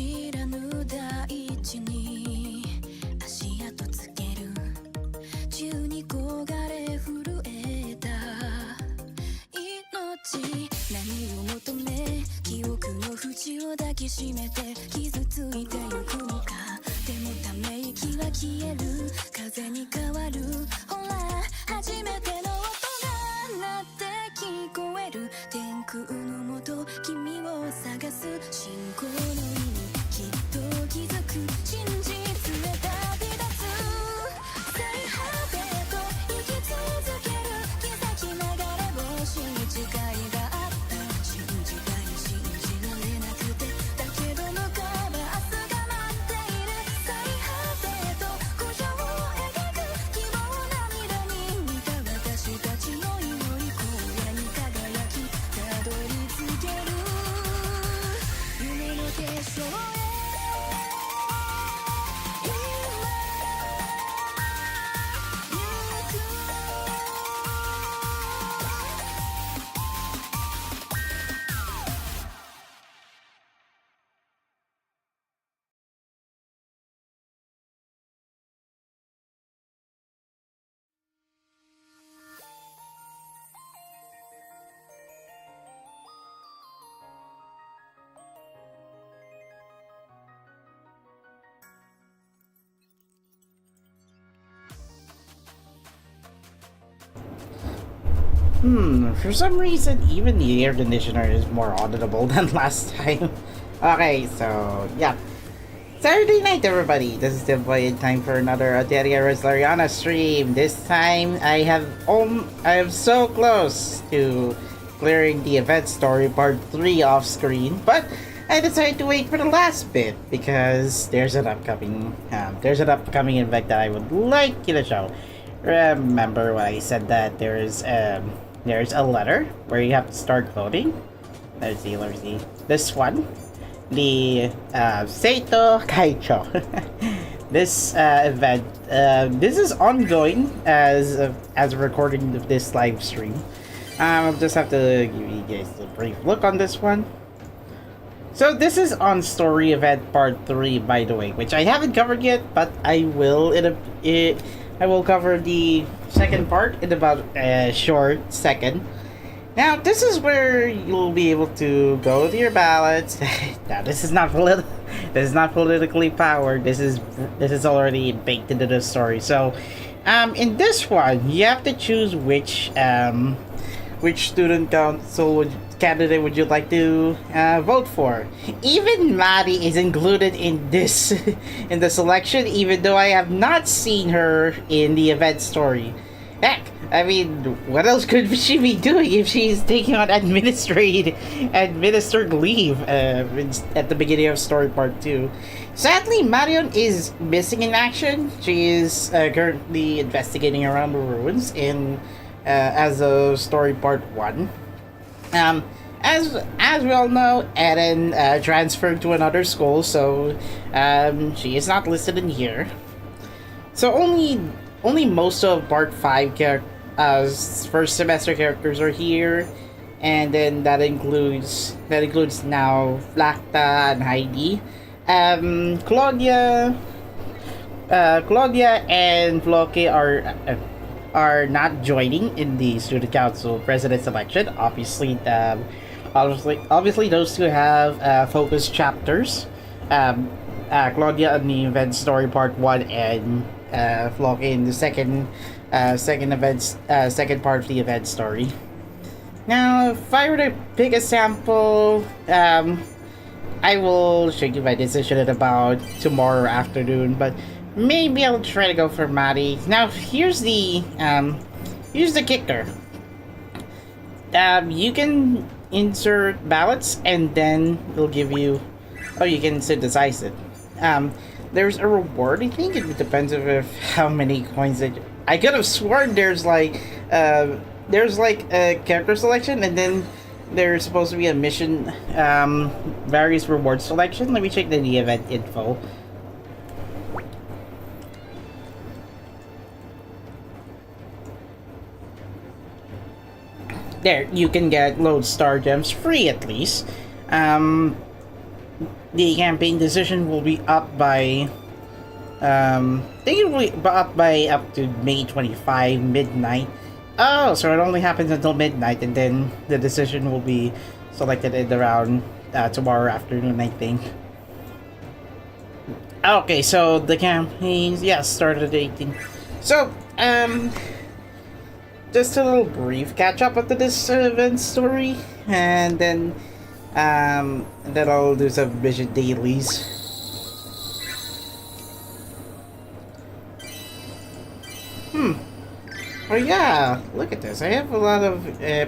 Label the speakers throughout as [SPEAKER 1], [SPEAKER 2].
[SPEAKER 1] 知らぬ大地に足跡つける中に焦がれ震えた命何を求め記憶の淵を抱きしめて傷ついてゆくのかでもため息は消える風に変わるほら初めての音が鳴って聞こえる天空のもと君を探す信仰の意味きっと気づく真実へ旅立つ最果てと生き続ける奇跡流れ星に誓いがあった信じたい信じられなくてだけど向かえば明日が待っている最果てと古城を描く希望涙に似た私たちの祈り荒野に輝きたどり着ける夢の結晶へ
[SPEAKER 2] For some reason, even the air conditioner is more audible than last time. Okay, so, yeah. Saturday night, everybody. This is the boy time for another Atelier Resleriana stream. This time, I am so close to clearing the event story part 3 off screen, but I decided to wait for the last bit because there's an upcoming event that I would like you to show. Remember when I said that there's a letter where you have to start voting? Let's see. This one. The Seito Kaicho. This event, this is ongoing as a recording of this live stream. I'll just have to give you guys a brief look on this one. So this is on story event part 3, by the way, which I haven't covered yet, but I will. I will cover the second part in about a short second. Now, this is where you'll be able to go with your ballots. Now, this is not politically powered. This is already baked into the story. So, in this one, you have to choose which student council candidate would you like to vote for. Even Maddie is included in this in the selection, even though I have not seen her in the event story. Heck, I mean, what else could she be doing if she's taking on administered leave at the beginning of story part 2? Sadly, Marion is missing in action. She is currently investigating around the ruins as of story part 1. As we all know, Eden transferred to another school, so she is not listed in here. So only most of part 5 first semester characters are here, and then that includes now Flocke and Heidi. Claudia and Flocke are not joining in the student council president election. Obviously, those two have focused chapters. Claudia in the event story part 1 and Flocke in the second part of the event story. Now, if I were to pick a sample, I will show you my decision at about tomorrow afternoon, but maybe I'll try to go for Maddie. Now, here's the kicker. You can insert ballots, and then it'll give you. Oh, you can synthesize it. There's a reward. I think it depends on how many coins that. I could have sworn there's like a character selection, and then there's supposed to be a mission, various reward selection. Let me check the event info. There, you can get lodestar gems free at least. the campaign decision will be up by I think it will be up by up to May 25 midnight. Oh, so it only happens until midnight, and then the decision will be selected in around tomorrow afternoon, I think. Okay, so the campaigns, yeah, started at 18. So, just a little brief catch up after this event story, and then I'll do some mission dailies. Oh yeah, look at this. I have a lot of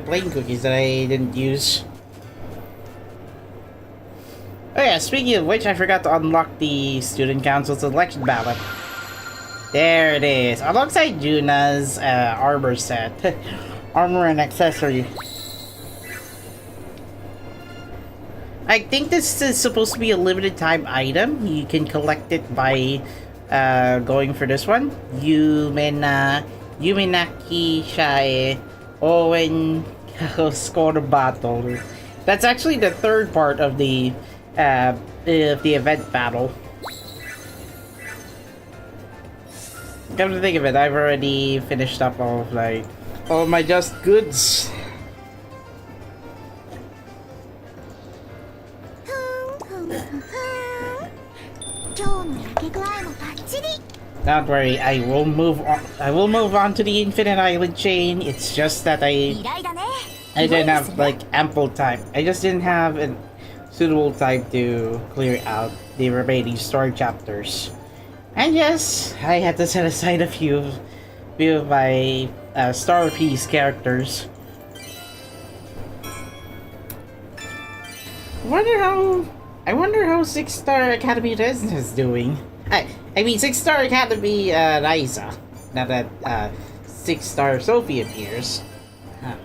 [SPEAKER 2] plain cookies that I didn't use. Oh yeah, speaking of which, I forgot to unlock the Student Council's election ballot. There it is, alongside Juna's armor set. Armor and accessory. I think this is supposed to be a limited time item. You can collect it by going for this one. Yuminaki Shae Owen score battle. That's actually the third part of the event battle. Come to think of it, I've already finished up all of all my just goods. Don't worry, I will move on to the Infinite Island chain. It's just that I didn't have ample time. I just didn't have a suitable time to clear out the remaining story chapters. And yes, I had to set aside a few of my Star Piece characters. I wonder how 6-Star Academy Resna is doing. I mean 6-Star Academy Raisa. Now that 6-Star Sophie appears. Huh.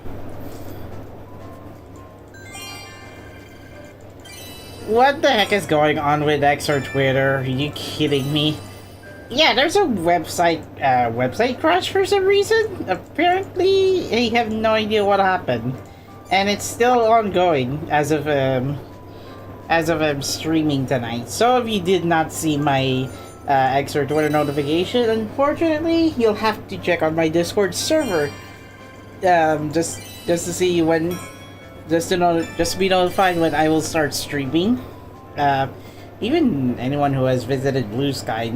[SPEAKER 2] What the heck is going on with X or Twitter? Are you kidding me? Yeah, there's a website crash for some reason. Apparently, I have no idea what happened, and it's still ongoing as of I'm streaming tonight. So if you did not see my X or Twitter notification, unfortunately, you'll have to check on my Discord server. Just to see when, just to be notified when I will start streaming. Even anyone who has visited Blue Sky,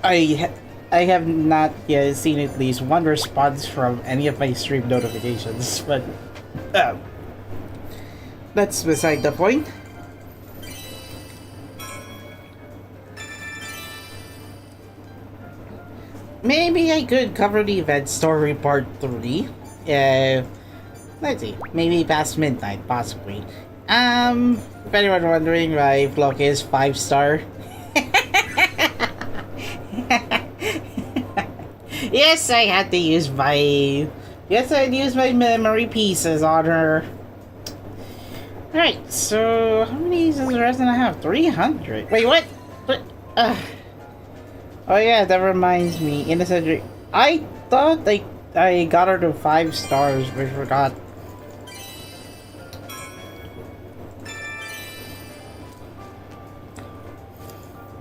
[SPEAKER 2] I have not yet seen at least one response from any of my stream notifications, but that's beside the point. Maybe I could cover the event story part 3. Let's see, maybe past midnight, possibly. If anyone wondering why Flocke is 5-star. Yes, I had to use my... Yes, I'd use my memory pieces on her. Alright, so how many does Resna have? 300. Wait, what? Oh yeah, that reminds me. Innocent. I thought I got her to 5 stars, but I forgot.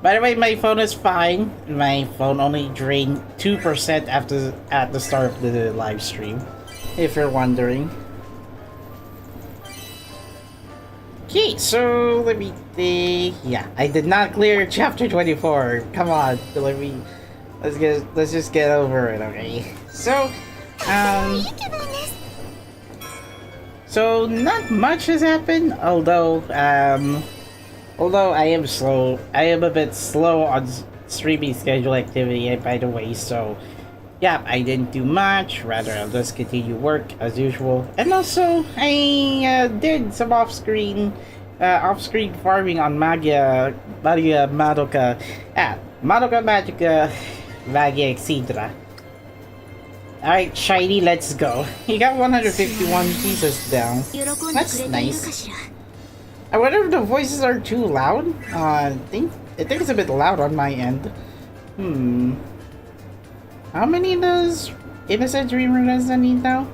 [SPEAKER 2] By the way, my phone is fine. My phone only drained 2% at the start of the live stream, if you're wondering. Okay, so let me think. Yeah, I did not clear chapter 24. Come on, let's just get over it, okay? So, so not much has happened, although I am slow. I am a bit slow on streaming schedule activity, by the way, so yeah, I didn't do much. Rather, I'll just continue work as usual. And also, I did some off-screen farming on Madoka Magica, Magia, etc. Alright, Shiny, let's go. You got 151 pieces down. That's nice. I wonder if the voices are too loud. I think it's a bit loud on my end. How many does Innocent Dreamer Resna need now?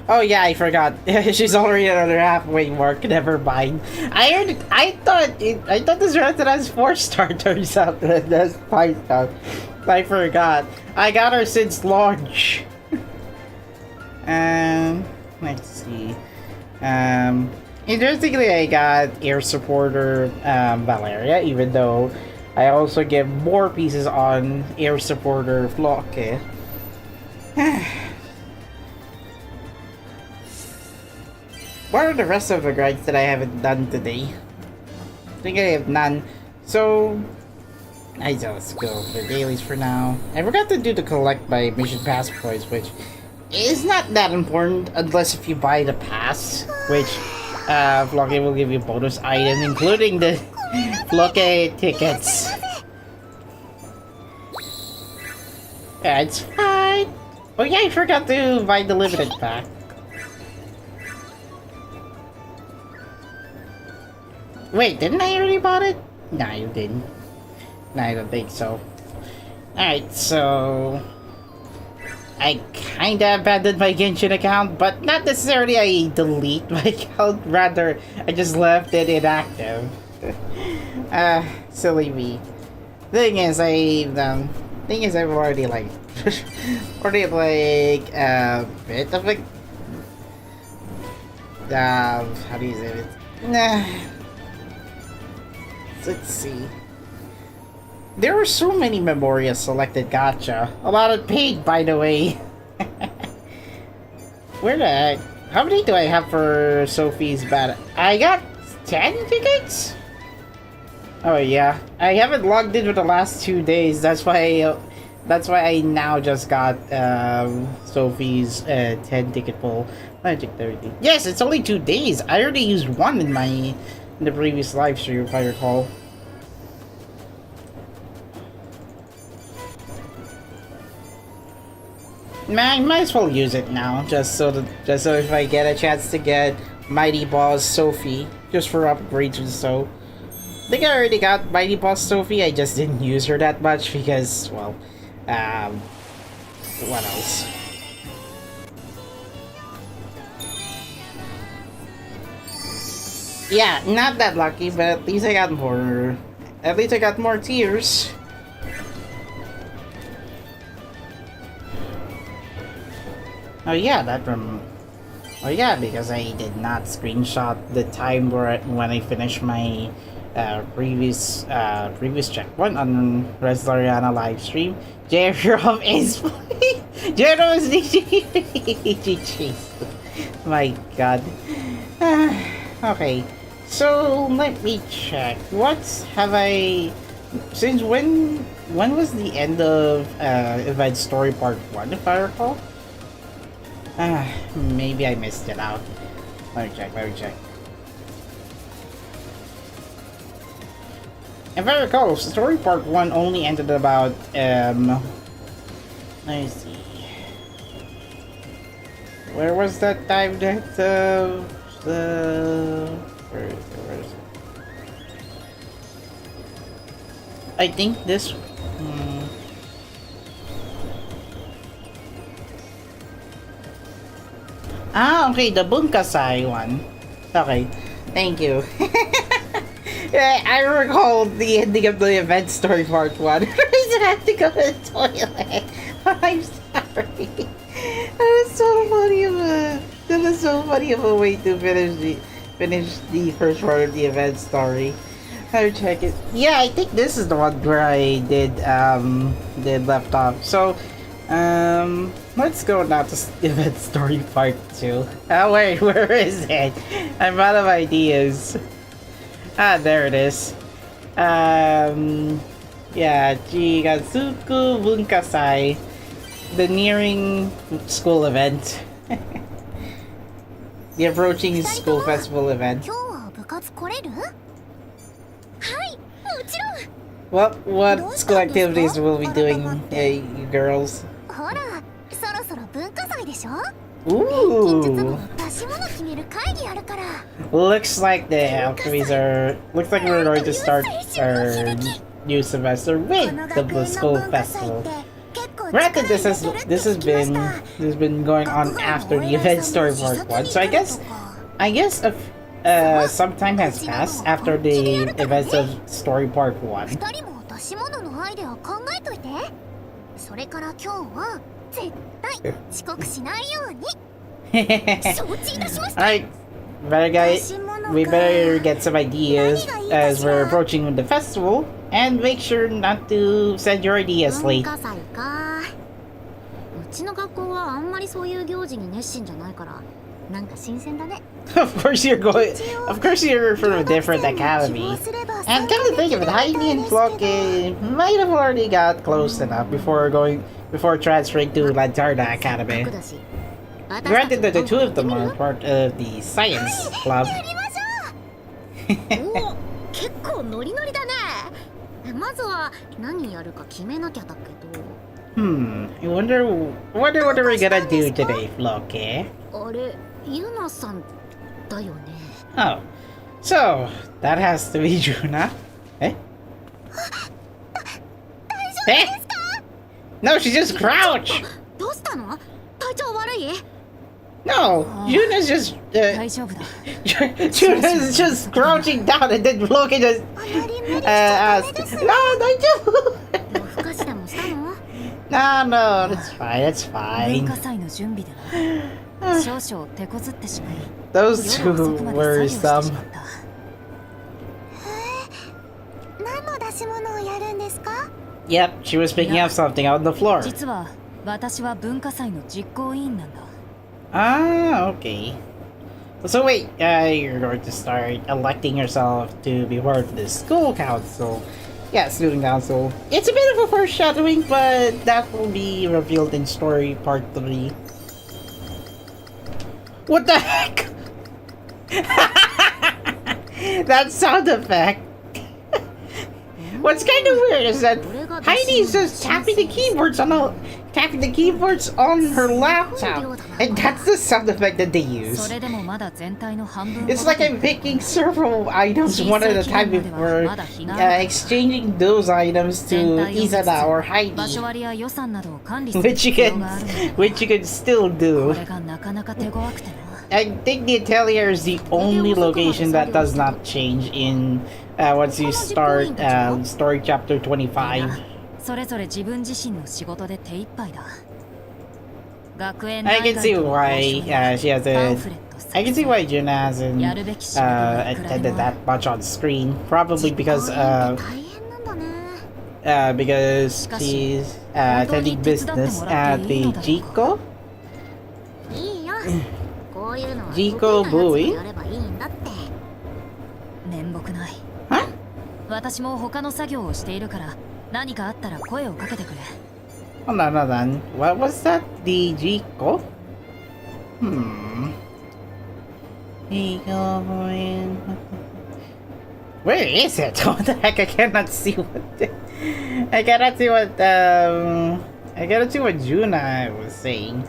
[SPEAKER 2] Oh yeah, I forgot. She's already at her halfway mark. Never mind. I thought this restaurant has 4-star. Turns out that that's 5-star. I forgot. I got her since launch. Let's see. Interestingly, I got air supporter Valeria, even though I also get more pieces on air supporter Flocke. What are the rest of the grids that I haven't done today? I think I have none. So I just go for dailies for now. I forgot to do the collect by mission pass points, which is not that important unless if you buy the pass, which Flocke will give you bonus items, including the Flocke tickets. Yeah, it's fine. Oh yeah, I forgot to buy the limited pack. Wait, didn't I already bought it? No, you didn't. No, I don't think so. Alright, so I kinda abandoned my Genshin account, but not necessarily I delete my account, rather I just left it inactive. Silly me. Thing is, I've already like a bit of a how do you say it? Nah. Let's see. There were so many Memoria selected gacha. A lot of paid, by the way. Where the heck? How many do I have for Sophie's battle? I got 10 tickets? Oh yeah. I haven't logged in for the last 2 days. That's why I now just got Sophie's 10 ticket pool. Magic 30. Yes, it's only 2 days. I already used one in the previous live stream, if I recall. I might as well use it now, just so if I get a chance to get Mighty Boss Sophie, just for upgrades and so. I think I already got Mighty Boss Sophie, I just didn't use her that much because, well, what else? Yeah, not that lucky, but at least I got more. At least I got more tiers. Oh yeah, oh yeah, because I did not screenshot the time when I finished my previous checkpoint on Resleriana live stream. Jerome is Jerome is My God. Okay, so let me check. Since when was the end of event story part 1, if I recall? Maybe I missed it out. Let me check. If I recall, story part 1 only ended about, let me see. Where was that time that, where is it? I think this, okay, the Bunkasai one. Okay, thank you. Yeah, I recall the ending of the event story part 1. I had to go to the toilet. I'm sorry. That was so funny of a way to finish the first part of the event story. I'll check it. Yeah, I think this is the one where I did left off. So, let's go now to event story part 2. Oh wait, where is it? I'm out of ideas. There it is. Yeah, Jigatsuku Bunkasai. The nearing school event. The approaching school festival event. What school activities will we be doing, you girls? Ooh! Looks like the activities are. Looks like we're going to start our new semester with the school festival. Granted, this has been going on after the event story part 1, so I guess some time has passed after the events of story part 1.
[SPEAKER 1] 二人も出し物のアイデア考えといて。それから今日は絶対遅刻しないように。承知いたしました。
[SPEAKER 2] Alright, we better get some ideas as we're approaching the festival, and make sure not to send your ideas
[SPEAKER 1] 文
[SPEAKER 2] late.
[SPEAKER 1] 化祭か。うちの学校はあんまりそういう行事に熱心じゃないから、なんか新鮮だね。
[SPEAKER 2] Of course you're from a different academy. And come to think of it, Heidi and Flocke might have already got close enough before transferring to Lantarda Academy. Granted that the two of them are part of the science club.
[SPEAKER 1] お、結構ノリノリだね。まずは何やるか決めなきゃだけど。
[SPEAKER 2] I wonder what are we gonna do today, Flocke?
[SPEAKER 1] あれ、ユナさんだよね。
[SPEAKER 2] Oh, so that has to be Juna. Eh? Eh? No, she just crouched.
[SPEAKER 1] どうしたの？体調悪い？
[SPEAKER 2] No, Juna's just Juna's just crouching down, and then Flocke just asked, "No, don't
[SPEAKER 1] 夜更かしでもしたの？
[SPEAKER 2] No, that's fine, that's
[SPEAKER 3] 文
[SPEAKER 2] fine."
[SPEAKER 3] 化祭の準備でな少々手こずってしまい
[SPEAKER 2] Those
[SPEAKER 3] 夜
[SPEAKER 2] two
[SPEAKER 3] 遅くまで
[SPEAKER 2] were
[SPEAKER 3] 作業してし
[SPEAKER 2] some.
[SPEAKER 3] まった。
[SPEAKER 1] 何の出し物をやるんですか？
[SPEAKER 2] Yep, she was picking up something on the floor.
[SPEAKER 3] 実は私は文化祭の実行委員なんだ。
[SPEAKER 2] Ah, okay. So wait, you're going to start electing yourself to be part of the school council. Yeah, student council. It's a bit of a foreshadowing, but that will be revealed in story part 3. What the heck? That sound effect. What's kind of weird is that Heidi's just tapping the keyboards on her laptop, and that's the sound effect that they use.
[SPEAKER 3] それでもまだ全体の半分
[SPEAKER 2] It's like I'm picking several items one at a time before exchanging those items to Izana or
[SPEAKER 3] 場
[SPEAKER 2] Heidi,
[SPEAKER 3] 所割りや予算などを管理する必
[SPEAKER 2] which you
[SPEAKER 3] 要があるんだ。
[SPEAKER 2] can still
[SPEAKER 3] こ
[SPEAKER 2] do.
[SPEAKER 3] れがなかなか手強くてな。
[SPEAKER 2] I think the Atelier is the only location that does not change in once you start story chapter 25.
[SPEAKER 3] それぞれ自分自身の仕事で手一杯だ。学園
[SPEAKER 2] I
[SPEAKER 3] 内
[SPEAKER 2] can
[SPEAKER 3] 外
[SPEAKER 2] see
[SPEAKER 3] と
[SPEAKER 2] why she
[SPEAKER 3] パン
[SPEAKER 2] hasn't.
[SPEAKER 3] フレット作
[SPEAKER 2] I can see
[SPEAKER 3] 成
[SPEAKER 2] why Juna hasn't
[SPEAKER 3] やるべき仕事がいくらで
[SPEAKER 2] attended
[SPEAKER 3] もあ
[SPEAKER 2] that
[SPEAKER 3] る。
[SPEAKER 2] much on screen. Probably because
[SPEAKER 1] 大変なんだね。
[SPEAKER 2] because she's attending business at the Jiko.
[SPEAKER 1] いいよ。こういうのは得
[SPEAKER 2] Jiko
[SPEAKER 1] 意なやつが
[SPEAKER 2] Bowie?
[SPEAKER 1] やればいいんだって。
[SPEAKER 3] 面目ない。
[SPEAKER 2] Huh?
[SPEAKER 3] 私も他の作業をしているから何かあったら声をかけてくれ。
[SPEAKER 2] Hold on. What was that? The Jiko? Jiko Bowie. Where is it? What the heck? I cannot see what Juna was saying.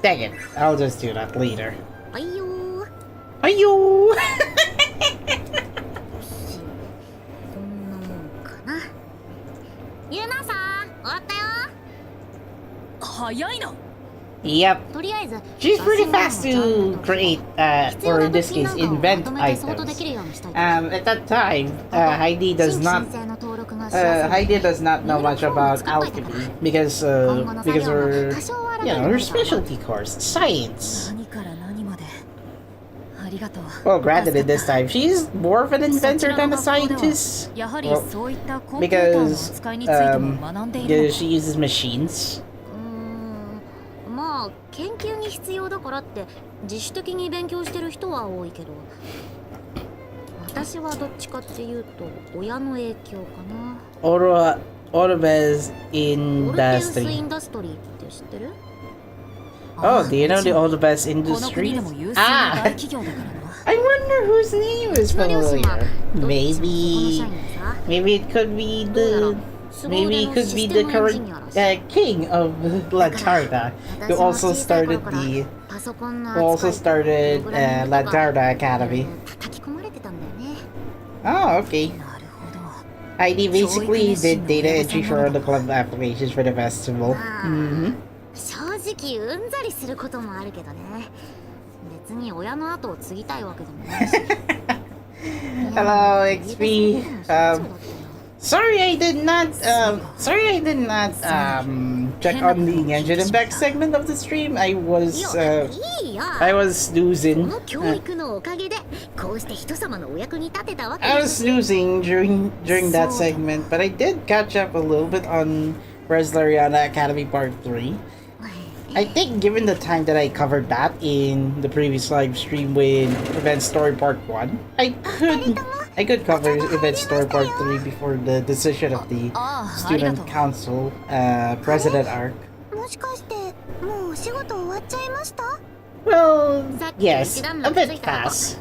[SPEAKER 2] Dang it. I'll just do that later.
[SPEAKER 1] はいよー。
[SPEAKER 2] Ayo!
[SPEAKER 1] こんなもんかな。ユナさん、終わったよ。
[SPEAKER 3] 早いな。
[SPEAKER 2] Yep.
[SPEAKER 1] とりあえず
[SPEAKER 2] She's pretty fast to create, or in this case, invent
[SPEAKER 1] まとめて相当で
[SPEAKER 2] items.
[SPEAKER 1] きるようにしたい。
[SPEAKER 2] At that time, Heidi does
[SPEAKER 1] 新
[SPEAKER 2] not
[SPEAKER 1] 規申請の登録がしやすい。
[SPEAKER 2] Heidi does not know much about alchemy because her her specialty course, science.
[SPEAKER 3] 何から何まで。ありがとう。
[SPEAKER 2] Well, granted, at this time, she's more of an inventor than a scientist.
[SPEAKER 3] やはり
[SPEAKER 2] Well,
[SPEAKER 3] そういったコンピューターの
[SPEAKER 2] because
[SPEAKER 3] 扱いについても学んでいるの
[SPEAKER 2] because
[SPEAKER 3] か。
[SPEAKER 2] she uses machines.
[SPEAKER 1] まあ研究に必要だからって自主的に勉強してる人は多いけど、私はどっちかっていうと親の影響かな。
[SPEAKER 2] Autobez
[SPEAKER 1] オルテウスイ
[SPEAKER 2] industry.
[SPEAKER 1] ンダストリーって知ってる？
[SPEAKER 2] Oh, do you know the Autobez
[SPEAKER 3] この国
[SPEAKER 2] industry?
[SPEAKER 3] でも有数の大
[SPEAKER 2] Ah!
[SPEAKER 3] 企業だからな。
[SPEAKER 2] I wonder whose name is
[SPEAKER 1] うちの両親は
[SPEAKER 2] familiar.
[SPEAKER 1] どっちもそこの社
[SPEAKER 2] Maybe
[SPEAKER 1] 員でさ。
[SPEAKER 2] maybe it could be
[SPEAKER 1] どうやら
[SPEAKER 2] the
[SPEAKER 1] 凄腕
[SPEAKER 2] maybe it
[SPEAKER 1] の
[SPEAKER 2] could
[SPEAKER 1] シ
[SPEAKER 2] be
[SPEAKER 1] ス
[SPEAKER 2] the
[SPEAKER 1] テムエンジ
[SPEAKER 2] current
[SPEAKER 1] ニアらしい。
[SPEAKER 2] king of Lantarda,
[SPEAKER 1] 私
[SPEAKER 2] who
[SPEAKER 1] も
[SPEAKER 2] also
[SPEAKER 1] 小さい頃
[SPEAKER 2] started
[SPEAKER 1] から
[SPEAKER 2] the
[SPEAKER 1] パソコンの
[SPEAKER 2] who
[SPEAKER 1] 扱
[SPEAKER 2] also
[SPEAKER 1] い
[SPEAKER 2] started
[SPEAKER 1] プログラミングとか
[SPEAKER 2] Lantarda Academy.
[SPEAKER 1] 叩き込まれてたんだよね。
[SPEAKER 2] Oh, okay.
[SPEAKER 3] なるほど。
[SPEAKER 2] Heidi basically did data entry for all the club applications for the festival.
[SPEAKER 4] 正直うんざりすることもあるけどね。別に親の後を継ぎたいわけでもないし。
[SPEAKER 2] Hello, XP. Sorry I did not check on the engine impact segment of the stream. I was snoozing.
[SPEAKER 4] この教育のおかげでこうして人様のお役に立てたわけ
[SPEAKER 2] I
[SPEAKER 4] で
[SPEAKER 2] was
[SPEAKER 4] す。
[SPEAKER 2] snoozing during that segment, but I did catch up a little bit on Resleriana Academy Part 3. I think given the time that I covered that in the previous live stream with Event Story Part 1, I could cover Event Story Part 3 before the decision of the Student Council President arc.
[SPEAKER 4] もしかしてもうお仕事終わっちゃいました？
[SPEAKER 2] Well, yes, a bit fast.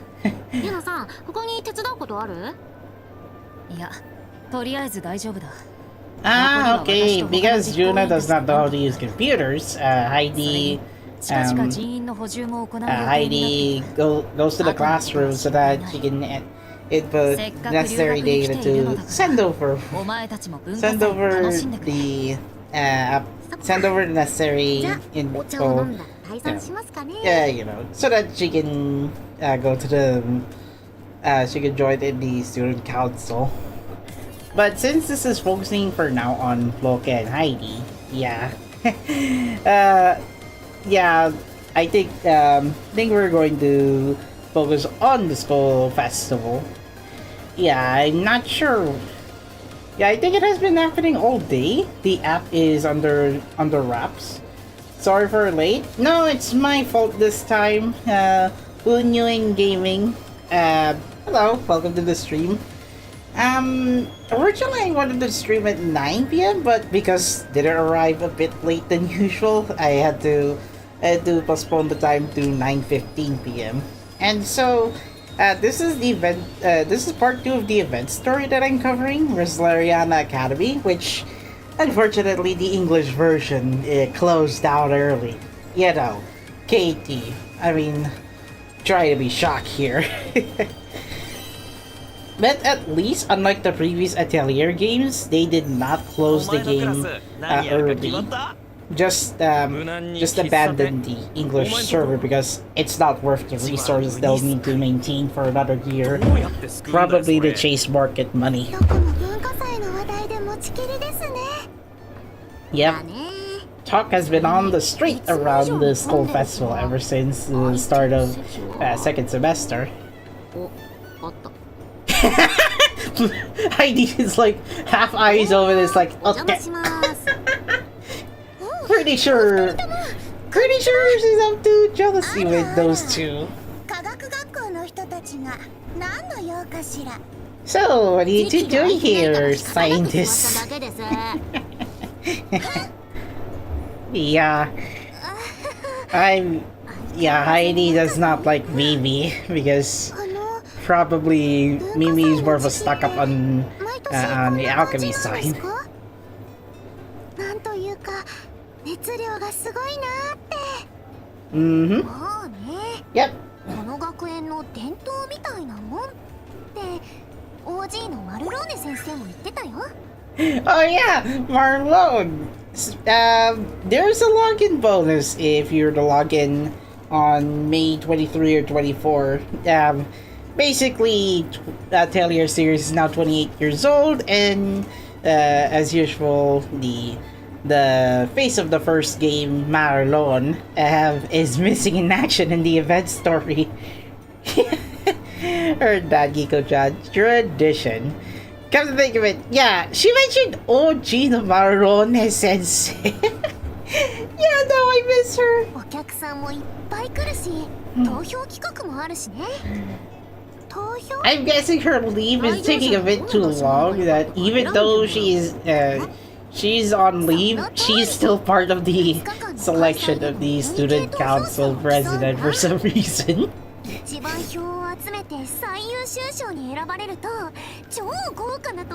[SPEAKER 4] ユナさん、他に手伝うことある？
[SPEAKER 3] いや、とりあえず大丈夫だ。
[SPEAKER 2] Ah, okay, because Juna does not know how to use computers, Heidi goes to the classroom so that she can input necessary data to send over the necessary info. Yeah, you know, so that she can go to she can join in the student council. But since this is focusing for now on Flocke and Heidi, yeah, I think we're going to focus on the school festival. Yeah, I'm not sure. Yeah, I think it has been happening all day. The app is under wraps. Sorry for late. No, it's my fault this time. Unyuing Gaming. Hello, welcome to the stream. Originally I wanted to stream at 9 p.m. but because it didn't arrive a bit late than usual, I had to postpone the time to 9:15 p.m. And so, this is the event. This is part 2 of the event story that I'm covering, Resleriana Academy, which unfortunately the English version closed out early. You know, Katie. I mean, try to be shocked here. But at least, unlike the previous Atelier games, they did not close the game early. Just abandon the English server because it's not worth the resources they'll need to maintain for another year. Probably to chase market money. Yep. Talk has been on the street around the school festival ever since the start of second semester. Heidi is like half eyes over this, like, okay. Pretty sure she's up to jealousy with those two. So, what are you two doing here, scientists? Yeah, Heidi does not like Mimi because probably Mimi is more of a stuck up on the alchemy side. Mm-hmm. Yep. Oh yeah, Marlon. There's a login bonus if you're to log in on May 23 or 24. Basically, Atelier series is now 28 years old, and as usual, the face of the first game, Marlon, is missing in action in the event story. Heard that, Giko-chan. Tradition. Come to think of it, yeah, she mentioned OG the Marlon sensei. Yeah, no, I miss her. I'm guessing her leave is taking a bit too long, that even though she's on leave, she's still part of the selection of the student council president for some reason.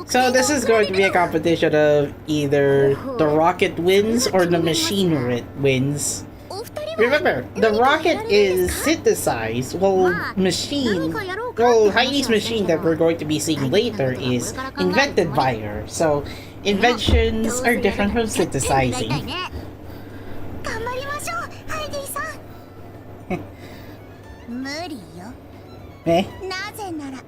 [SPEAKER 2] So this is going to be a competition of either the rocket wins or the machine wins. Remember, the rocket is synthesized, while Heidi's machine that we're going to be seeing later is invented by her. So, inventions are different from synthesizing.
[SPEAKER 4] 頑張りましょうハイディさん無理よ
[SPEAKER 2] Eh?
[SPEAKER 4] なぜなら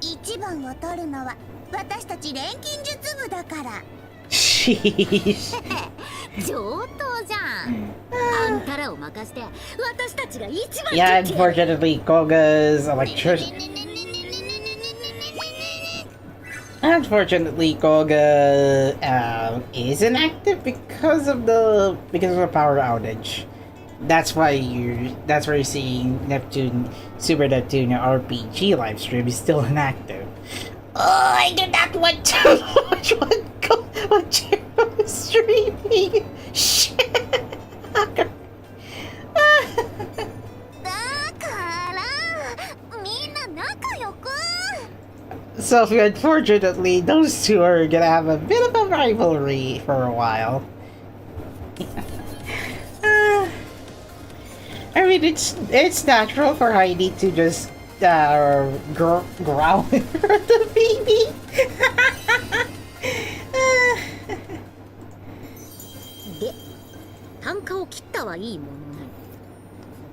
[SPEAKER 4] 一番を取るのは私たち錬金術部だから
[SPEAKER 2] Sheesh.
[SPEAKER 4] 上等じゃんあんたらを任せて私たちが一番
[SPEAKER 2] Yeah, unfortunately, Koga's Unfortunately, Koga is inactive because of the power outage. That's why you're seeing Super Neptune RPG live stream is still inactive. Oh, I do not want to watch what you're streaming. Shit.
[SPEAKER 4] だからみんな仲良く
[SPEAKER 2] So unfortunately, those two are gonna have a bit of a rivalry for a while. I mean, it's natural for Heidi to just growl in front of the baby.
[SPEAKER 4] で単価を切ったはいいもの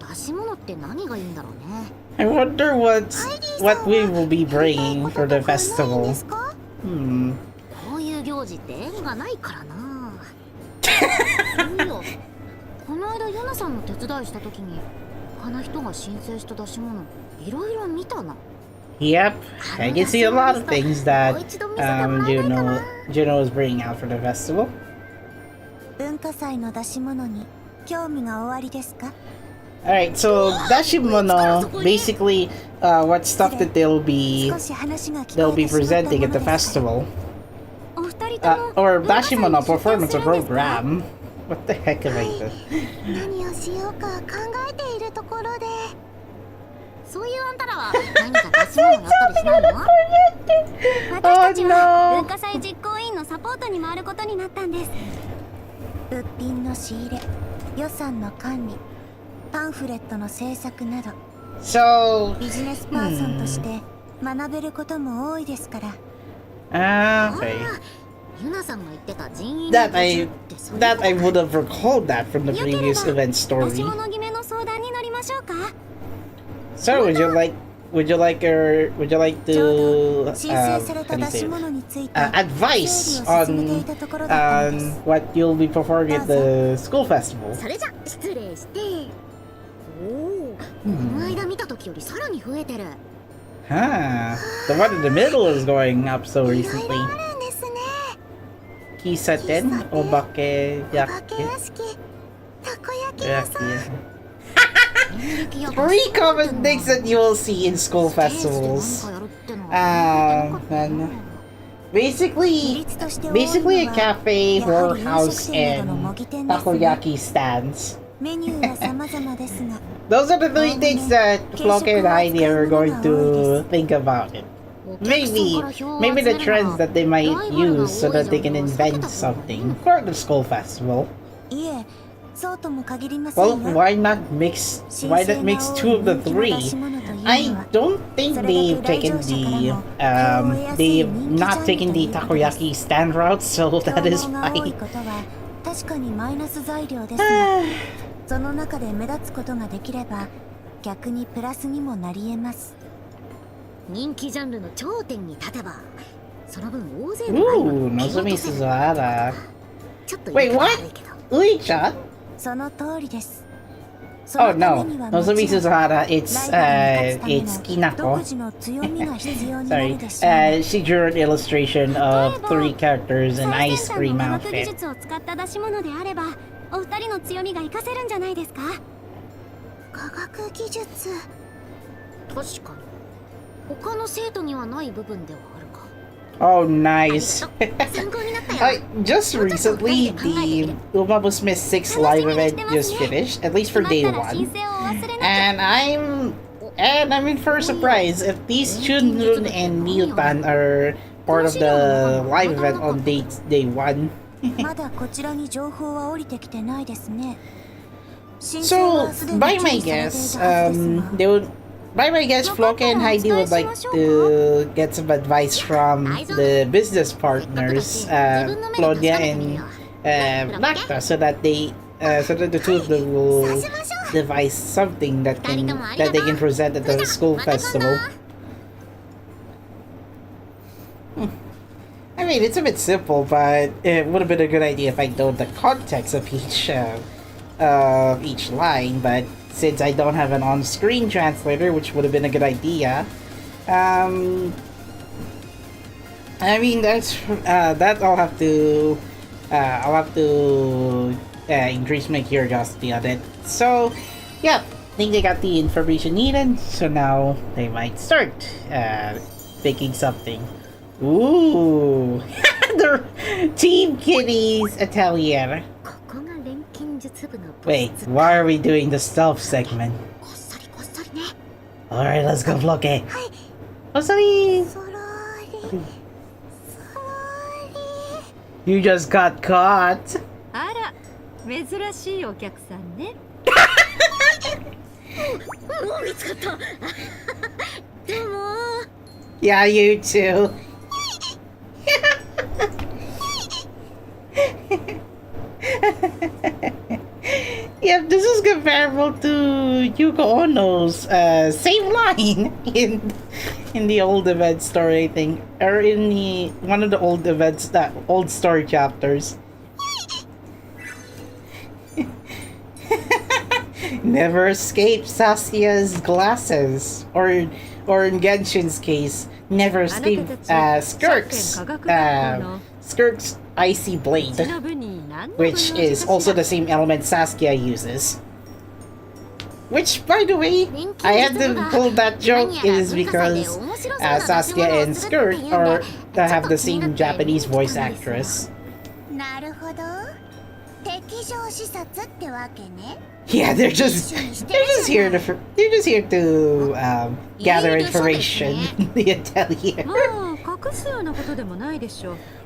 [SPEAKER 4] の出し物って何がいいんだろうね
[SPEAKER 2] I wonder what we will be bringing for the festival.
[SPEAKER 4] こういう行事って縁がないからなこの間ユナさんの手伝いした時に他の人が申請した出し物いろいろ見たな
[SPEAKER 2] Yep, I can see a lot of things that Juno is bringing out for the festival.
[SPEAKER 5] 文化祭の出し物に興味がおありですか
[SPEAKER 2] Alright, so Dashimono, basically, what stuff that they'll be presenting at the festival. Or Dashimono performance program. What the heck am I doing?
[SPEAKER 5] 何をしようか考えているところで
[SPEAKER 4] そういうあんたらは何か出し物やったりしないの
[SPEAKER 5] 私たちは文化祭実行委員のサポートに回ることになったんです物品の仕入れ予算の管理パンフレットの制作など
[SPEAKER 2] So,
[SPEAKER 5] ビジネスパーソンとして学べることも多いですから
[SPEAKER 2] okay.
[SPEAKER 4] ユナさんが言ってた人員
[SPEAKER 2] That I would have recalled that from the previous event
[SPEAKER 5] 出し
[SPEAKER 2] story.
[SPEAKER 5] 物決めの相談に乗りましょうか
[SPEAKER 2] So, would you like to
[SPEAKER 5] 申請された出し物について
[SPEAKER 2] advice
[SPEAKER 5] 整理を進めていたところだったんです
[SPEAKER 2] on what you'll be performing at the school festival?
[SPEAKER 4] それじゃ失礼しておおこの間見た時よりさらに増えてる
[SPEAKER 2] Huh. The one in the middle is going up so
[SPEAKER 5] いろいろ
[SPEAKER 2] recently.
[SPEAKER 5] あるんですね
[SPEAKER 2] Kisaten? Obake
[SPEAKER 5] お化け
[SPEAKER 2] yaki?
[SPEAKER 5] 屋敷たこ焼き屋さん
[SPEAKER 2] Three common things that you will see in school festivals. Basically a cafe, warehouse, and takoyaki stands.
[SPEAKER 5] メニューは様々ですが
[SPEAKER 2] Those are the three things that Flocke and Heidi are going to think about it. Maybe the trends that they might use so that they can invent something for the school festival.
[SPEAKER 5] いえそうとも限りません
[SPEAKER 2] Well,
[SPEAKER 5] よ
[SPEAKER 2] why not mix two of the three? I don't think they've not taken the takoyaki stand route, so that is
[SPEAKER 5] 競合が多い
[SPEAKER 2] fine.
[SPEAKER 5] ことは確かにマイナス材料ですがその中で目立つことができれば逆にプラスにもなり得ます
[SPEAKER 4] 人気ジャンルの頂点に立てばその分大勢のライバル
[SPEAKER 2] Ooh,
[SPEAKER 4] を蹴落
[SPEAKER 2] Nozomi
[SPEAKER 4] とせる
[SPEAKER 2] Suzuhara.
[SPEAKER 4] ちょっと言い
[SPEAKER 2] Wait,
[SPEAKER 4] 方
[SPEAKER 2] what?
[SPEAKER 4] 悪いけど
[SPEAKER 2] Uichan?
[SPEAKER 5] その通りです
[SPEAKER 2] Oh no, Nozomi Suzuhara, it's Kinako.
[SPEAKER 5] 独自の強みが必要にな
[SPEAKER 2] Sorry,
[SPEAKER 5] るでしょう
[SPEAKER 2] she drew an illustration of three characters in ice cream
[SPEAKER 5] 科学技
[SPEAKER 2] outfit.
[SPEAKER 5] 術を使った出し物であればお二人の強みが活かせるんじゃないですか科学技術
[SPEAKER 4] 確かに他の生徒にはない部分ではあるか
[SPEAKER 2] Oh, nice.
[SPEAKER 4] 参考になったよ
[SPEAKER 2] Just recently, the Umabu Smith 6 live event just finished, at least for day
[SPEAKER 5] 決まったら申
[SPEAKER 2] one.
[SPEAKER 5] 請を忘れなきゃ
[SPEAKER 2] And I'm in for a surprise if these Chunrun and Miutan are part of the live event on day one.
[SPEAKER 5] まだこちらに情報は降りてきてないですね
[SPEAKER 2] So, by my guess, they would. By my guess, Flocke and Heidi would like to get some advice from the business partners, Claudia and Lacta, so that the two of them will devise something that they can present at the school festival. I mean, it's a bit simple, but it would have been a good idea if I know the context of each line. But since I don't have an on-screen translator, which would have been a good idea, I mean that I'll have to increase my curiosity on it. So, yeah, I think they got the information needed. So now they might start picking something. Ooh, the Team Kitty's Atelier. Wait, why are we doing the stealth segment? Alright, let's go, Flocke. Oh, sorry. You just got caught.
[SPEAKER 3] あら、珍しいお客さんね。
[SPEAKER 4] もう見つかった。どうも。
[SPEAKER 2] Yeah, you too. Yep, this is comparable to Yuko Ono's same line in the old event story, I think, or in one of the old events, that old story chapters. Never escape Saskia's glasses, or in Genshin's case, never escape Skirk's icy blade, which is also the same element Saskia uses. Which, by the way, I had to pull that joke is because Saskia and Skirt have the same Japanese voice actress. Yeah, they're just here to gather information in the Atelier.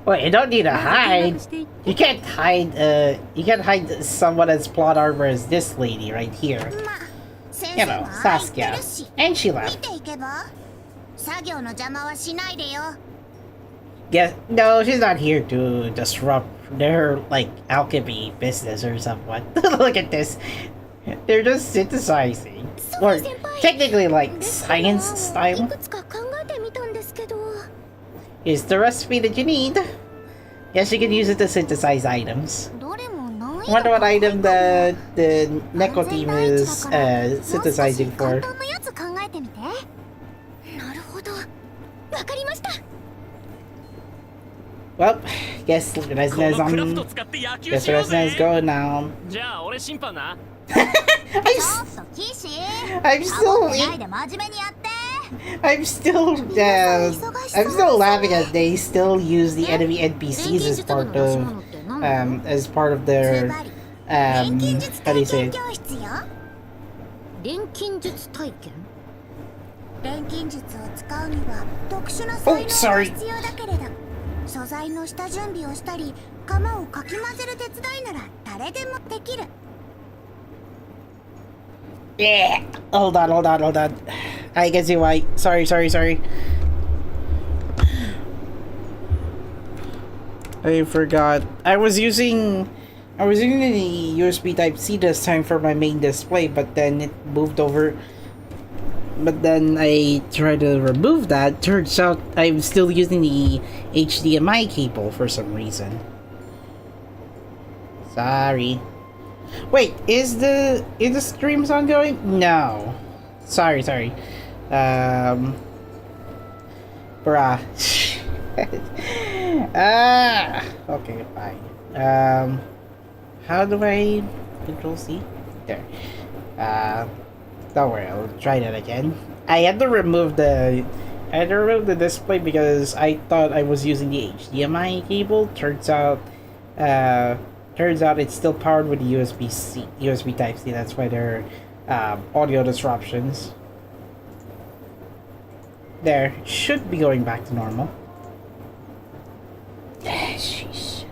[SPEAKER 2] Well, you don't need to hide. You can't hide someone as plot armor as this lady right here. You know, Saskia. And she left. Yeah, no, she's not here to disrupt their, like, alchemy business or something. Look at this. They're just synthesizing. Or, technically, like, science style. Here's the recipe that you need. Yes, you can use it to synthesize items. Wonder what item the Neko team is synthesizing for. Well, guess Resna is going now. I'm still laughing at they still use the enemy NPCs as part of their how do you say it? Oh, sorry. Yeah. Hold on. I can see why. Sorry. I forgot. I was using the USB Type C this time for my main display, but then it moved over. But then I tried to remove that. Turns out I'm still using the HDMI cable for some reason. Sorry. Wait, is the streams ongoing? No. Sorry. Bruh. Okay, fine. How do I control C? There. Don't worry, I'll try that again. I had to remove the display because I thought I was using the HDMI cable. Turns out it's still powered with the USB Type C. That's why there are audio disruptions. There, should be going back to normal. Sheesh.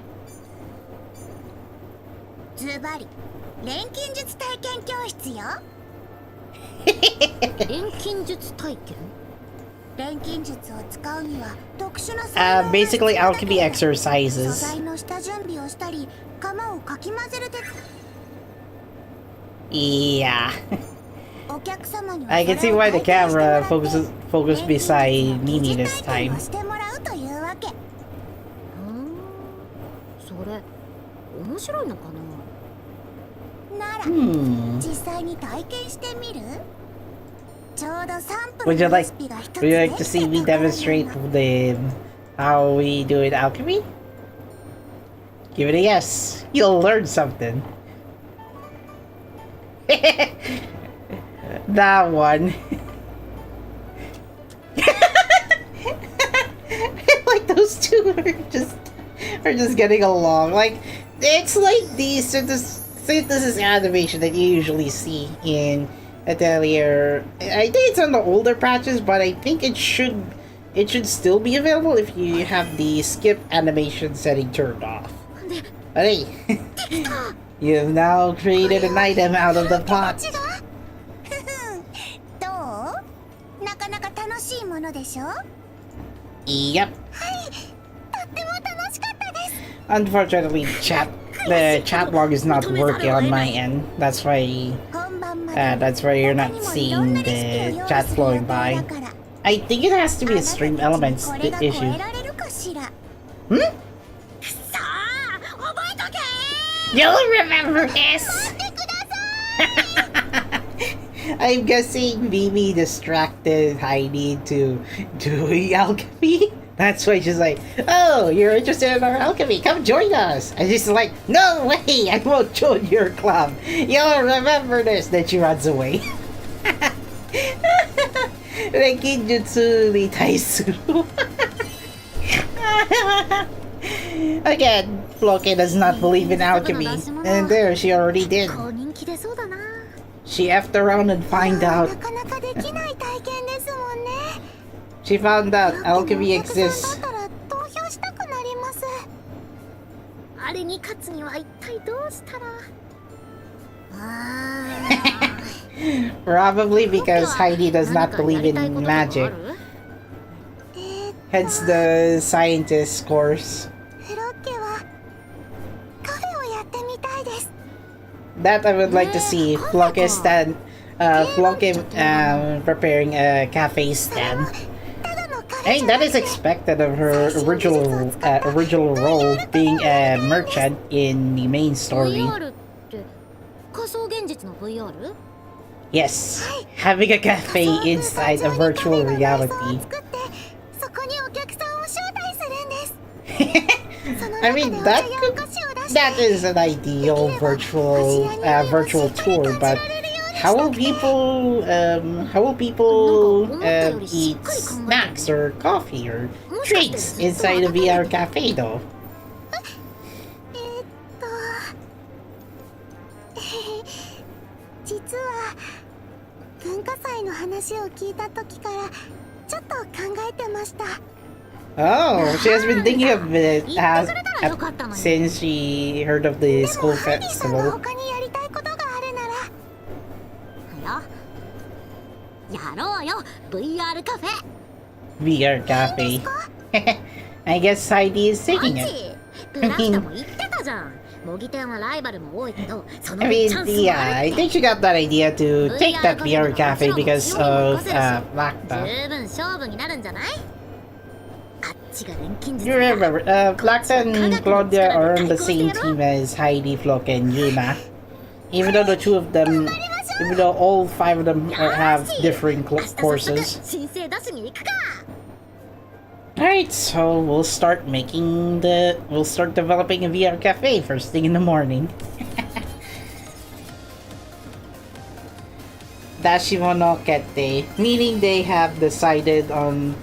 [SPEAKER 5] 術体験教室よ。
[SPEAKER 4] 錬金術体験。
[SPEAKER 5] 錬金術を使うには特殊な
[SPEAKER 2] Basically alchemy
[SPEAKER 5] 素
[SPEAKER 2] exercises.
[SPEAKER 5] 材の下準備をしたり、釜をかき混ぜる手
[SPEAKER 2] Yeah.
[SPEAKER 5] お客様には
[SPEAKER 2] I can see why the camera focused beside Mimi this
[SPEAKER 5] 疑似体験
[SPEAKER 2] time.
[SPEAKER 5] をしてもらうというわけ。
[SPEAKER 4] それ面白いのかな。
[SPEAKER 5] なら、実際に体験してみる？ちょうどサンプ
[SPEAKER 2] Would
[SPEAKER 5] ル
[SPEAKER 2] you
[SPEAKER 5] のレ
[SPEAKER 2] like
[SPEAKER 5] シピが一つ
[SPEAKER 2] Would you like to see me demonstrate the how we do it alchemy? Give it a yes. You'll learn something. That one. Like those two are just getting along. Like it's like the synthesis animation that you usually see in Atelier. I think it's on the older patches, but I think it should still be available if you have the skip animation setting turned off. But hey, you've now created an item out of the pot.
[SPEAKER 5] どう？なかなか楽しいものでしょ？
[SPEAKER 2] Yep.
[SPEAKER 5] とっても楽しかったです。
[SPEAKER 2] Unfortunately, the chat log is not working on my end. That's why
[SPEAKER 5] 本番まで
[SPEAKER 2] that's why you're
[SPEAKER 5] 他
[SPEAKER 2] not
[SPEAKER 5] にもいろん
[SPEAKER 2] seeing
[SPEAKER 5] なレシピを
[SPEAKER 2] the
[SPEAKER 5] 用意
[SPEAKER 2] chat
[SPEAKER 5] する予
[SPEAKER 2] flowing
[SPEAKER 5] 定
[SPEAKER 2] by.
[SPEAKER 5] だから
[SPEAKER 2] I think it has to be a stream
[SPEAKER 5] あなたた
[SPEAKER 2] elements
[SPEAKER 5] ちにこれが超
[SPEAKER 2] issue.
[SPEAKER 5] えられるかしら。
[SPEAKER 2] Hmm?
[SPEAKER 5] さあ、覚えとけ。
[SPEAKER 2] You'll remember this! I'm guessing Mimi distracted Heidi to doing alchemy. That's why she's like, oh, you're interested in our alchemy. Come join us. And she's like, no way, I won't join your club. You'll remember this. Then she runs away. Renkinjutsu ni Taisuru. Again, Flocke does not believe in alchemy. And there, she already did.
[SPEAKER 4] 人気出そうだな。
[SPEAKER 2] She effed around and find out.
[SPEAKER 5] なかなかできない体験ですもんね。
[SPEAKER 2] She found out
[SPEAKER 5] お
[SPEAKER 2] alchemy
[SPEAKER 5] 客さん
[SPEAKER 2] exists.
[SPEAKER 5] だったら投票したくなります。
[SPEAKER 4] あれに勝つには一体どうしたら。
[SPEAKER 2] Probably because Heidi does not believe in magic. Hence the scientist course.
[SPEAKER 5] フロッケはカフェをやってみたいです。
[SPEAKER 2] That I would like to see. Flocke preparing a cafe stand.
[SPEAKER 5] ただのカフ
[SPEAKER 2] I
[SPEAKER 5] ェじ
[SPEAKER 2] think
[SPEAKER 5] ゃ
[SPEAKER 2] that
[SPEAKER 5] な
[SPEAKER 2] is
[SPEAKER 5] くて
[SPEAKER 2] expected of her original role, being a merchant in the main story.
[SPEAKER 4] VR って仮想現実の VR？
[SPEAKER 2] Yes, having a cafe inside a virtual reality.
[SPEAKER 5] 作ってそこにお客さんを招待するんです。その
[SPEAKER 2] I
[SPEAKER 5] 中で
[SPEAKER 2] mean
[SPEAKER 5] お茶
[SPEAKER 2] that
[SPEAKER 5] やお
[SPEAKER 2] could
[SPEAKER 5] 菓子を出して
[SPEAKER 2] that is an ideal virtual tour, but how will people eat snacks or coffee or drinks inside a VR cafe though?
[SPEAKER 5] 実は文化祭の話を聞いた時からちょっと考えてました。
[SPEAKER 2] Oh, she has been thinking of it
[SPEAKER 4] 言ってくれたらよかったのに。
[SPEAKER 2] since she heard of the
[SPEAKER 5] で
[SPEAKER 2] school
[SPEAKER 5] もハイディさんが
[SPEAKER 2] festival.
[SPEAKER 5] 他にやりたいことがあるなら
[SPEAKER 4] やろうよ VR カフェ。
[SPEAKER 2] VR cafe. I guess Heidi is
[SPEAKER 4] マ
[SPEAKER 2] taking
[SPEAKER 4] ジ
[SPEAKER 2] it.
[SPEAKER 4] ブラキタも言ってたじゃん。模擬店はライバルも多いけど、その
[SPEAKER 2] I
[SPEAKER 4] 分
[SPEAKER 2] mean,
[SPEAKER 4] チャンスも
[SPEAKER 2] yeah,
[SPEAKER 4] あ
[SPEAKER 2] I
[SPEAKER 4] るって
[SPEAKER 2] think she got that idea to take that VR cafe because of Lacta.
[SPEAKER 4] 十分勝負になるんじゃない？あっちが錬金術
[SPEAKER 2] You remember, Lacta and Claudia are on the same team as Heidi, Flocke, and Yuna. Even though all five of them have different courses.
[SPEAKER 4] 申請出しに行くか。
[SPEAKER 2] Alright, so we'll start developing a VR cafe first thing in the morning. Dashimono Kette, meaning they have decided on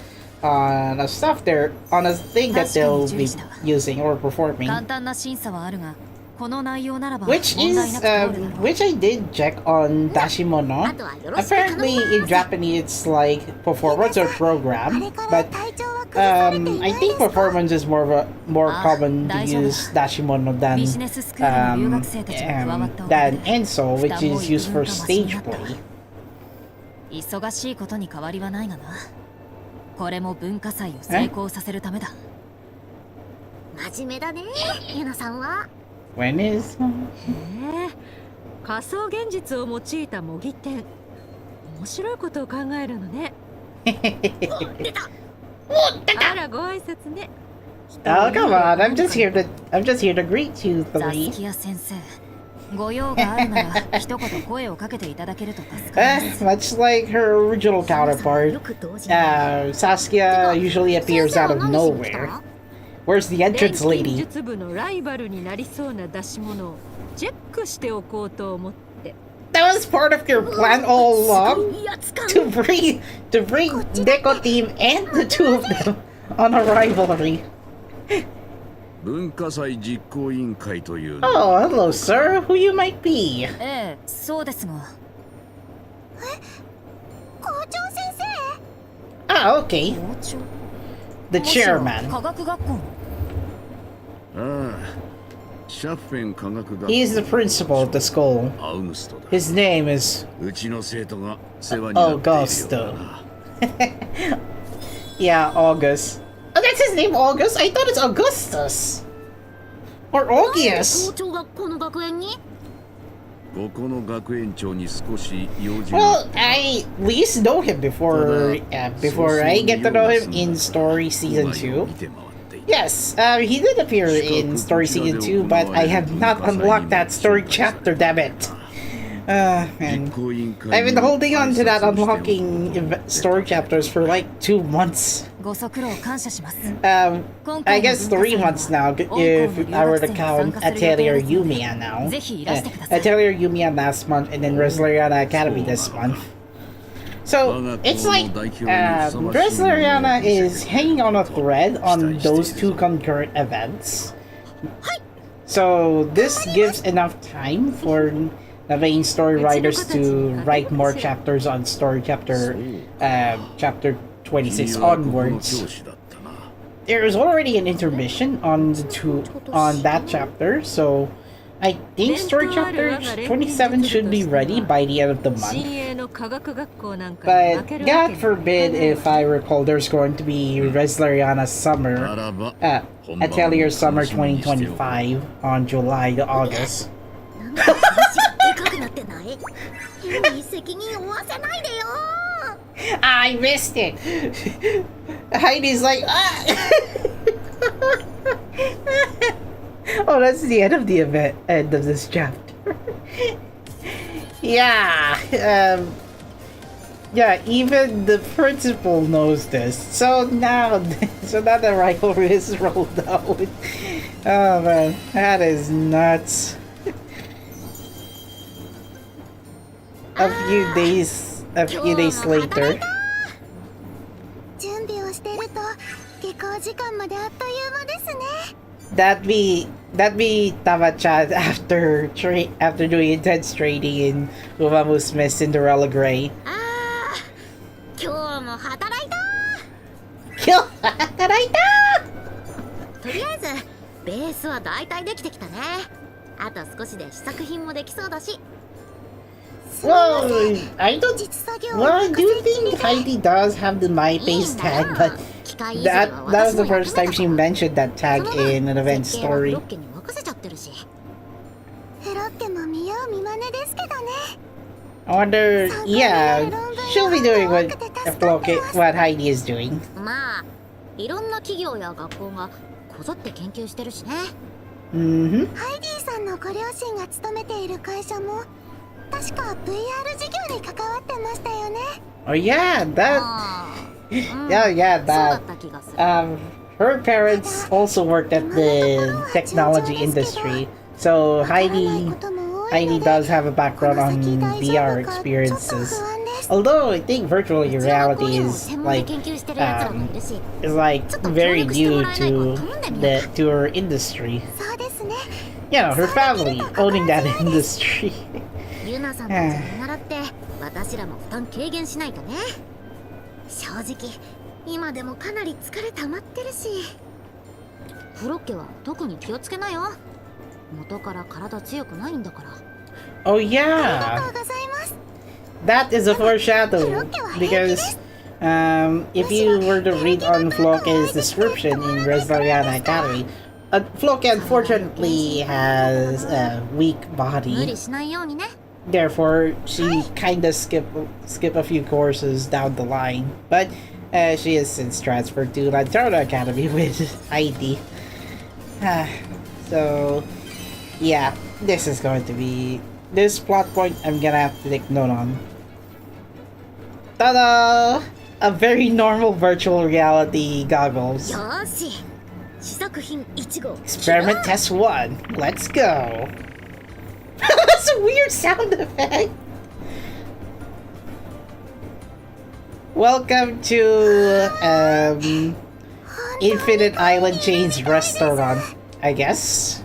[SPEAKER 2] a thing that they'll be using or performing.
[SPEAKER 3] 簡単な審査はあるが、この内容ならば
[SPEAKER 2] Which
[SPEAKER 3] 問題
[SPEAKER 2] is
[SPEAKER 3] なく通るだろう。
[SPEAKER 2] which I did check on Dashimono.
[SPEAKER 4] あとはよろしく頼むわ。
[SPEAKER 2] Apparently in Japanese it's like performance or
[SPEAKER 5] あ
[SPEAKER 2] program,
[SPEAKER 5] れから
[SPEAKER 2] but
[SPEAKER 5] 体調は
[SPEAKER 2] I think performance is more common to use Dashimono
[SPEAKER 3] ビジネススクールの留学生たちが加わったおかげ
[SPEAKER 2] than
[SPEAKER 3] で
[SPEAKER 2] Enso, which is used for stage play.
[SPEAKER 3] 忙しいことに変わりはないがな。これも文化祭を成功させるためだ。
[SPEAKER 4] 真面目だねユナさんは。
[SPEAKER 2] When is
[SPEAKER 6] 仮想現実を用いた模擬店。面白いことを考えるのね。あらご挨拶ね。
[SPEAKER 2] Oh come on, I'm just here to greet you
[SPEAKER 3] ザ
[SPEAKER 2] three.
[SPEAKER 3] スキヤ先生、ご用があるなら一言声をかけていただけると助かります。
[SPEAKER 2] Much like her original counterpart, Saskia usually appears out of nowhere. Where's the
[SPEAKER 6] 錬
[SPEAKER 2] entrance
[SPEAKER 6] 金
[SPEAKER 2] lady?
[SPEAKER 6] 術部のライバルになりそうな出し物をチェックしておこうと思って。
[SPEAKER 2] That was part of your plan all along? To bring Deco team and the two of them on a rivalry.
[SPEAKER 7] 文化祭実行委員会という
[SPEAKER 2] Oh, hello, sir. Who you might be?
[SPEAKER 3] ええ、そうですが。
[SPEAKER 5] 校長先生
[SPEAKER 2] Ah, okay.
[SPEAKER 3] 校長
[SPEAKER 2] The chairman.
[SPEAKER 3] 科学学校の。
[SPEAKER 7] ああシャッフェン科学学校
[SPEAKER 2] He is the principal of the school.
[SPEAKER 7] アウグストだ
[SPEAKER 2] His name is
[SPEAKER 7] うちの生徒が世話になっているようだな
[SPEAKER 2] yeah, August. Oh, that's his name, August. I thought it's Augustus or
[SPEAKER 4] 校
[SPEAKER 2] Augius.
[SPEAKER 4] 長がこの学園に。
[SPEAKER 7] ここの学園長に少し用事
[SPEAKER 2] Well,
[SPEAKER 7] が
[SPEAKER 2] I at least know him before I get to know him in Story Season 2.
[SPEAKER 7] 見て回っていた
[SPEAKER 2] Yes, he did appear in Story Season 2, but I have not unlocked that story chapter, damn it. Man. I've been holding on to that unlocking story chapters for like 2 months.
[SPEAKER 3] ご足労感謝します。
[SPEAKER 2] I guess 3 months now, if I were to count Atelier Yumiya now.
[SPEAKER 3] ぜひいらしてください。
[SPEAKER 2] Atelier Yumiya last month, and then Resleriana Academy this month. So, it's like, Resleriana is hanging on a thread on those 2 concurrent events. So, this gives enough time for the main story writers to write more chapters on story chapter 26 onwards. There is already an intermission on that chapter, so I think story chapter 27 should be ready by the end of the
[SPEAKER 6] 新
[SPEAKER 2] month.
[SPEAKER 6] 鋭の科学学校なんかに負
[SPEAKER 2] But
[SPEAKER 6] けるわけ
[SPEAKER 2] God
[SPEAKER 6] に
[SPEAKER 2] forbid if I recall there's going to be Resleriana Summer, Atelier Summer 2025 on July to August.
[SPEAKER 4] なんか話がでかくなってない変に責任を負わせないでよ
[SPEAKER 2] I missed it! Heidi's like, ah! Oh, that's the end of the end of this chapter. Yeah, yeah, even the principal knows this. So now the rivalry is rolled out. Oh man, that is nuts. A few days later.
[SPEAKER 5] 準備をしてると下校時間まであっという間ですね
[SPEAKER 2] That'd be Tama-chan after doing intense training in Umamusume Cinderella Grey.
[SPEAKER 4] ああ今日も働いた とりあえずベースは大体できてきたねあと少しで試作品もできそうだし
[SPEAKER 2] Well, I don't.
[SPEAKER 5] 実作業
[SPEAKER 2] Well, I do think Heidi does have the MyPace tag, but that was the first time she mentioned that tag in an event story.
[SPEAKER 4] ロッケに任せちゃってるし
[SPEAKER 5] フロッケも見よう見まねですけどね
[SPEAKER 2] I wonder, yeah, she'll be doing what Heidi is doing.
[SPEAKER 4] まあいろんな企業や学校がこぞって研究してるしね
[SPEAKER 2] Mm-hmm.
[SPEAKER 5] ハイディさんのご両親が勤めている会社も確か VR 事業に関わってましたよね
[SPEAKER 2] Oh yeah, that.
[SPEAKER 4] ああ、うん
[SPEAKER 2] Yeah,
[SPEAKER 4] そうだ
[SPEAKER 2] that.
[SPEAKER 4] った気がする
[SPEAKER 2] Her parents also worked at the technology industry, so Heidi does have a background on VR experiences. Although I think virtual reality is like very new to her industry.
[SPEAKER 5] そうですね
[SPEAKER 2] You know, her family owning that industry.
[SPEAKER 4] ユナさんたちに習って私らも負担軽減しないとね正直今でもかなり疲れ溜まってるし。フロッケは特に気をつけなよ。元から体強くないんだから。
[SPEAKER 2] Oh yeah, that is a foreshadow because if you were to read on Flocke's description in Resleriana Academy, Flocke unfortunately has a weak
[SPEAKER 4] 無
[SPEAKER 2] body.
[SPEAKER 4] 理しないようにね。
[SPEAKER 2] Therefore, she kinda skip a few courses down the line. But she has since transferred to Lantarno Academy with Heidi. So, yeah, this is going to be this plot point I'm gonna have to take note on. Ta-da! A very normal virtual reality goggles.
[SPEAKER 4] よーし。試作品1号。
[SPEAKER 2] Experiment test 1. Let's go. That's a weird sound effect. Welcome to Infinite Island Chain's restaurant, I guess.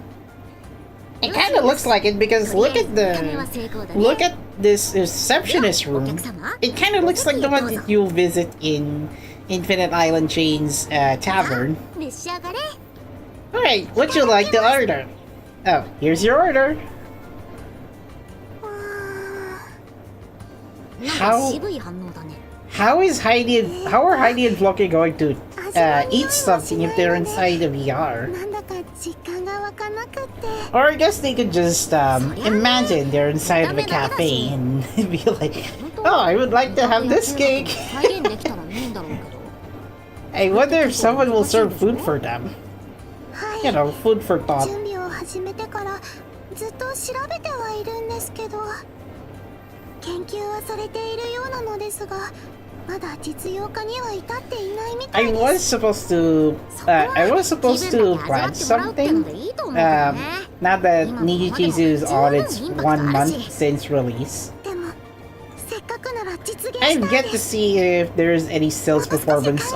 [SPEAKER 2] It kind of looks like it because look at this receptionist room. It kind of looks like the one that you visit in Infinite Island Chain's tavern.
[SPEAKER 4] 召し上がれ。
[SPEAKER 2] Alright, what'd you like to order? Oh, here's your order.
[SPEAKER 4] なんか渋い反応だね。
[SPEAKER 2] How are Heidi and Flocke going to eat something if they're inside the VR?
[SPEAKER 5] なんだか実感が湧かなくって。
[SPEAKER 2] Or I guess they could just imagine they're inside of a cafe and be like, oh, I would like to have this cake.
[SPEAKER 4] 再現できたらいいんだろうけど。
[SPEAKER 2] I wonder if someone will serve food for them.
[SPEAKER 5] は
[SPEAKER 2] You
[SPEAKER 5] い。
[SPEAKER 2] know, food for thought.
[SPEAKER 5] 準備を始めてからずっと調べてはいるんですけど、研究はされているようなのですが、まだ実用化には至っていないみたい
[SPEAKER 2] I
[SPEAKER 5] です。
[SPEAKER 2] was supposed to plan something. Now that Nijichizu's on its 1 month since release.
[SPEAKER 5] でもせっかくなら実現
[SPEAKER 2] I
[SPEAKER 5] したい
[SPEAKER 2] get
[SPEAKER 5] で
[SPEAKER 2] to
[SPEAKER 5] す。
[SPEAKER 2] see if there's any sales performance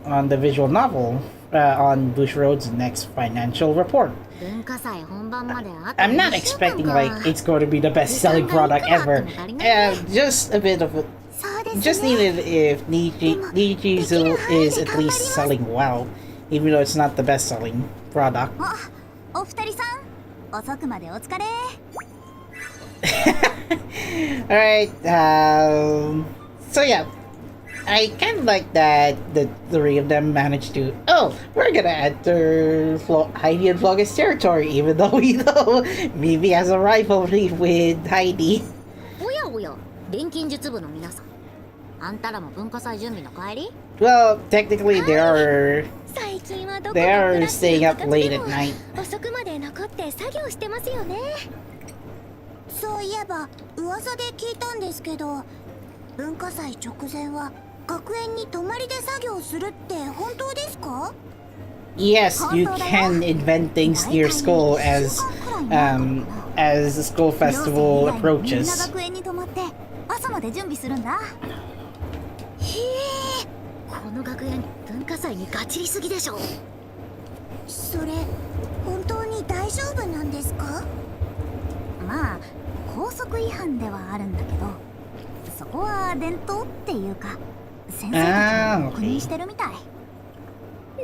[SPEAKER 2] on the visual novel on Bushiroad's next financial report.
[SPEAKER 4] 文化祭本番まであと
[SPEAKER 2] I'm not
[SPEAKER 4] 2週間
[SPEAKER 2] expecting
[SPEAKER 4] か。
[SPEAKER 2] like it's going to be the best-selling product ever. Just a bit of a,
[SPEAKER 5] そうですね。
[SPEAKER 2] just needed if Nijichizu is at least selling well, even though it's not the best-selling product.
[SPEAKER 5] お二人さん、遅くまでお疲れ。
[SPEAKER 2] Alright, so yeah, I kind of like that the three of them managed to. Oh, we're gonna enter Heidi and Flocke's territory, even though we know Mimi has a rivalry with Heidi.
[SPEAKER 4] おやおや、錬金術部の皆さん。あんたらも文化祭準備の帰り？
[SPEAKER 2] Well, technically,
[SPEAKER 5] 最近はどこ
[SPEAKER 2] they
[SPEAKER 5] の
[SPEAKER 2] are
[SPEAKER 5] クラス
[SPEAKER 2] staying
[SPEAKER 5] の
[SPEAKER 2] up
[SPEAKER 5] 部活
[SPEAKER 2] late
[SPEAKER 5] で
[SPEAKER 2] at
[SPEAKER 5] も
[SPEAKER 2] night.
[SPEAKER 5] 遅くまで残って作業してますよね。そういえば噂で聞いたんですけど、文化祭直前は学園に泊まりで作業するって本当ですか？
[SPEAKER 2] Yes, you can invent things near school as the school festival
[SPEAKER 5] みんな
[SPEAKER 2] approaches.
[SPEAKER 5] 学園に泊まって朝まで準備するんだ。へえ、
[SPEAKER 4] この学園文化祭にガチりすぎでしょ。
[SPEAKER 5] それ本当に大丈夫なんですか？まあ校則違反ではあるんだけど、そこは伝統っていうか先生たちも確認してるみたい。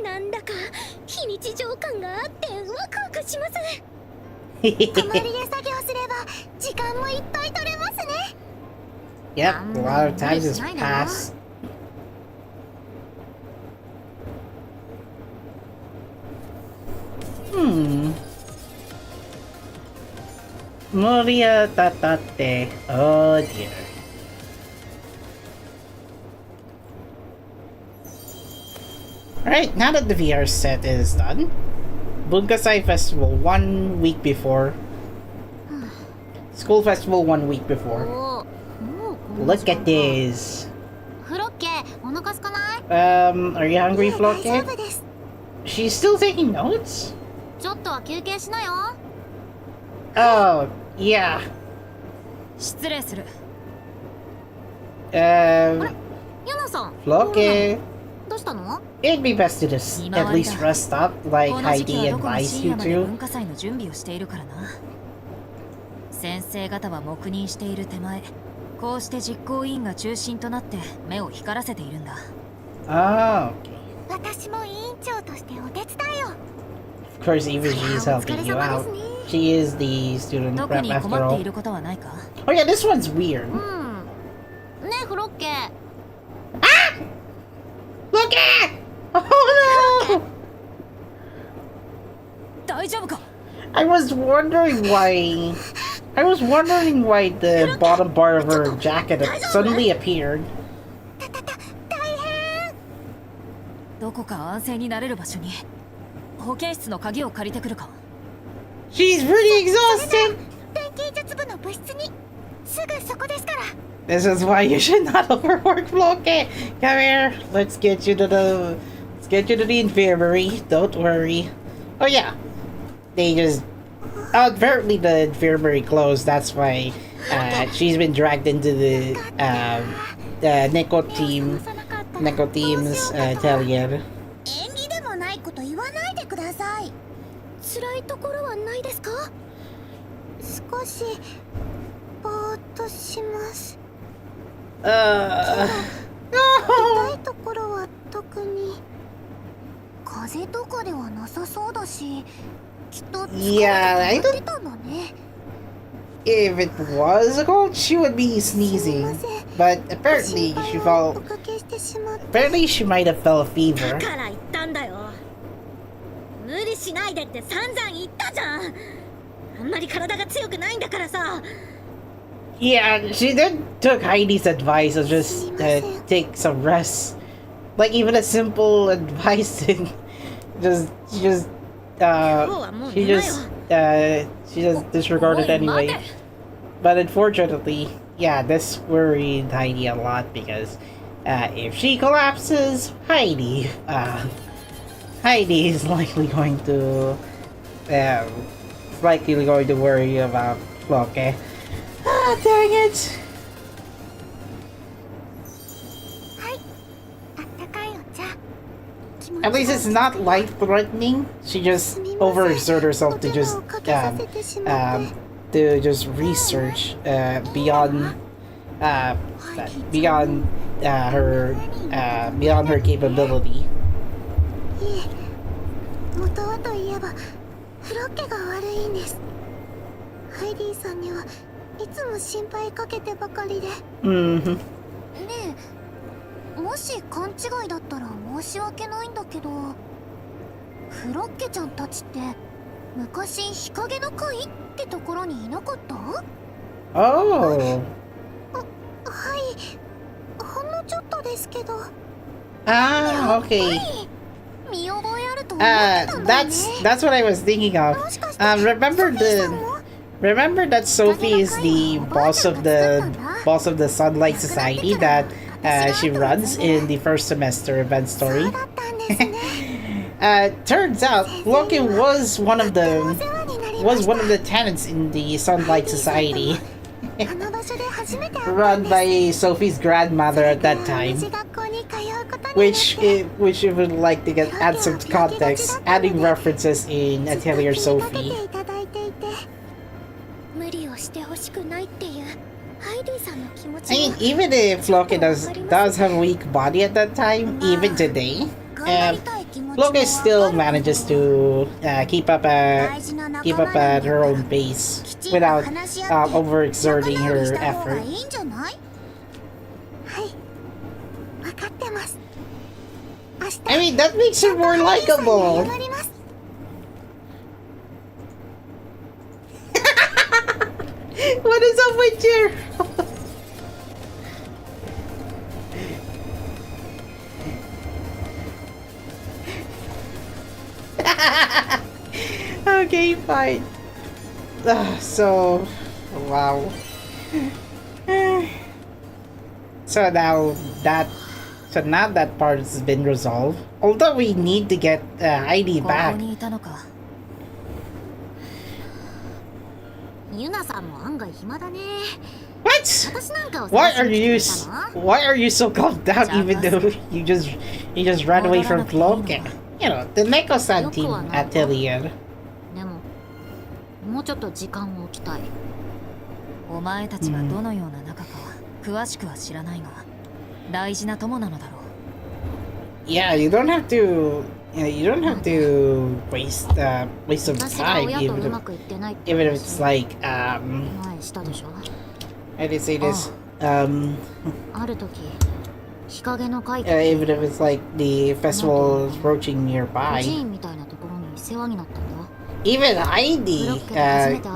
[SPEAKER 5] なんだか非日常感があってワクワクします。泊まりで作業すれば時間もいっぱい取れますね。
[SPEAKER 2] Yep, a lot of time has passed. Moria tatate. Oh dear. Alright, now that the VR set is done, Bunkasai Festival 1 week before. School Festival 1 week before.
[SPEAKER 4] おー、もうこんな時
[SPEAKER 2] Look
[SPEAKER 4] 間
[SPEAKER 2] at
[SPEAKER 4] か。
[SPEAKER 2] this.
[SPEAKER 4] フロッケ、お腹すかない？
[SPEAKER 2] Are you hungry,
[SPEAKER 5] いえ、大丈
[SPEAKER 2] Flocke?
[SPEAKER 5] 夫です。
[SPEAKER 2] She's still taking notes?
[SPEAKER 4] ちょっとは休憩しなよ。
[SPEAKER 2] Oh, yeah.
[SPEAKER 3] 失礼する。
[SPEAKER 4] ヤナさん。
[SPEAKER 2] Flocke.
[SPEAKER 4] どうしたの？
[SPEAKER 2] It'd be best to just at least rest up like
[SPEAKER 3] この時期
[SPEAKER 2] Heidi
[SPEAKER 3] はどこも
[SPEAKER 2] advised
[SPEAKER 3] 深
[SPEAKER 2] you
[SPEAKER 3] 夜まで
[SPEAKER 2] to.
[SPEAKER 3] 文化祭の準備をしているからな。先生方は黙認している手前、こうして実行委員が中心となって目を光らせているんだ。
[SPEAKER 2] Oh, okay.
[SPEAKER 5] 私も委員長としてお手伝いを。
[SPEAKER 2] Of course, even she's helping you out. She is the student
[SPEAKER 3] 特
[SPEAKER 2] rep
[SPEAKER 3] に
[SPEAKER 2] after
[SPEAKER 3] 困って
[SPEAKER 2] all.
[SPEAKER 3] いることはないか？
[SPEAKER 2] Oh yeah, this one's weird.
[SPEAKER 4] ねえフロッケ。
[SPEAKER 2] Look at! Oh no!
[SPEAKER 3] 大丈夫か？
[SPEAKER 2] I was wondering why the bottom part of her jacket suddenly appeared.
[SPEAKER 5] 大変。
[SPEAKER 3] どこか安静になれる場所に保健室の鍵を借りてくるか？
[SPEAKER 2] She's pretty exhausted.
[SPEAKER 5] 電気術部の部室にすぐそこですから。
[SPEAKER 2] This is why you should not overwork Flocke. Come here. Let's get you to the infirmary. Don't worry. Oh yeah. They just apparently the infirmary closed. That's why she's been dragged into the Neko team's Atelier.
[SPEAKER 5] 演技でもないこと言わないでください。辛いところはないですか？少しぼーっとします。痛いところは特に。風邪とかではなさそうだし、きっと疲れてたんだね。
[SPEAKER 2] If it was a cold, she would be sneezing. But apparently she might have felt a fever.
[SPEAKER 5] だから言ったんだよ。無理しないでって散々言ったじゃん。あんまり体が強くないんだからさ。
[SPEAKER 2] Yeah, she then took Heidi's advice of just take some rest. Like even a simple advice to she just disregarded anyway. But unfortunately, yeah, this worried Heidi a lot because if she collapses, Heidi is likely going to worry about Flocke. Ah, dang it!
[SPEAKER 5] はい、あったかいお茶。
[SPEAKER 2] At least it's not life-threatening. She just overexerted herself to just research beyond her capability.
[SPEAKER 5] いえ、元はといえばフロッケが悪いんです。ハイディさんにはいつも心配かけてばかりで。
[SPEAKER 2] Mm-hmm.
[SPEAKER 4] ねえ、もし勘違いだったら申し訳ないんだけど、フロッケちゃんたちって昔日陰の会ってところにいなかった？
[SPEAKER 2] Oh.
[SPEAKER 5] はい、ほんのちょっとですけど。
[SPEAKER 2] Ah, okay.
[SPEAKER 4] 見覚えあると思ってたんだよね。
[SPEAKER 2] That's what I was thinking of. Remember that Sophie is the boss of the Sunlight Society that she runs in the first semester event story.
[SPEAKER 5] そうだったんですね。
[SPEAKER 2] Turns out Flocke was one of the tenants in the Sunlight Society.
[SPEAKER 5] あの場所で初めて会ったんです。
[SPEAKER 2] Run by Sophie's grandmother at that time.
[SPEAKER 5] 同じ学校に通うことになって。
[SPEAKER 2] Which if would like to add some context, adding references in Atelier Sophie.
[SPEAKER 5] 無理をしてほしくないっていうハイディさんの気持ち
[SPEAKER 2] I mean, even if Flocke does have a weak body at that time, even today, Flocke still manages to keep up at her own pace without overexerting her effort.
[SPEAKER 5] いいんじゃない？はい、分かってます。明日
[SPEAKER 2] I mean, that makes her more likable.
[SPEAKER 5] 謝ります。
[SPEAKER 2] What is up with you? Okay, fine. So, wow. So now that part has been resolved. Although we need to get Heidi
[SPEAKER 3] こ
[SPEAKER 2] back.
[SPEAKER 3] こにいたのか。
[SPEAKER 4] ユナさんも案外暇だね。
[SPEAKER 2] What?
[SPEAKER 4] 私なんかを
[SPEAKER 2] Why
[SPEAKER 4] 探
[SPEAKER 2] are
[SPEAKER 4] しに
[SPEAKER 2] you
[SPEAKER 4] 来たの？
[SPEAKER 2] why are you so calmed down even though you just ran away from Flocke? You know, the Neko-san team Atelier.
[SPEAKER 4] でももうちょっと時間を置きたい。
[SPEAKER 3] お前たちがどのような仲かは詳しくは知らないが、大事な友なのだろ
[SPEAKER 2] Yeah, you don't have to. You don't have to waste some
[SPEAKER 5] 私が
[SPEAKER 2] time
[SPEAKER 5] 親とう
[SPEAKER 2] even
[SPEAKER 5] ま
[SPEAKER 2] if
[SPEAKER 5] くいってないって
[SPEAKER 2] even if it's like
[SPEAKER 5] 前したでしょ
[SPEAKER 2] how do you say this
[SPEAKER 5] ある時日陰の会
[SPEAKER 2] even if it's like the festival is approaching
[SPEAKER 5] 孤
[SPEAKER 2] nearby.
[SPEAKER 5] 児院みたいなところに世話になったんだ
[SPEAKER 2] Even Heidi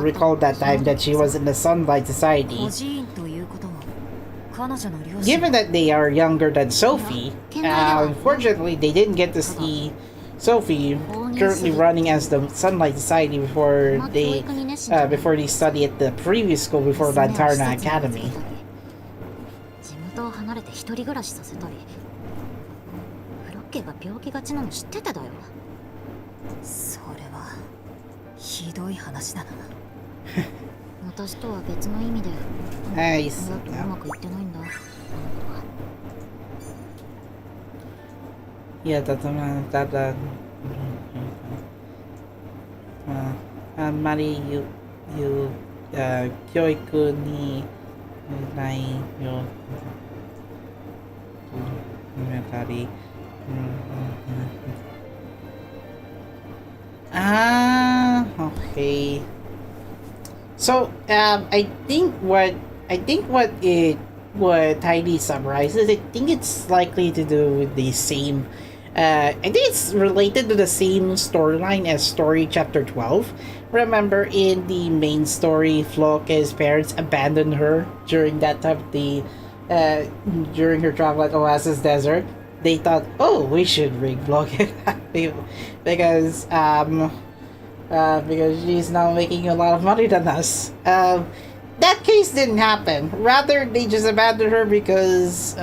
[SPEAKER 2] recalled that time that she was in the Sunlight
[SPEAKER 3] 孤
[SPEAKER 2] Society.
[SPEAKER 3] 児院ということは彼女の両親
[SPEAKER 2] Given that they are younger than Sophie, unfortunately they didn't get to see Sophie currently running as the Sunlight Society before they study at the previous school before Lantarna Academy.
[SPEAKER 5] 地元を離れて一人暮らしさせたりフロッケが病気がちなの知っててだよ
[SPEAKER 3] それはひどい話だな
[SPEAKER 5] 私とは別の意味で
[SPEAKER 2] Nice.
[SPEAKER 5] 親とうまくいってないんだ
[SPEAKER 2] Yeah, Mari, you, 教育にないよたり okay. So, I think what Heidi summarizes, I think it's likely to do with the same. I think it's related to the same storyline as story chapter 12. Remember, in the main story, Flocke's parents abandoned her during that time of during her travel at Oasis Desert. They thought, oh, we should bring Flocke because she's now making a lot of money than us. That case didn't happen. Rather, they just abandoned her because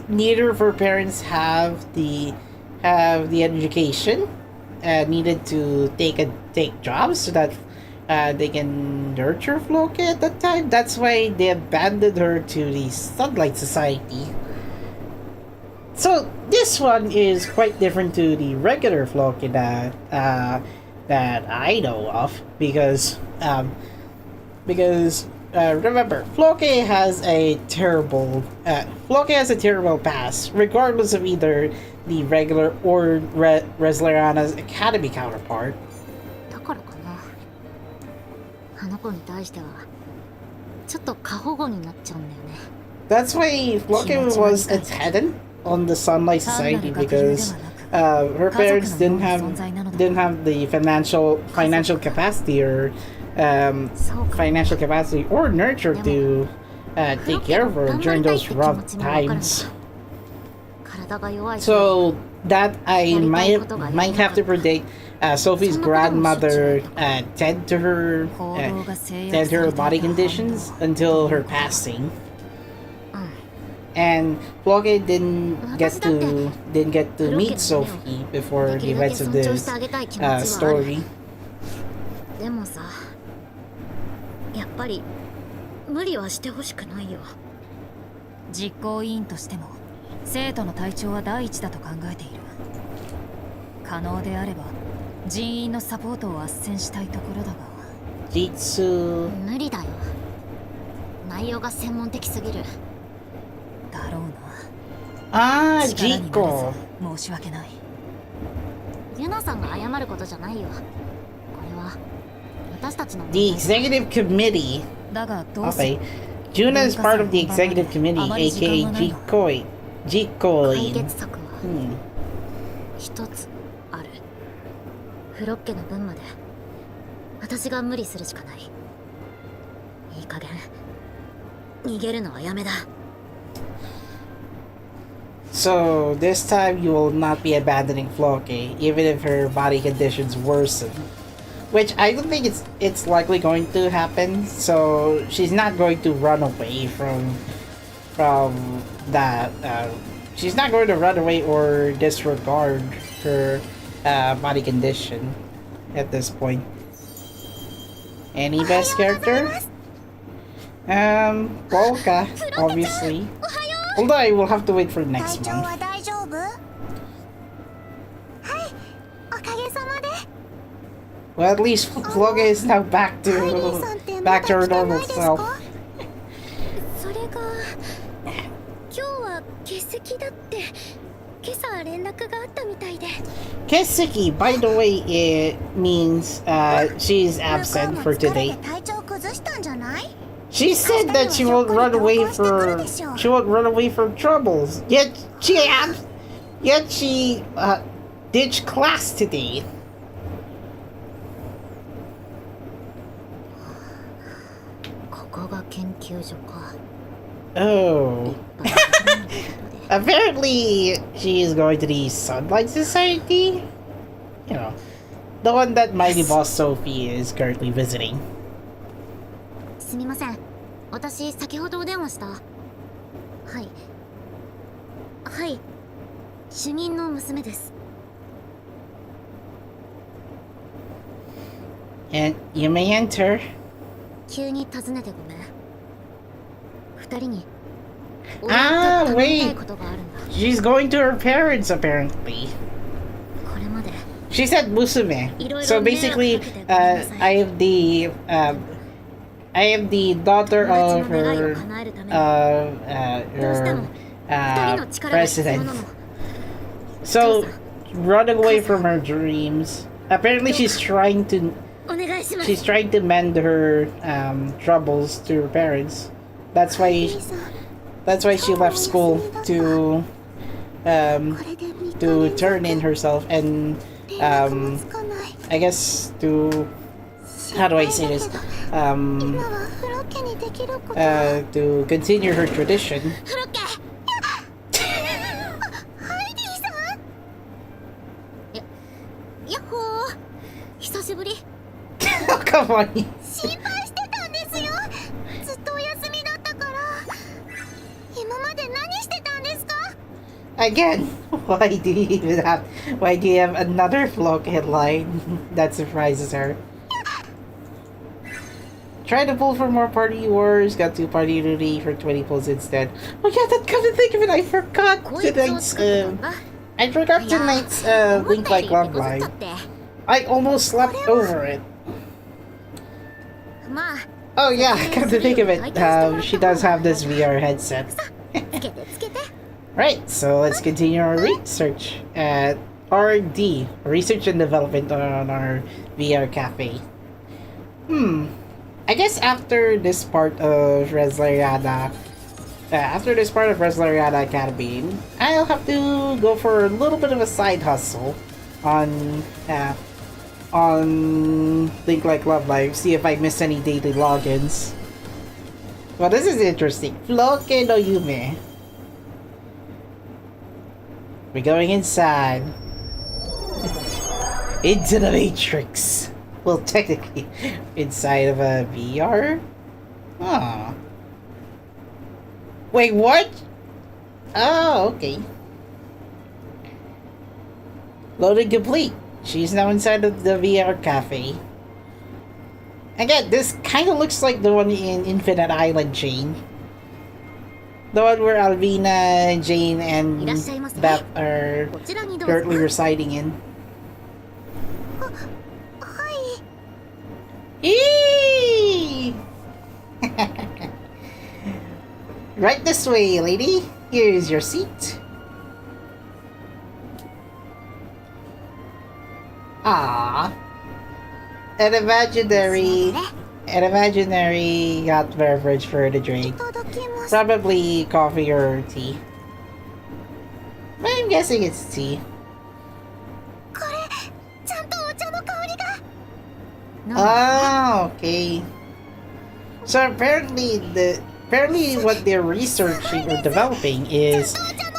[SPEAKER 2] neither of her parents have the education needed to take jobs so that they can nurture Flocke at that time. That's why they abandoned her to the Sunlight Society. So this one is quite different to the regular Flocke that I know of because remember, Flocke has a terrible past, regardless of either the regular or Resleriana's academy counterpart.
[SPEAKER 5] だからかなあの子に対してはちょっと過保護になっちゃうんだよね
[SPEAKER 2] That's why Flocke was attendant on the Sunlight Society because her parents didn't have the financial capacity or nurture to take care of her during those rough times. So that I might have to predict Sophie's grandmother tend to her body conditions until her passing. And Flocke didn't get to meet Sophie before the events of this story.
[SPEAKER 5] でもさやっぱり無理はしてほしくないよ
[SPEAKER 3] 実行委員としても生徒の体調は第一だと考えている可能であれば人員のサポートを斡旋したいところだが
[SPEAKER 2] Jitsu
[SPEAKER 5] 無理だよ内容が専門的すぎる
[SPEAKER 3] だろうな力になれず
[SPEAKER 2] Jiko
[SPEAKER 3] 申し訳ない
[SPEAKER 5] ユナさんが謝ることじゃないよこれは私たちの
[SPEAKER 2] The executive committee
[SPEAKER 3] だがどうせ
[SPEAKER 2] Okay Juna is part of the executive committee aka Jikoi
[SPEAKER 5] 解
[SPEAKER 2] Jikoin
[SPEAKER 5] 決策は一つあるフロッケの分まで私が無理するしかないいい加減逃げるのはやめだ
[SPEAKER 2] So this time you will not be abandoning Flocke, even if her body conditions worsen. Which I don't think it's likely going to happen. So she's not going to run away from that. She's not going to run away or disregard her body condition at this point. Any best character? Polka, obviously. Although I will have to wait for next
[SPEAKER 4] 体調
[SPEAKER 2] month.
[SPEAKER 4] は大丈夫？はい、おかげさまで。
[SPEAKER 2] Well, at least Flocke is now back
[SPEAKER 4] ハイリーさんってま
[SPEAKER 2] to
[SPEAKER 4] だ
[SPEAKER 2] back to her
[SPEAKER 4] 来てな
[SPEAKER 2] normal
[SPEAKER 4] いです
[SPEAKER 2] self.
[SPEAKER 4] か？
[SPEAKER 5] それが今日は欠席だって今朝連絡があったみたいで。
[SPEAKER 2] Kesuki, by the way, it means she's
[SPEAKER 4] 向こう
[SPEAKER 2] absent
[SPEAKER 4] も
[SPEAKER 2] for
[SPEAKER 4] 疲れ
[SPEAKER 2] today.
[SPEAKER 4] て体調崩したんじゃない？
[SPEAKER 2] She said that she won't run away from troubles. Yet she ditched class today.
[SPEAKER 5] ここが研究所か。
[SPEAKER 2] Oh. Apparently, she is going to the Sunlight Society. You know, the one that Mighty Boss Sophie is currently visiting.
[SPEAKER 5] すみません、私先ほどお電話した。はい、主任の娘です。
[SPEAKER 2] And you may enter.
[SPEAKER 5] 急に訪ねてごめん。二人に
[SPEAKER 2] Ah,
[SPEAKER 5] 俺に頼みたい
[SPEAKER 2] wait.
[SPEAKER 5] ことがあるんだ。
[SPEAKER 2] She's going to her parents, apparently.
[SPEAKER 5] これまで
[SPEAKER 2] She said musume. So basically, I am the daughter of her president. So running away from her dreams. Apparently, she's trying to
[SPEAKER 5] お願いします。
[SPEAKER 2] she's trying to mend her troubles to her parents. That's why she left school to
[SPEAKER 4] これで見た
[SPEAKER 2] to turn in herself and
[SPEAKER 4] 連絡もつかない。
[SPEAKER 2] I guess to how do I say this
[SPEAKER 4] 今はフロッケにできることは
[SPEAKER 2] to continue her tradition.
[SPEAKER 5] フロッケ。
[SPEAKER 4] ハイディさん。
[SPEAKER 5] やっほー。久しぶり。
[SPEAKER 2] Oh, come on.
[SPEAKER 4] 心配してたんですよ。ずっとお休みだったから。今まで何してたんですか？
[SPEAKER 2] Again, why do you have another Flocke headline that surprises her? Try to pull for more party wars, got to party duty for 20 pulls instead. Oh yeah, that come to think of it, I forgot tonight's Link Like Love Line. I almost slept over it.
[SPEAKER 5] まあ、
[SPEAKER 2] Oh yeah, come to think of it, she does have this VR headset.
[SPEAKER 5] つけてつけて。
[SPEAKER 2] Right, so let's continue our research at RD, Research and Development on our VR cafe. I guess after this part of Resleriana Academy, I'll have to go for a little bit of a side hustle on Think Like Love Live, see if I miss any daily logins. Well, this is interesting. Flocke no Yume. We're going inside. Into the Matrix. Well, technically, inside of a VR? Huh. Wait, what? Oh, okay. Loading complete. She's now inside of the VR cafe. Again, this kind of looks like the one in Infinite Island Chain. The one where Alvina, Jane, and Beth are currently residing in.
[SPEAKER 4] はい。
[SPEAKER 2] Eee! Right this way, lady. Here's your seat. Ah, an imaginary hot beverage for her to
[SPEAKER 4] い
[SPEAKER 2] drink.
[SPEAKER 4] ただきます。
[SPEAKER 2] Probably coffee or tea. But I'm guessing it's tea.
[SPEAKER 4] これちゃんとお茶の香りが。
[SPEAKER 2] Oh, okay. So apparently what they're researching or developing is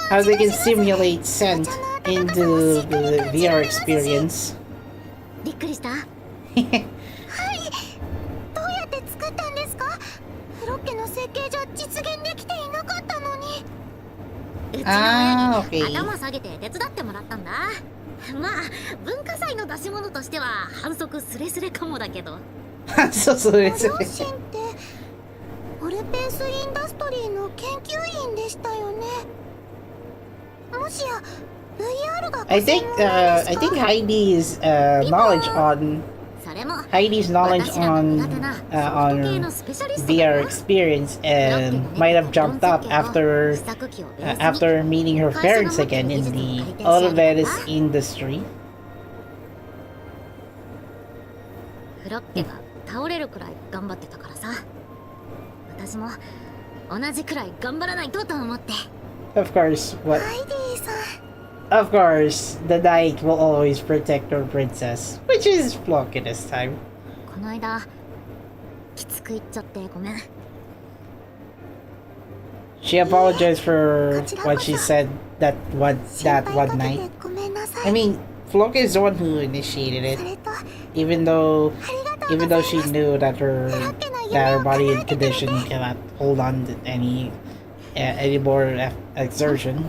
[SPEAKER 2] how they can simulate scent into the VR experience.
[SPEAKER 5] びっくりした。
[SPEAKER 4] はい。どうやって作ったんですか？フロッケの設計じゃ実現できていなかったのに。
[SPEAKER 5] うちの親
[SPEAKER 2] okay.
[SPEAKER 5] に頭下げて手伝ってもらったんだ。まあ文化祭の出し物としては反則スレスレかもだけど。
[SPEAKER 2] そう
[SPEAKER 4] ご両親ってオルペンスインダストリーの研究員でしたよね。もしや VR が
[SPEAKER 2] I think Heidi's knowledge on
[SPEAKER 5] それ
[SPEAKER 2] Heidi's knowledge on VR experience might have jumped up after meeting her parents again in the automotive industry.
[SPEAKER 5] フロッケが倒れるくらい頑張ってたからさ。私も同じくらい頑張らないとと思って。
[SPEAKER 2] Of course, what?
[SPEAKER 4] ハイディさん
[SPEAKER 2] Of course, the knight will always protect her princess, which is Flocke this time.
[SPEAKER 5] この間きつく言っちゃってごめん。
[SPEAKER 2] She apologized for what she said that one
[SPEAKER 4] 心配かけ
[SPEAKER 2] night.
[SPEAKER 4] てごめんなさい
[SPEAKER 2] I mean, Flocke is the one who initiated it,
[SPEAKER 4] それと
[SPEAKER 2] even though
[SPEAKER 4] ありがとうございます
[SPEAKER 2] she knew that her body and condition cannot hold on to any more exertion.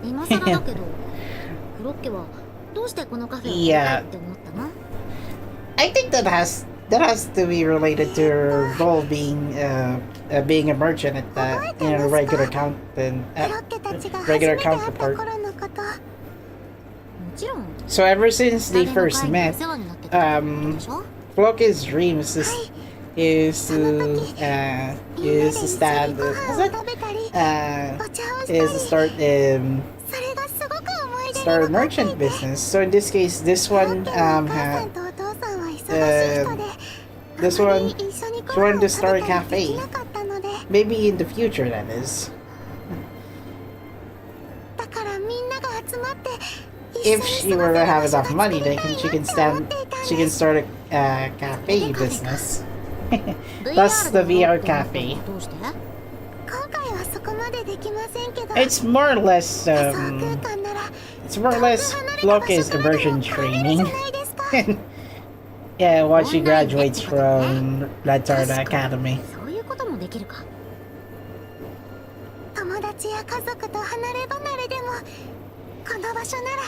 [SPEAKER 5] 今更だけど、フロッケはどうしてこのカフェをやりたいって思ったの？
[SPEAKER 2] I think that has to be related to her role being a merchant at the regular
[SPEAKER 4] フロッケたちが初め
[SPEAKER 2] regular
[SPEAKER 4] て会った
[SPEAKER 2] counterpart.
[SPEAKER 4] 頃のこと
[SPEAKER 5] もちろん
[SPEAKER 2] So ever since they
[SPEAKER 5] 誰の
[SPEAKER 2] first
[SPEAKER 5] 会に
[SPEAKER 2] met,
[SPEAKER 5] お世話になってたってでしょ？
[SPEAKER 2] Flocke's dream is to stand
[SPEAKER 4] ご飯を食べたりお茶をしたり
[SPEAKER 2] is to start
[SPEAKER 4] それがすごく思い出に
[SPEAKER 2] start a
[SPEAKER 4] 残ってい
[SPEAKER 2] merchant
[SPEAKER 4] て
[SPEAKER 2] business. So in this case, this
[SPEAKER 4] フロ
[SPEAKER 2] one
[SPEAKER 4] ッケのお母さ
[SPEAKER 2] had
[SPEAKER 4] んとお父さんは忙しい人で
[SPEAKER 2] this
[SPEAKER 4] あま
[SPEAKER 2] one
[SPEAKER 4] り一緒にご
[SPEAKER 2] wanted
[SPEAKER 4] 飯
[SPEAKER 2] to
[SPEAKER 4] を
[SPEAKER 2] start a
[SPEAKER 4] 食べたりでき
[SPEAKER 2] cafe.
[SPEAKER 4] なかったので
[SPEAKER 2] Maybe in the future, that is.
[SPEAKER 4] だからみんなが集まって一緒
[SPEAKER 2] If
[SPEAKER 4] に
[SPEAKER 2] she
[SPEAKER 4] 過ご
[SPEAKER 2] were
[SPEAKER 4] せ
[SPEAKER 2] to
[SPEAKER 4] る
[SPEAKER 2] have
[SPEAKER 4] 場所が
[SPEAKER 2] enough
[SPEAKER 4] 作
[SPEAKER 2] money,
[SPEAKER 4] りた
[SPEAKER 2] they
[SPEAKER 4] い
[SPEAKER 2] can
[SPEAKER 4] な
[SPEAKER 2] she
[SPEAKER 4] って
[SPEAKER 2] can
[SPEAKER 4] 思っていたん
[SPEAKER 2] she
[SPEAKER 4] で
[SPEAKER 2] can
[SPEAKER 4] す
[SPEAKER 2] start a cafe business. Thus the VR cafe.
[SPEAKER 5] どうして？
[SPEAKER 4] 今回はそこまでできませんけど
[SPEAKER 2] It's more or less
[SPEAKER 4] 仮想空間なら
[SPEAKER 2] it's more or less
[SPEAKER 4] 遠く離れた場
[SPEAKER 2] Flocke's
[SPEAKER 4] 所からで
[SPEAKER 2] immersion
[SPEAKER 4] も帰れるじゃ
[SPEAKER 2] training.
[SPEAKER 4] ないですか
[SPEAKER 2] Yeah, once she graduates from Resleriana Academy.
[SPEAKER 5] そういうこともできるか。
[SPEAKER 4] 友達や家族と離れ離れでもこの場所なら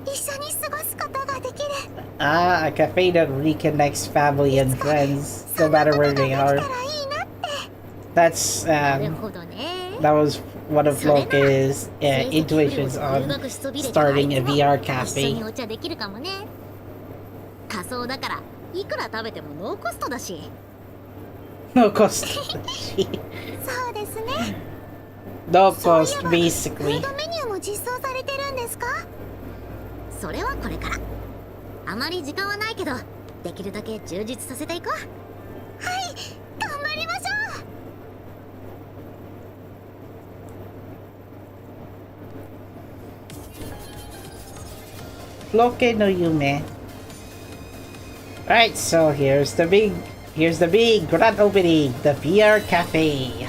[SPEAKER 4] 一緒に過ごすことができる
[SPEAKER 2] Ah, a cafe that reconnects family and friends, no
[SPEAKER 4] そんな
[SPEAKER 2] matter
[SPEAKER 4] ことが
[SPEAKER 2] where
[SPEAKER 4] でき
[SPEAKER 2] they
[SPEAKER 4] たら
[SPEAKER 2] are.
[SPEAKER 4] いいなって
[SPEAKER 2] That's
[SPEAKER 5] なるほどね。
[SPEAKER 2] that was one of
[SPEAKER 5] それなら
[SPEAKER 2] Flocke's
[SPEAKER 5] 成績不良
[SPEAKER 2] intuitions
[SPEAKER 5] と留
[SPEAKER 2] on
[SPEAKER 5] 学しそびれた
[SPEAKER 2] starting
[SPEAKER 5] あ
[SPEAKER 2] a
[SPEAKER 5] いつも
[SPEAKER 2] VR
[SPEAKER 5] 一緒
[SPEAKER 2] cafe.
[SPEAKER 5] にお茶できるかもね。仮想だからいくら食べてもノーコストだし。
[SPEAKER 2] No cost.
[SPEAKER 4] そうですね
[SPEAKER 2] No
[SPEAKER 4] そうい
[SPEAKER 2] cost,
[SPEAKER 4] えばフ
[SPEAKER 2] basically.
[SPEAKER 4] ードメニューも実装されてるんですか
[SPEAKER 5] それはこれから。あまり時間はないけど、できるだけ充実させていこう。
[SPEAKER 4] はい頑張りましょう
[SPEAKER 2] Flocke no Yume. Right, so here's the big grand opening, the VR cafe.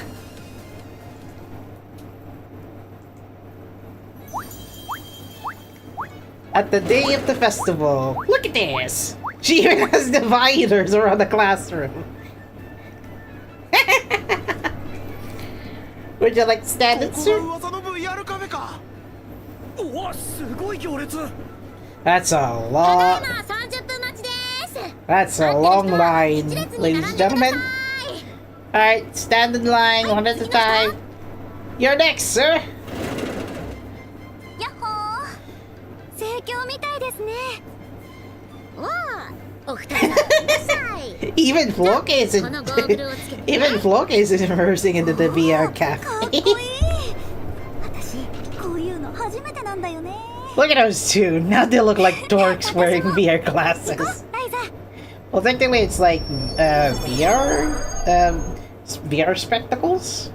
[SPEAKER 2] At the day of the festival, look at this! She even has dividers around the classroom. Would you like to stand and sir?
[SPEAKER 8] 噂の VR カフェか。うわ、すごい行列。
[SPEAKER 2] That's a long,
[SPEAKER 5] 30分待ちです。
[SPEAKER 2] that's a long line, ladies and gentlemen. Alright, stand in line one at a time. You're next, sir.
[SPEAKER 5] やっほー。盛況みたいですね。お二人いらっしゃい。
[SPEAKER 2] Even Flocke isn't.
[SPEAKER 5] このゴーグルをつけて。
[SPEAKER 2] Even Flocke isn't immersing into the VR
[SPEAKER 4] かっ
[SPEAKER 2] cafe.
[SPEAKER 4] こいい私こういうの初めてなんだよね
[SPEAKER 2] Look at those two. Now they look like dorks wearing VR glasses.
[SPEAKER 4] ライザ
[SPEAKER 2] Well, technically, it's like VR spectacles.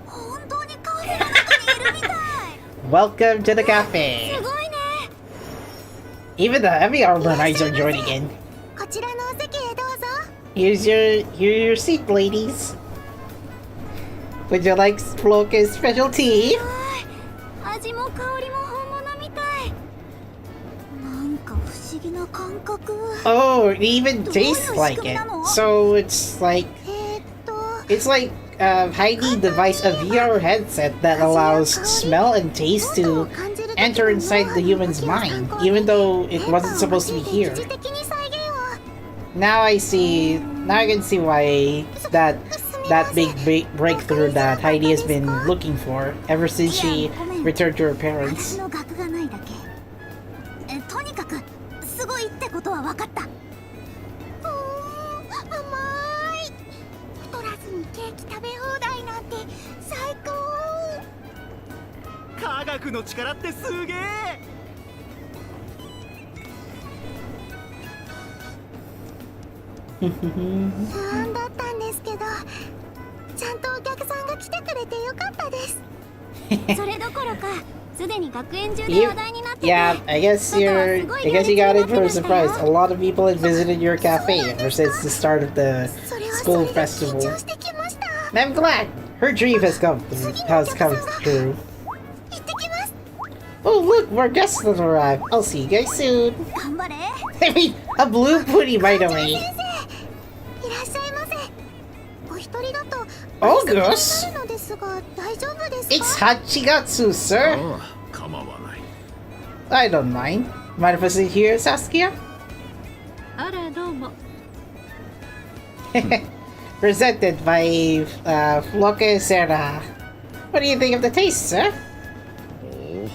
[SPEAKER 4] 本当にカフェの中にいるみたい
[SPEAKER 2] Welcome to the cafe.
[SPEAKER 4] すごいね
[SPEAKER 2] Even the heavy armor knights are joining in.
[SPEAKER 4] こちらのお席へどうぞ
[SPEAKER 2] Here's your seat, ladies. Would you like Flocke's special tea?
[SPEAKER 4] 味も香りも本物みたいなんか不思議な感覚
[SPEAKER 2] Oh, it even tastes like it. So it's like
[SPEAKER 4] と
[SPEAKER 2] it's like Heidi devised a VR headset that allows smell and taste to enter inside the human's mind, even though it wasn't supposed to be here.
[SPEAKER 4] 疑似的に再現を
[SPEAKER 2] Now I see. Now I can see why that that big breakthrough that Heidi has been looking for ever since she returned to her
[SPEAKER 5] 私
[SPEAKER 2] parents.
[SPEAKER 5] の学がないだけ。とにかくすごいってことは分かった。甘い。太らずにケーキ食べ放題なんて最高。
[SPEAKER 8] 科学の力ってすげえ。
[SPEAKER 5] 不安だったんですけど、ちゃんとお客さんが来てくれてよかったです。それどころか、すでに学園中で話題になってて。
[SPEAKER 2] Yeah, I guess you got it for a surprise. A lot of people had visited your cafe ever since the start of the
[SPEAKER 5] それはそ
[SPEAKER 2] school
[SPEAKER 5] れで緊
[SPEAKER 2] festival.
[SPEAKER 5] 張してきました。
[SPEAKER 2] And I'm glad her dream has come true.
[SPEAKER 5] 行ってきます
[SPEAKER 2] Oh look, more guests have arrived. I'll see you guys soon.
[SPEAKER 5] 頑張れ。
[SPEAKER 2] I mean, a blue putty, by the
[SPEAKER 5] 先
[SPEAKER 2] way.
[SPEAKER 5] 生、いらっしゃいませ。お一人だと
[SPEAKER 2] Oh,
[SPEAKER 5] 挨拶に
[SPEAKER 2] gosh.
[SPEAKER 5] なるのですが、大丈夫です
[SPEAKER 2] It's
[SPEAKER 5] か？
[SPEAKER 2] Hachigatsu, sir.
[SPEAKER 7] ああ、構わない。
[SPEAKER 2] I don't mind. Mind if I sit here, Saskia?
[SPEAKER 6] あらどうも。
[SPEAKER 2] Presented by Flocke and Heidi. What do you think of the taste, sir?
[SPEAKER 7] おお。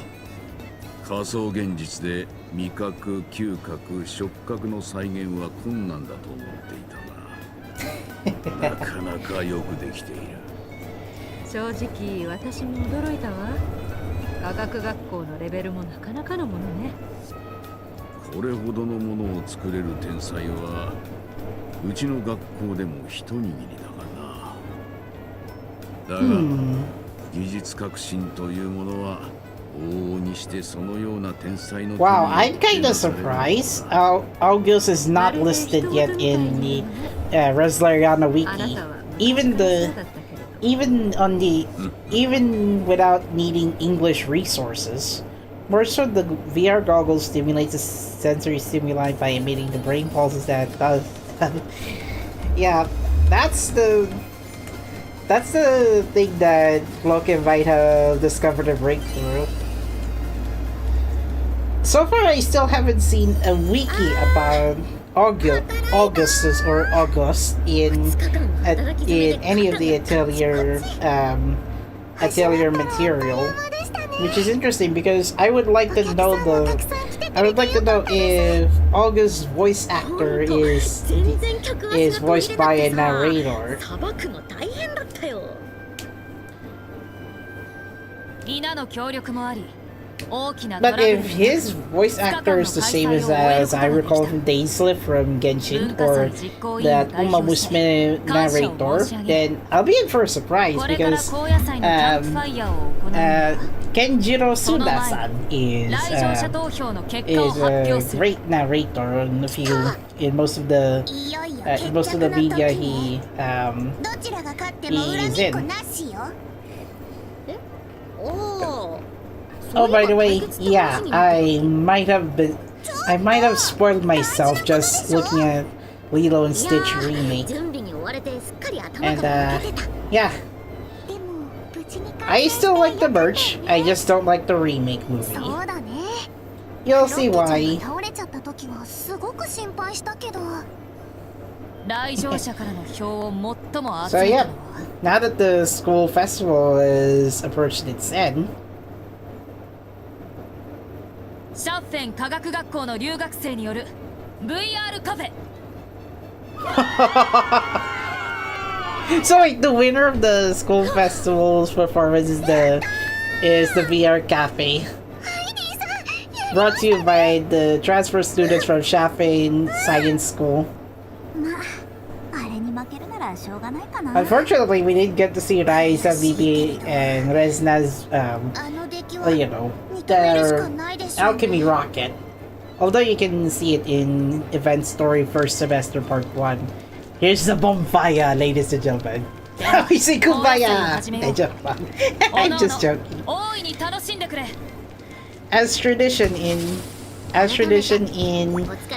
[SPEAKER 7] 仮想現実で味覚、嗅覚、触覚の再現は困難だと思っていたが、なかなかよくできている。
[SPEAKER 6] 正直私も驚いたわ。科学学校のレベルもなかなかのものね。
[SPEAKER 7] これほどのものを作れる天才はうちの学校でも一握りだがな。だが、技術革新というものは往々にしてそのような天才の手に
[SPEAKER 2] Wow, I'm kind of surprised. August is not listed yet in the Resleriana wiki. Even without needing English resources. More so, the VR goggles stimulates the sensory stimuli by emitting the brain pulses that yeah, that's the thing that Flocke and Heidi have discovered a breakthrough. So far, I still haven't seen a wiki about August in any of the Atelier material, which is interesting because I would like to know if August's voice actor is voiced by a narrator.
[SPEAKER 3] 皆の協力もあり、大きな
[SPEAKER 2] But if his voice actor is the same as I recall from Dayslip from Genshin or that Uma Musume narrator, then I'll be in for a surprise because Kenjiro Suda-san is a great narrator in the field in most of the media he
[SPEAKER 5] どちらが勝っても恨みっこなしよ。
[SPEAKER 2] Oh, by the way, yeah, I might have spoiled myself just looking at Lilo and Stitch remake. And yeah, I still like the merch. I just don't like the remake movie.
[SPEAKER 5] そうだね。
[SPEAKER 2] You'll see why.
[SPEAKER 5] 倒れちゃった時はすごく心配したけど。
[SPEAKER 3] 来場者からの票を最も
[SPEAKER 2] So
[SPEAKER 3] 集め
[SPEAKER 2] yeah,
[SPEAKER 3] たのは
[SPEAKER 2] now that the school festival is approaching its end,
[SPEAKER 3] シャッフェン科学学校の留学生による VR カフェ。
[SPEAKER 2] so wait, the winner of the school festival's performance is the VR Cafe. Brought to you by the transfer students from Chaffin Science School.
[SPEAKER 5] まあ、あれに負けるならしょうがないかな。
[SPEAKER 2] Unfortunately, we didn't get to see Raisa, Bibi, and Resna's,
[SPEAKER 5] あの出来は
[SPEAKER 2] you know,
[SPEAKER 5] 認めるしか
[SPEAKER 2] their
[SPEAKER 5] ないでしょうね。
[SPEAKER 2] alchemy rocket. Although you can see it in Event Story First Semester Part 1. Here's the bonfire, ladies and gentlemen. We say kumbaya! I'm just joking.
[SPEAKER 3] 大いに楽しんでくれ。
[SPEAKER 2] As tradition in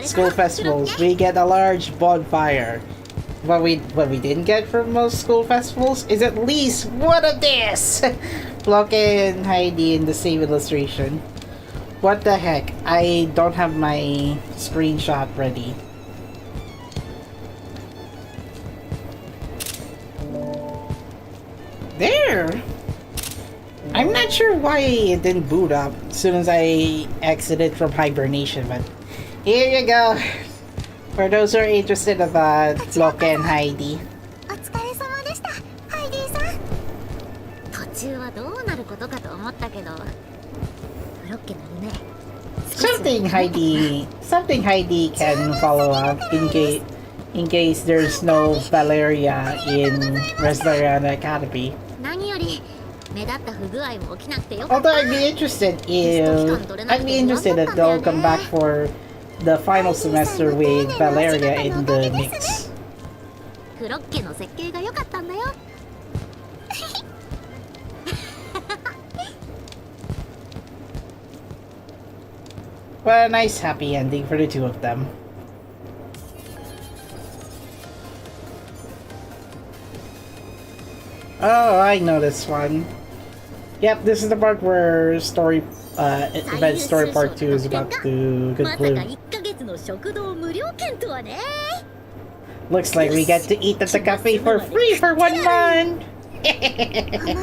[SPEAKER 2] school festivals, we get a large bonfire. What we didn't get from most school festivals is at least one of this. Flocke and Heidi in the same illustration. What the heck? I don't have my screenshot ready. There! I'm not sure why it didn't boot up as soon as I exited from hibernation, but here you go. For those who are interested about Flocke and Heidi.
[SPEAKER 4] お疲れ様でしたハイディさん。
[SPEAKER 5] 途中はどうなることかと思ったけど、フロッケなるね。
[SPEAKER 2] Something Heidi can follow up in case there's no Valeria in Resleriana Academy.
[SPEAKER 5] 何より目立った不具合も起きなくてよかっ
[SPEAKER 2] Although
[SPEAKER 5] た。
[SPEAKER 2] I'd be interested that they'll come back for the final semester with Valeria in the mix.
[SPEAKER 5] フロッケの設計が良かったんだよ。
[SPEAKER 2] What a nice happy ending for the two of them. Oh, I know this one. Yep, this is the part where event story part 2 is about to
[SPEAKER 5] まさか
[SPEAKER 2] conclude.
[SPEAKER 5] 1ヶ月の食堂無料券とはね。
[SPEAKER 2] Looks like we get to eat at the cafe for free for 1 month!
[SPEAKER 4] あま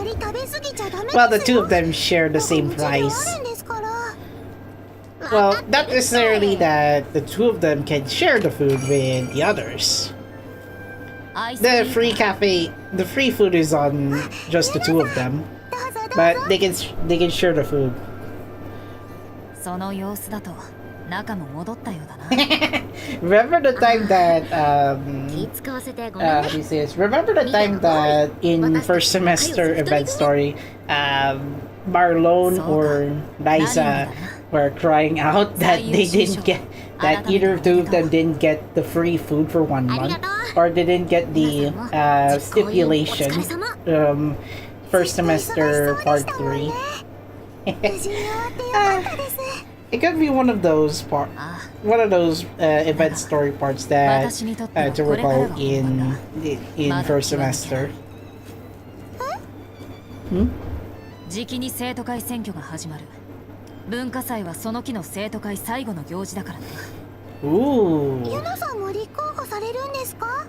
[SPEAKER 4] り食べ過ぎちゃダメですよ。
[SPEAKER 2] Well, the two of them share the same
[SPEAKER 4] 授業あ
[SPEAKER 2] price.
[SPEAKER 4] るんですから。
[SPEAKER 2] Well, not necessarily that the two of them can share the food with the others. The free food is on just the two of them,
[SPEAKER 4] どうぞどうぞ。
[SPEAKER 2] but they can share the food.
[SPEAKER 3] その様子だと中も戻ったようだな。
[SPEAKER 2] Remember the time that
[SPEAKER 5] 気使わせてごめん
[SPEAKER 2] how
[SPEAKER 5] ね。
[SPEAKER 2] do you say this? Remember the time that in first semester event story, Marlone or Liza were crying out that they didn't get that either two of them didn't get the free food for 1 month, or they didn't get the stipulation first semester part 3.
[SPEAKER 4] 無事に終わってよかったです。
[SPEAKER 2] It could be one of those event story parts that to recall in first semester.
[SPEAKER 3] じきに生徒会選挙が始まる。文化祭はその期の生徒会最後の行事だからな。
[SPEAKER 2] Ooh,
[SPEAKER 4] ユナさんも立候補されるんですか？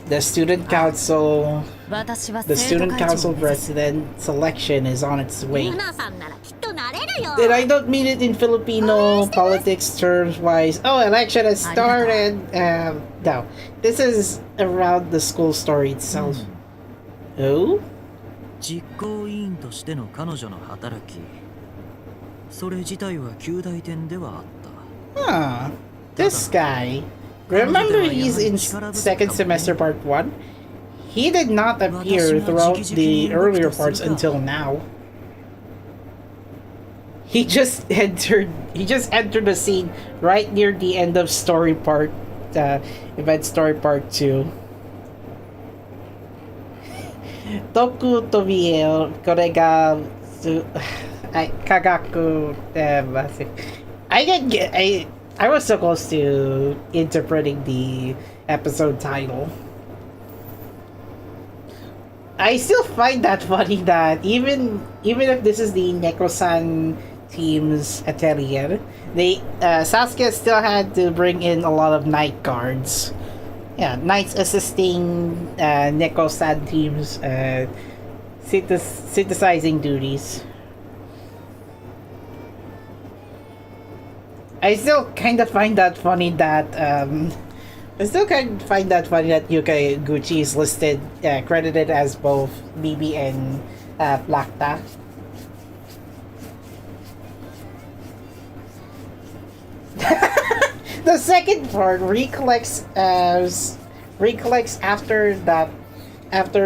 [SPEAKER 2] the student council
[SPEAKER 3] 私は
[SPEAKER 2] the
[SPEAKER 3] 生徒
[SPEAKER 2] student
[SPEAKER 3] 会長
[SPEAKER 2] council
[SPEAKER 3] を目指す。
[SPEAKER 2] president selection is on its
[SPEAKER 5] ユ
[SPEAKER 2] way.
[SPEAKER 5] ナさんならきっとなれるよ。
[SPEAKER 2] And I don't mean it in Filipino politics terms wise. Oh, election has started. No, this is around the school story itself. Oh?
[SPEAKER 9] 実行委員としての彼女の働き、それ自体は及第点ではあった。
[SPEAKER 2] Huh. This guy. Remember he's in second semester part 1? He did not appear throughout the earlier parts until now. He just entered the scene right near the end of story part event story part 2. Toku Tobie, korega kagaku I was so close to interpreting the episode title. I still find that funny that even if this is the Neko-san team's Atelier, Sasuke still had to bring in a lot of night guards. Yeah, knights assisting Neko-san team's synthesizing duties. I still kind of find that funny that Yuka Gucci is listed credited as both BB and Flocke. The second part recollects after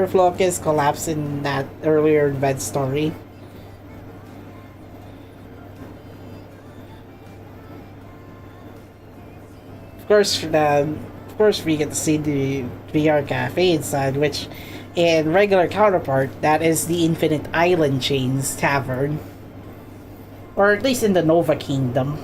[SPEAKER 2] Flocke's collapse in that earlier event story. Of course, we get to see the VR cafe inside, which, in regular counterpart, that is the Infinite Island Chains Tavern, or at least in the Nova Kingdom.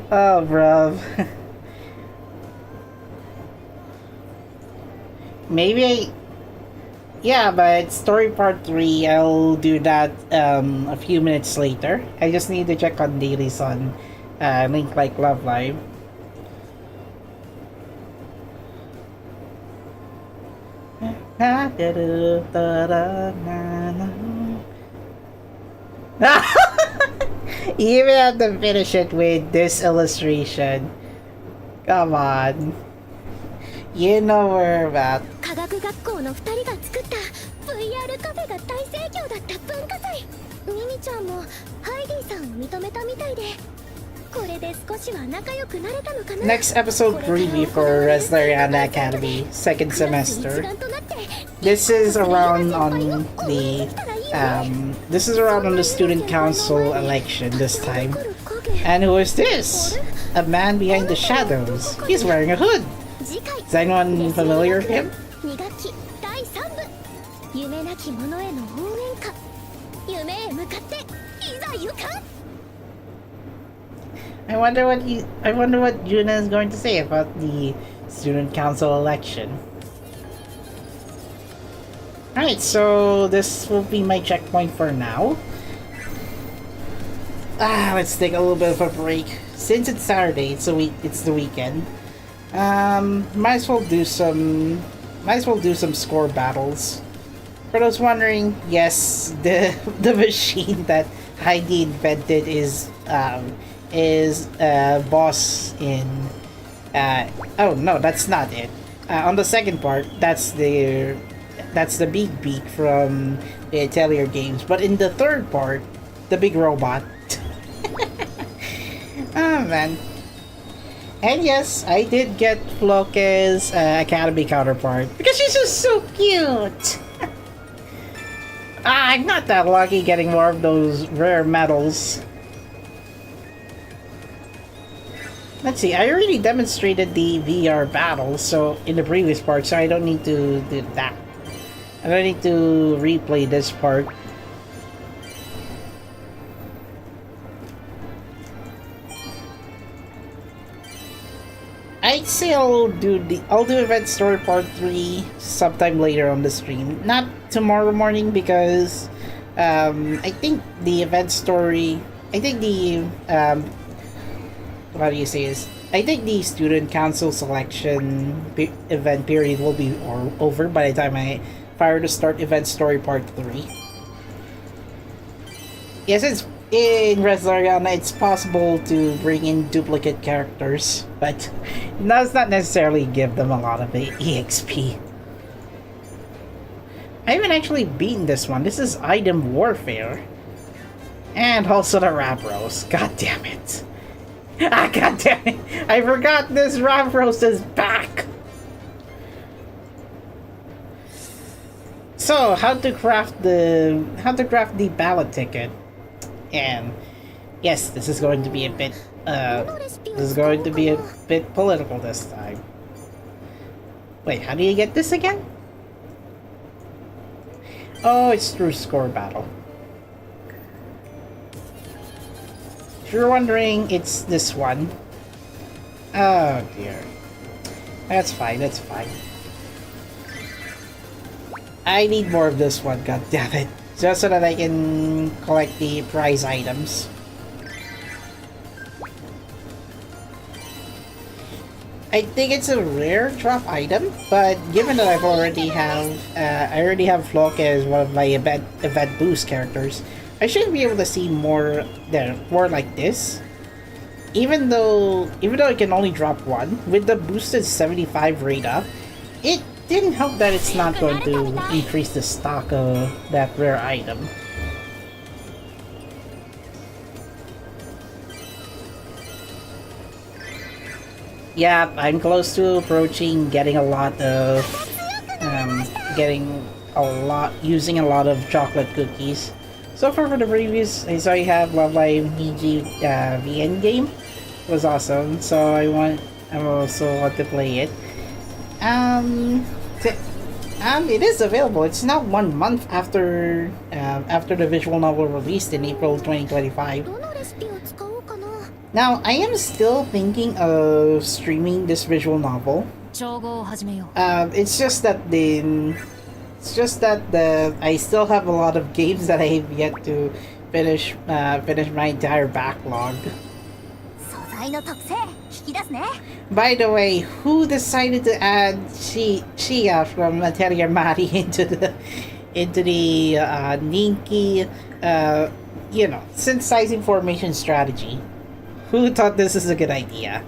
[SPEAKER 2] Oh, bruv. Yeah, but story part 3, I'll do that a few minutes later. I just need to check on Daily Sun, link like Love Live. You even have to finish it with this illustration. Come on. You know we're about.
[SPEAKER 5] 科学学校の2人が作った VR カフェが大盛況だった文化祭。ミミちゃんもハイディさんを認めたみたいで、これで少しは仲良くなれたのかな。
[SPEAKER 2] Next episode preview for Resleriana Academy, second semester. This is around on the this is around on the student council election this time. And who is this? A man behind the shadows. He's wearing a hood. Is anyone familiar with him?
[SPEAKER 5] 2学期第3部、夢なき者への応援歌。夢へ向かっていざ行かん。
[SPEAKER 2] I wonder what Juna is going to say about the student council election. Alright, so this will be my checkpoint for now. Let's take a little bit of a break. Since it's Saturday, it's the weekend. Might as well do some score battles. For those wondering, yes, the machine that Heidi invented is boss in oh no, that's not it. On the second part, that's the big beak from the Atelier games, but in the third part, the big robot. Oh man. And yes, I did get Flocke's Academy counterpart because she's just so cute. I'm not that lucky getting more of those rare medals. Let's see, I already demonstrated the VR battle so in the previous part, so I don't need to do that. I don't need to replay this part. I'd say I'll do event story part 3 sometime later on the stream. Not tomorrow morning because I think the event story, I think the how do you say this? I think the student council selection event period will be over by the time I were to start event story part 3. Yes, it's in Resleriana, it's possible to bring in duplicate characters, but does not necessarily give them a lot of EXP. I haven't actually beaten this one. This is item warfare. And also the Ravros. God damn it. Ah, god damn it. I forgot this Ravros is back. So, how to craft the ballot ticket. And yes, this is going to be a bit political this time. Wait, how do you get this again? Oh, it's through score battle. If you're wondering, it's this one. Oh dear. That's fine, that's fine. I need more of this one, god damn it. Just so that I can collect the prize items. I think it's a rare drop item, but given that I already have Flocke as one of my event boost characters, I should be able to see more like this. Even though it can only drop one, with the boosted 75 rate up, it didn't help that it's not going to increase the stock of that rare item. Yeah, I'm close to approaching getting a lot of using a lot of chocolate cookies. So far for the previous, I saw you have Love Live EG VN game. It was awesome, so I also want to play it. It is available. It's now 1 month after the visual novel released in April 2025. Now, I am still thinking of streaming this visual novel. It's just that I still have a lot of games that I have yet to finish my entire backlog.
[SPEAKER 5] 素材の特性引引き出すね。
[SPEAKER 2] By the way, who decided to add Shia from Atelier Mari into the Ninki, synthesizing formation strategy? Who thought this is a good idea?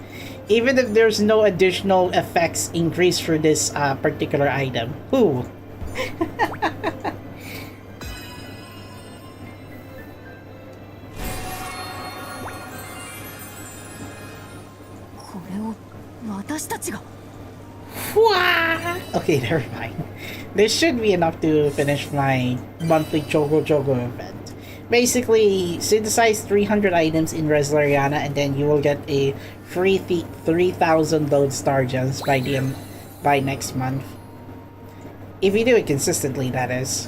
[SPEAKER 2] Even if there's no additional effects increase for this particular item. Who?
[SPEAKER 3] これを私たちが。
[SPEAKER 2] Okay, never mind. This should be enough to finish my monthly Chogo event. Basically, synthesize 300 items in Resleriana and then you will get a free 3,000 lodestar gems by next month. If you do it consistently, that is.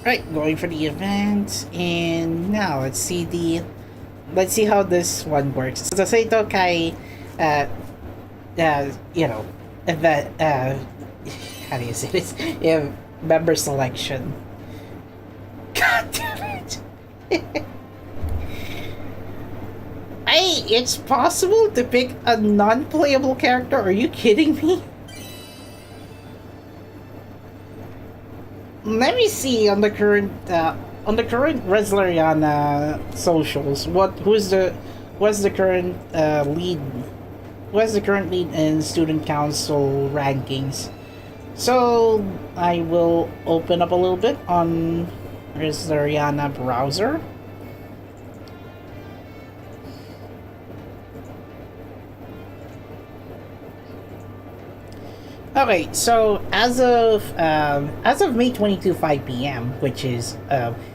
[SPEAKER 2] Right, going for the event, and now let's see how this one works. So ito kay how do you say this? Member selection. God damn it! Hey, it's possible to pick a non-playable character? Are you kidding me? Let me see on the current Resleriana socials. What's the current lead? What's the current lead in student council rankings? So I will open up a little bit on Resleriana browser. Okay, so as of May 22, 5 p.m., which is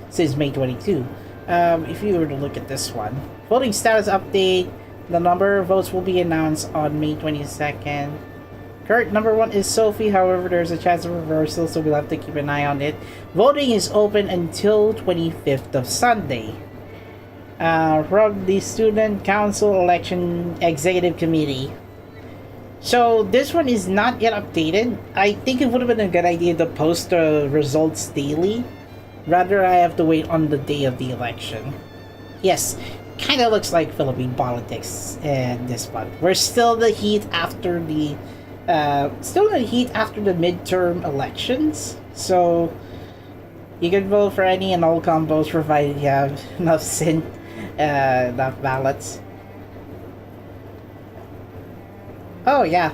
[SPEAKER 2] since May 22, if you were to look at this one, voting status update, the number of votes will be announced on May 22nd. Current number 1 is Sophie, however, there's a chance of reversal, so we'll have to keep an eye on it. Voting is open until 25th of Sunday. From the Student Council Election Executive Committee. So this one is not yet updated. I think it would have been a good idea to post the results daily. Rather, I have to wait on the day of the election. Yes, kind of looks like Philippine politics this month. We're still in the heat after the midterm elections. So you can vote for any and all combos provided you have enough ballots. Oh yeah,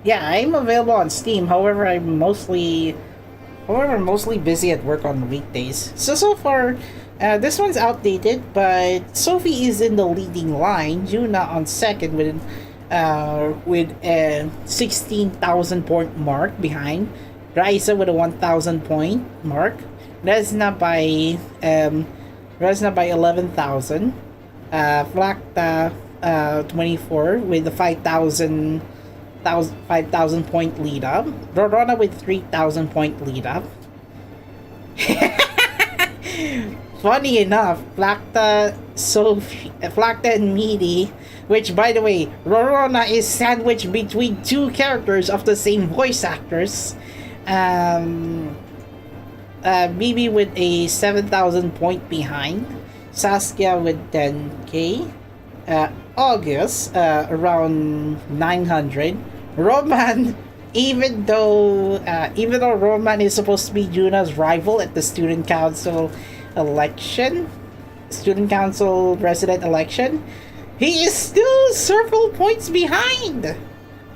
[SPEAKER 2] I'm available on Steam. However, I'm mostly busy at work on weekdays. So far, this one's outdated, but Sophie is in the leading line. Yuna on second with a 16,000 point mark behind. Raisa with a 1,000 point mark. Resna by 11,000. Flocke 24 with the 5,000 point lead up. Rorona with 3,000 point lead up. Funny enough, Flocke and Meaty, which by the way, Rorona is sandwiched between two characters of the same voice actors. Bibi with a 7,000 point behind. Saskia with 10k. August around 900. Roman, even though Roman is supposed to be Juna's rival at the student council resident election, he is still several points behind.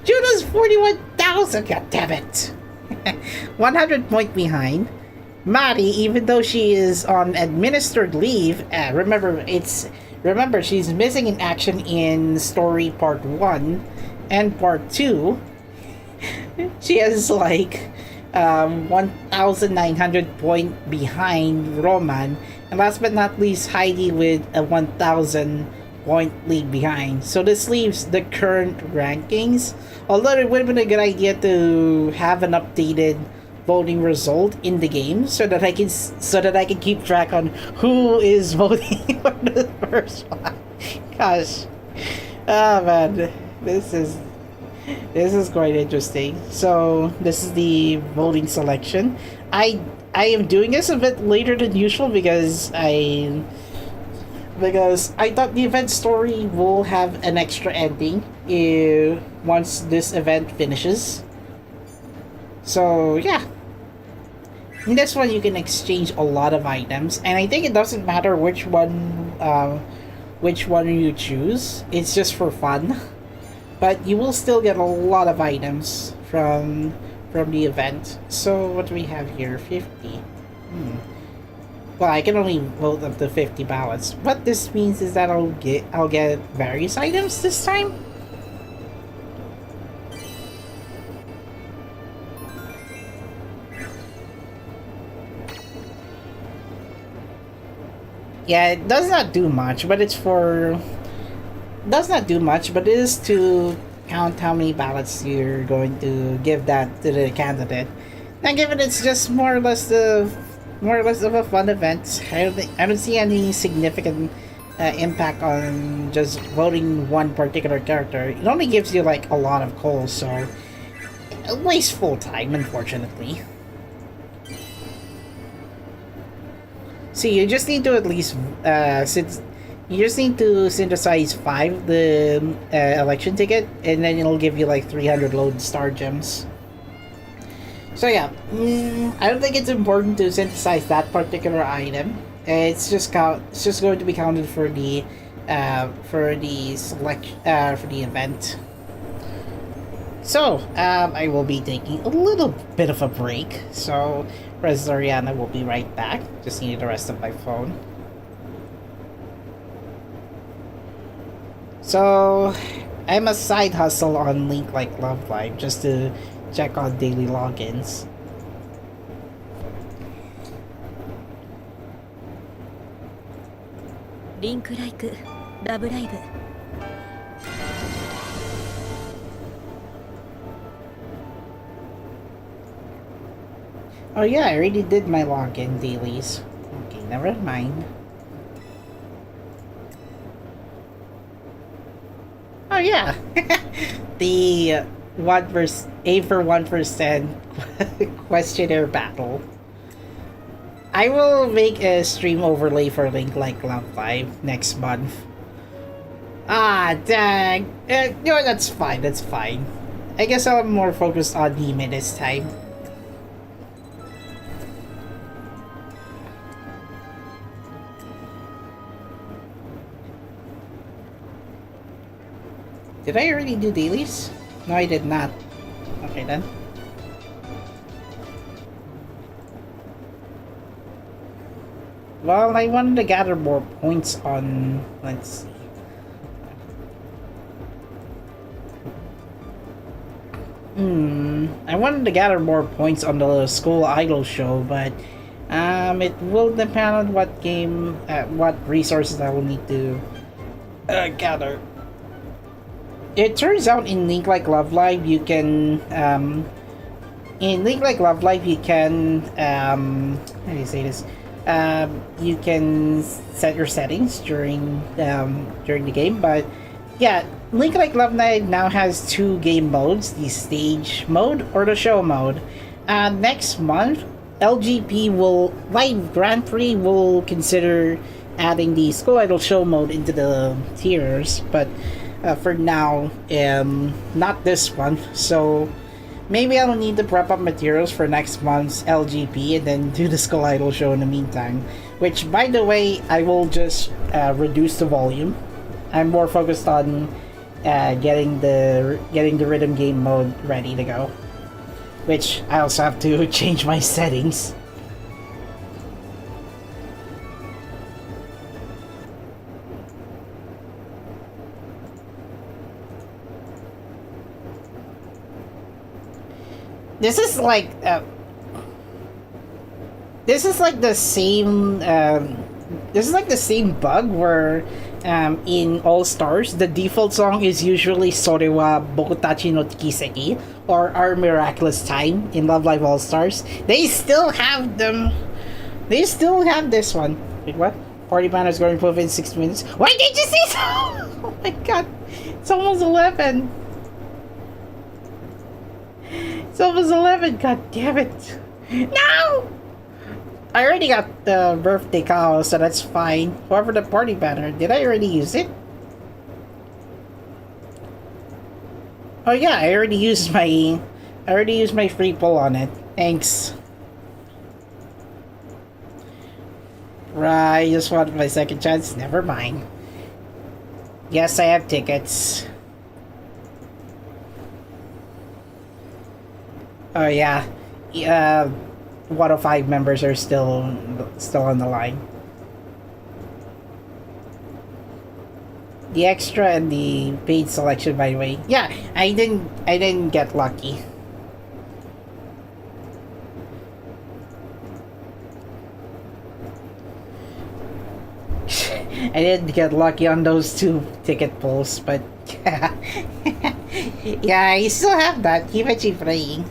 [SPEAKER 2] Juna's 41,000. God damn it. 100 point behind. Mari, even though she is on administered leave, remember, she's missing in action in story part 1 and part 2. She has like 1,900 point behind Roman. And last but not least, Heidi with a 1,000 point lead behind. So this leaves the current rankings. Although it would have been a good idea to have an updated voting result in the game so that I can keep track on who is voting for the first one. Gosh, oh man, this is This is quite interesting. So this is the voting selection. I am doing this a bit later than usual because I thought the event story will have an extra ending once this event finishes. So yeah. In this one you can exchange a lot of items, and I think it doesn't matter which one you choose. It's just for fun. But you will still get a lot of items from the event. So what do we have here? 50. Well, I can only vote up to 50 ballots. What this means is that I'll get various items this time. Yeah, it does not do much, but it is to count how many ballots you're going to give that to the candidate. Now, given it's just more or less of a fun event, I don't see any significant impact on just voting one particular character. It only gives you like a lot of coals, so wasteful time, unfortunately. See, you just need to at least you just need to synthesize 5 the election ticket, and then it'll give you like 300 load star gems. So yeah, I don't think it's important to synthesize that particular item. It's just going to be counted for the event. So I will be taking a little bit of a break. So Resleriana will be right back. Just need the rest of my phone. So I'm a side hustle on Link Like Love Live just to check on daily logins.
[SPEAKER 1] Link Like Love Live.
[SPEAKER 2] Oh yeah, I already did my login dailies. Okay, never mind. Oh yeah, the 1% A for 1% questionnaire battle. I will make a stream overlay for Link Like Love Live next month. Ah, dang. No, that's fine. That's fine. I guess I'm more focused on Hime this time. Did I already do dailies? No, I did not. Okay then. Well, I wanted to gather more points on... Let's see. I wanted to gather more points on the school idol show, but it will depend on what what resources I will need to gather. It turns out in Link Like Love Live you can how do you say this? You can set your settings during the game, but yeah, Link Like Love Live now has 2 game modes: the stage mode or the show mode. Next month, Live Grand Prix will consider adding the School Idol show mode into the tiers, but for now, not this month. So maybe I'll need to prep up materials for next month's LGP and then do the School Idol show in the meantime. Which, by the way, I will just reduce the volume. I'm more focused on getting the rhythm game mode ready to go. Which I also have to change my settings. This is like the same bug where in All Stars the default song is usually Sorewa Bokutachi no Kiseki or Our Miraculous Time in Love Live All Stars. They still have them. They still have this one. Wait, what? Party banner is going to move in 6 minutes. Why did you say so? Oh my god, it's almost 11. It's almost 11, god damn it. No! I already got the birthday cow, so that's fine. However, the party banner, did I already use it? Oh yeah, I already used my free pull on it. Thanks. Right, just wanted my second chance. Never mind. Yes, I have tickets. Oh yeah. 105 members are still on the line. The extra and the paid selection, by the way. Yeah, I didn't get lucky. I didn't get lucky on those 2 ticket pulls, but yeah. Yeah, I still have that. Keep it playing.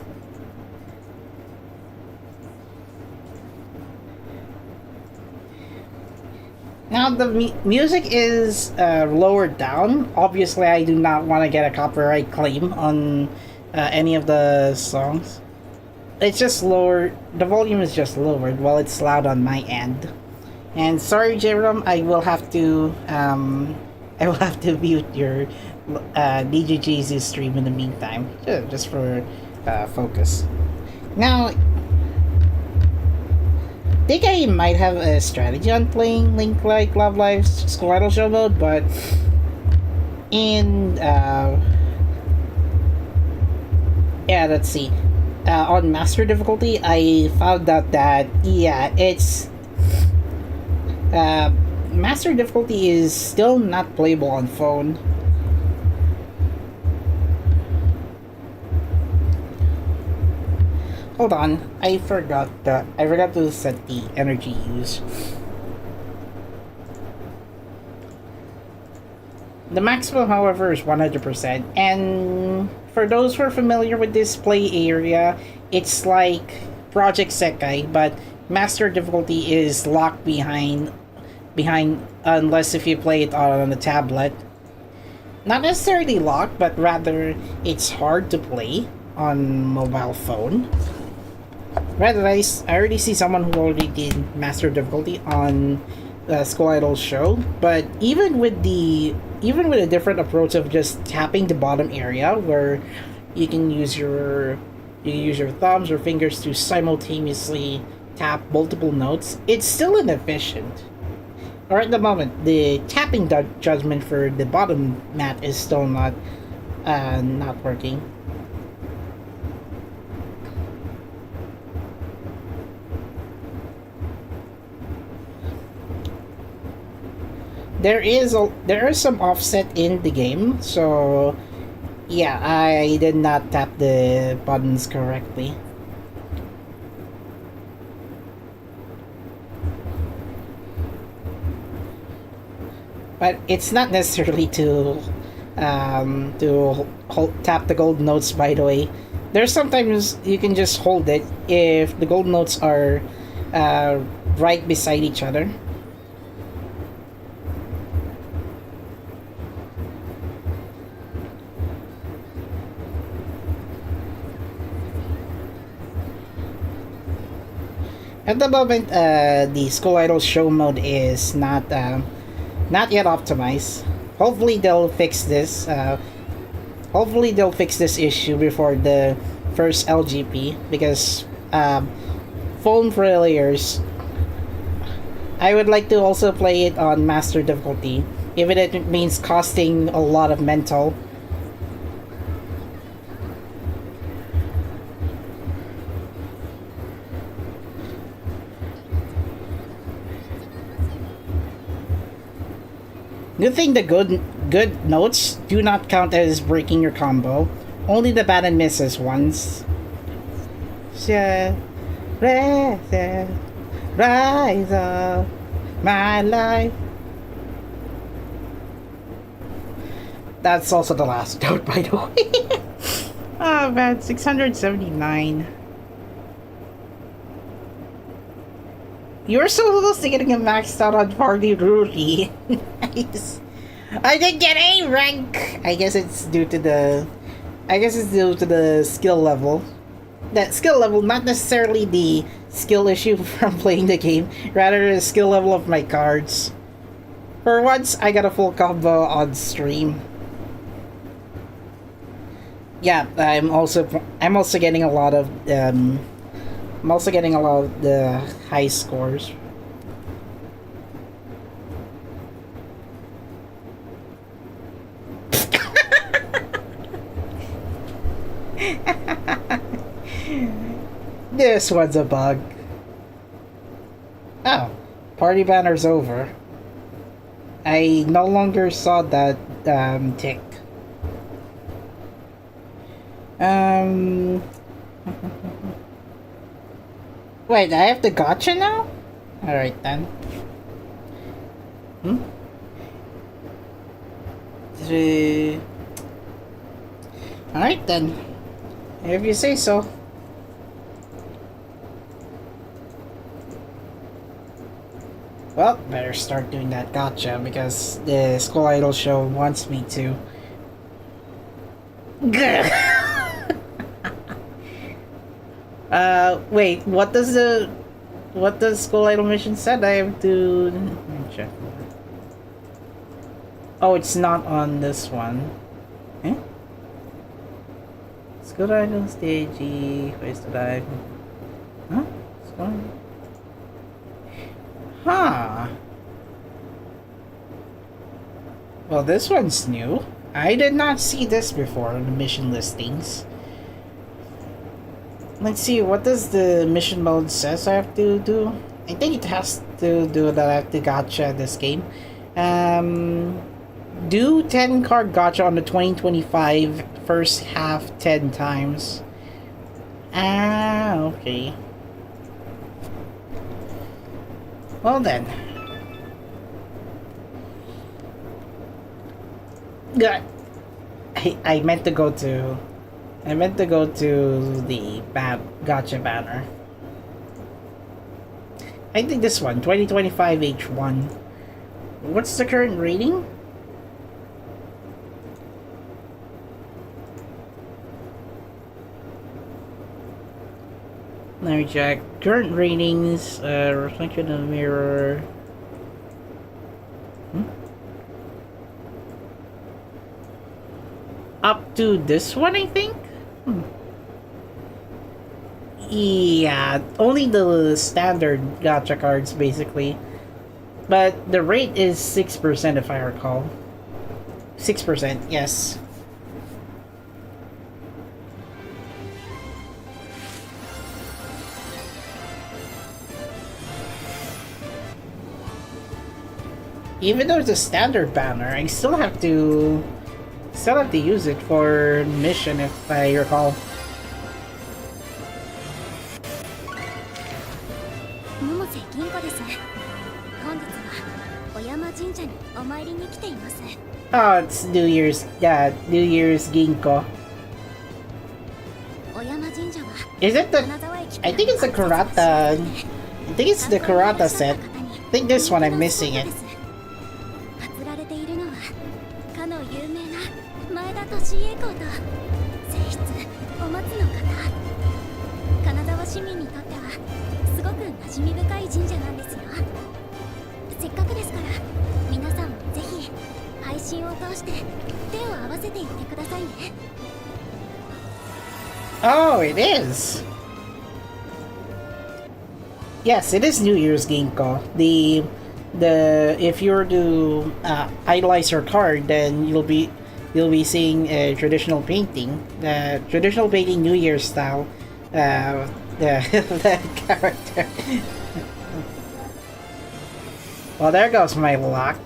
[SPEAKER 2] Now the music is lowered down. Obviously, I do not want to get a copyright claim on any of the songs. It's just lower. The volume is just lowered while it's loud on my end. And sorry, Jerome, I will have to mute your DJ Jesus stream in the meantime, just for focus. Now, I think I might have a strategy on playing Link like Love Live's School Idol Show mode, but in yeah, let's see. On Master difficulty, I found out that yeah, it's Master difficulty is still not playable on phone. Hold on, I forgot to set the energy use. The maximum, however, is 100%, and for those who are familiar with this play area, it's like Project Sekai, but Master difficulty is locked behind unless if you play it on a tablet. Not necessarily locked, but rather it's hard to play on mobile phone. Rather, I already see someone who already did Master difficulty on the School Idol show, but even with a different approach of just tapping the bottom area where you can use your thumbs or fingers to simultaneously tap multiple notes, it's still inefficient. Or at the moment, the tapping judgment for the bottom mat is still not working. There is some offset in the game, so yeah, I did not tap the buttons correctly. But it's not necessarily to tap the gold notes, by the way. There's sometimes you can just hold it if the gold notes are right beside each other. At the moment, the School Idol show mode is not yet optimized. Hopefully they'll fix this. Hopefully they'll fix this issue before the first LGP, because phone players, I would like to also play it on Master difficulty, even if it means costing a lot of mental. Good thing the good notes do not count as breaking your combo. Only the bad and misses ones. Rise up, my life. That's also the last note, by the way. Oh man, 679. You're so close to getting a maxed out on Party Rudy. Nice. I didn't get A rank. I guess it's due to the skill level. that skill level, not necessarily the skill issue from playing the game, rather the skill level of my cards. For once, I got a full combo on stream. Yeah, I'm also getting a lot of the high scores. This one's a bug. Oh, party banner's over. I no longer saw that tick. Wait, I have the gotcha now? Alright then. Alright then. If you say so. Well, better start doing that gotcha because the School Idol show wants me to. Wait, what does School Idol mission said? I have to let me check. Oh, it's not on this one. Eh? School Idol stage E, place to dive. Huh? School Huh. Well, this one's new. I did not see this before in the mission listings. Let's see, what does the mission mode says I have to do? I think it has to do that I have to gotcha this game. Do 10 card gotcha on the 2025 first half 10 times. Ah, okay. Well then. God. I meant to go to the gotcha banner. I think this one, 2025 H1. What's the current rating? Let me check. Current ratings, reflection of the mirror. Up to this one, I think? Yeah, only the standard gacha cards, basically. But the rate is 6% if I recall. 6%, yes. Even though it's a standard banner, I still have to use it for mission if I recall.
[SPEAKER 5] 百瀬銀子です。本日は小山神社にお参りに来ています。
[SPEAKER 2] Oh, it's New Year's Ginkgo.
[SPEAKER 5] 小山神社は
[SPEAKER 2] Is it the?
[SPEAKER 5] 金沢駅
[SPEAKER 2] I think it's the Kurata. I think it's the Kurata set. I think this one I'm missing it.
[SPEAKER 5] 祀られているのはかの有名な前田利家公と正室お松の方。金沢市民にとってはすごく馴染み深い神社なんですよ。せっかくですから皆さんもぜひ配信を通して手を合わせていってくださいね。
[SPEAKER 2] Oh, it is. Yes, it is New Year's Ginkgo. The if you were to idolize her card, then you'll be seeing a traditional painting, New Year's style, the character. Well, there goes my luck.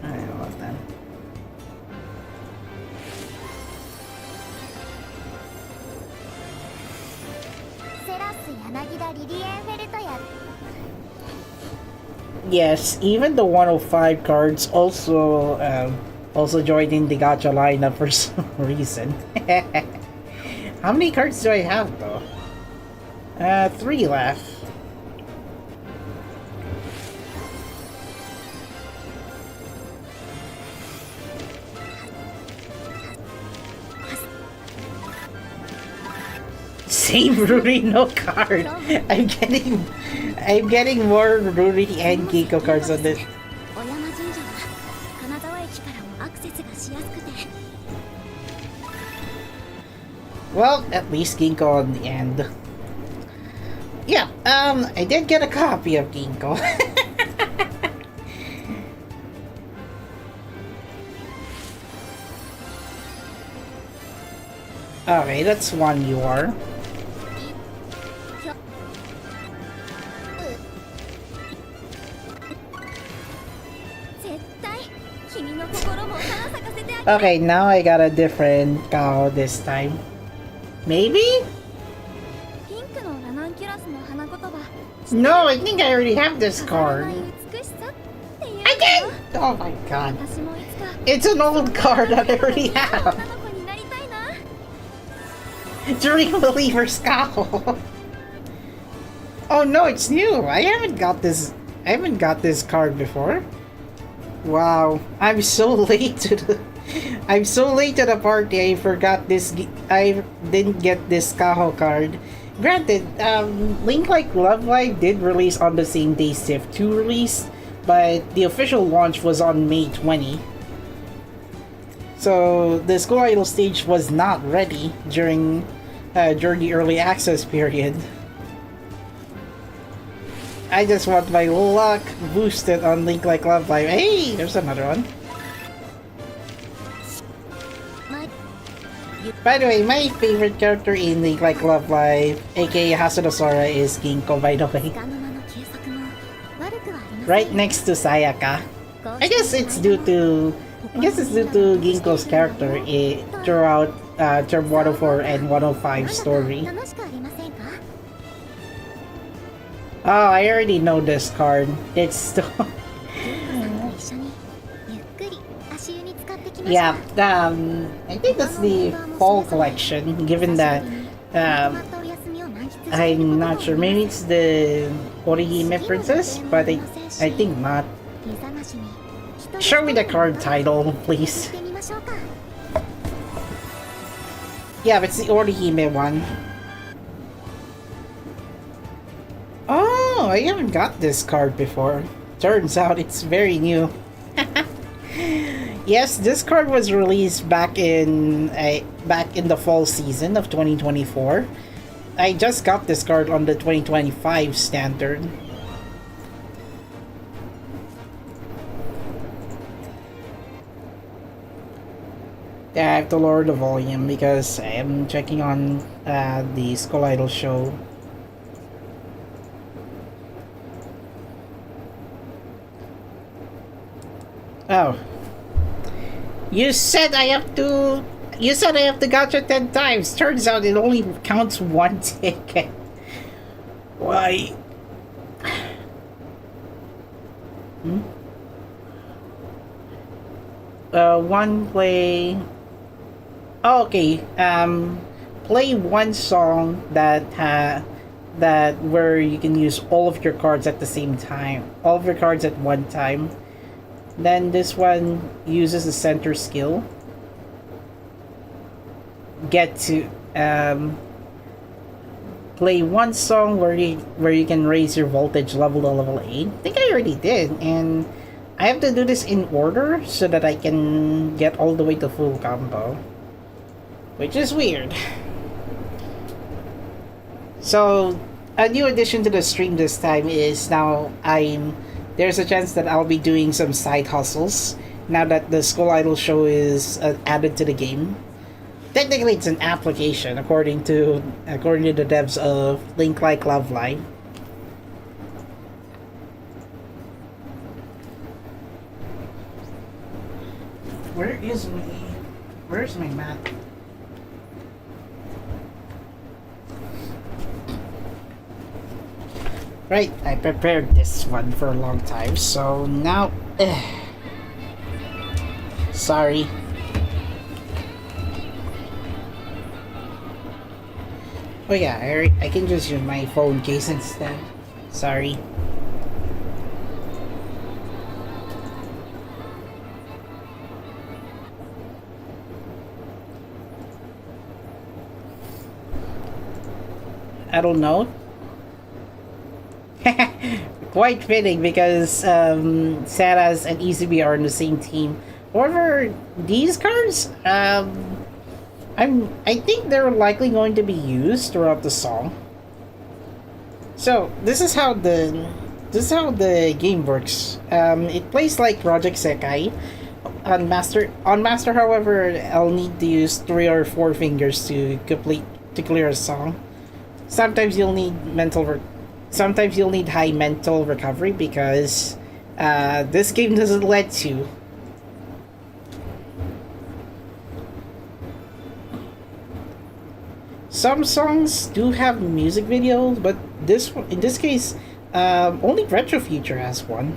[SPEAKER 2] I don't know what then. Yes, even the 105 cards also joined in the gacha lineup for some reason. How many cards do I have though? 3 left. Same Ruri no card. I'm getting more Ruri and Ginkgo cards on this.
[SPEAKER 5] 小山神社は金沢駅からもアクセスがしやすくて
[SPEAKER 2] Well, at least Ginkgo on the end. Yeah, I did get a copy of Ginkgo. Okay, that's one you are.
[SPEAKER 5] 絶対君の心も花咲かせてあげる
[SPEAKER 2] Okay, now I got a different Kao this time. Maybe?
[SPEAKER 5] ピンクのラナンキュラスの花言葉
[SPEAKER 2] No, I think I already have this
[SPEAKER 5] 飾らな
[SPEAKER 2] card.
[SPEAKER 5] い美しさっていう
[SPEAKER 2] I
[SPEAKER 5] のよ
[SPEAKER 2] did! Oh my god.
[SPEAKER 5] 私もいつか
[SPEAKER 2] It's an old card that I already
[SPEAKER 5] 女
[SPEAKER 2] have.
[SPEAKER 5] の子になりたいな
[SPEAKER 2] Dream Believer's Kao. Oh no, it's new. I haven't got this card before. Wow, I'm so late to the party. I forgot this. I didn't get this Kaho card. Granted, Link Like Love Live did release on the same day Civ 2 released, but the official launch was on May 20. So the School Idol stage was not ready during the early access period. I just want my luck boosted on Link Like Love Live. Hey, there's another one. By the way, my favorite character in Link Like Love Live, aka Hasuno Sora, is Ginkgo, by the way.
[SPEAKER 5] つかの間の休息も悪くはありません
[SPEAKER 2] Right next to Sayaka. I guess it's due to Ginkgo's character throughout Term 104 and 105 story.
[SPEAKER 5] 楽しくありませんか
[SPEAKER 2] Oh, I already know this card. It's still
[SPEAKER 5] と一緒にゆっくり足湯に浸かってきましょう
[SPEAKER 2] yeah. I think that's the fall collection. Given that
[SPEAKER 5] まったお休みを満喫して
[SPEAKER 2] I'm not sure. Maybe it's the Orihime Princess, but I think not.
[SPEAKER 5] 湯冷ましに一人
[SPEAKER 2] Show me the card title,
[SPEAKER 5] 行
[SPEAKER 2] please.
[SPEAKER 5] ってみましょうか
[SPEAKER 2] Yeah, it's the Orihime one. Oh, I haven't got this card before. Turns out it's very new. Yes, this card was released back in the fall season of 2024. I just got this card on the 2025 standard. Yeah, I have to lower the volume because I am checking on the Skull Idol show. Oh. You said I have to gacha 10 times. Turns out it only counts one ticket. Why? One play. Oh, okay. Play one song that where you can use all of your cards at the same time. All of your cards at one time. Then this one uses the center skill. Get to play one song where you can raise your voltage level to level 8. I think I already did, and I have to do this in order so that I can get all the way to full combo, which is weird. So a new addition to the stream this time is now there's a chance that I'll be doing some side hustles now that the Skull Idol show is added to the game. Technically, it's an application according to the devs of Link Like Love Live. Where's my map? Right, I prepared this one for a long time, so now... Sorry. Oh yeah, I can just use my phone case instead. Sorry. I don't know. Quite fitting because Saras and ECB are on the same team. However, these cards, I think they're likely going to be used throughout the song. So this is how the game works. It plays like Project Sekai. On master, however, I'll need to use 3 or 4 fingers to clear a song. Sometimes you'll need high mental recovery because this game doesn't let you. Some songs do have music videos, but in this case, only Retro Future has one.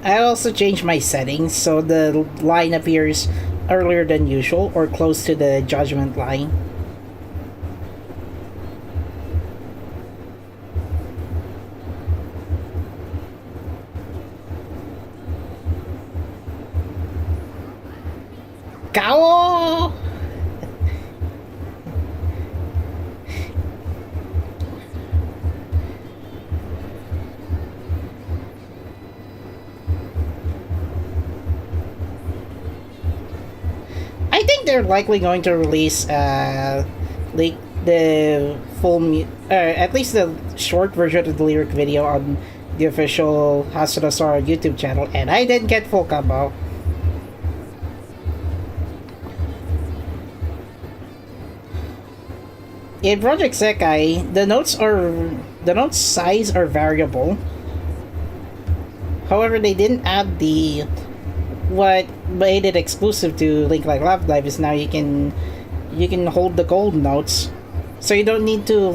[SPEAKER 2] I also changed my settings so the line appears earlier than usual or close to the judgment line. Kao! I think they're likely going to release like the at least the short version of the lyric video on the official Hasuna Sora YouTube channel, and I didn't get full combo. In Project Sekai, the notes size are variable. However, they didn't add what made it exclusive to Link Like Love Live is now you can hold the gold notes, so you don't need to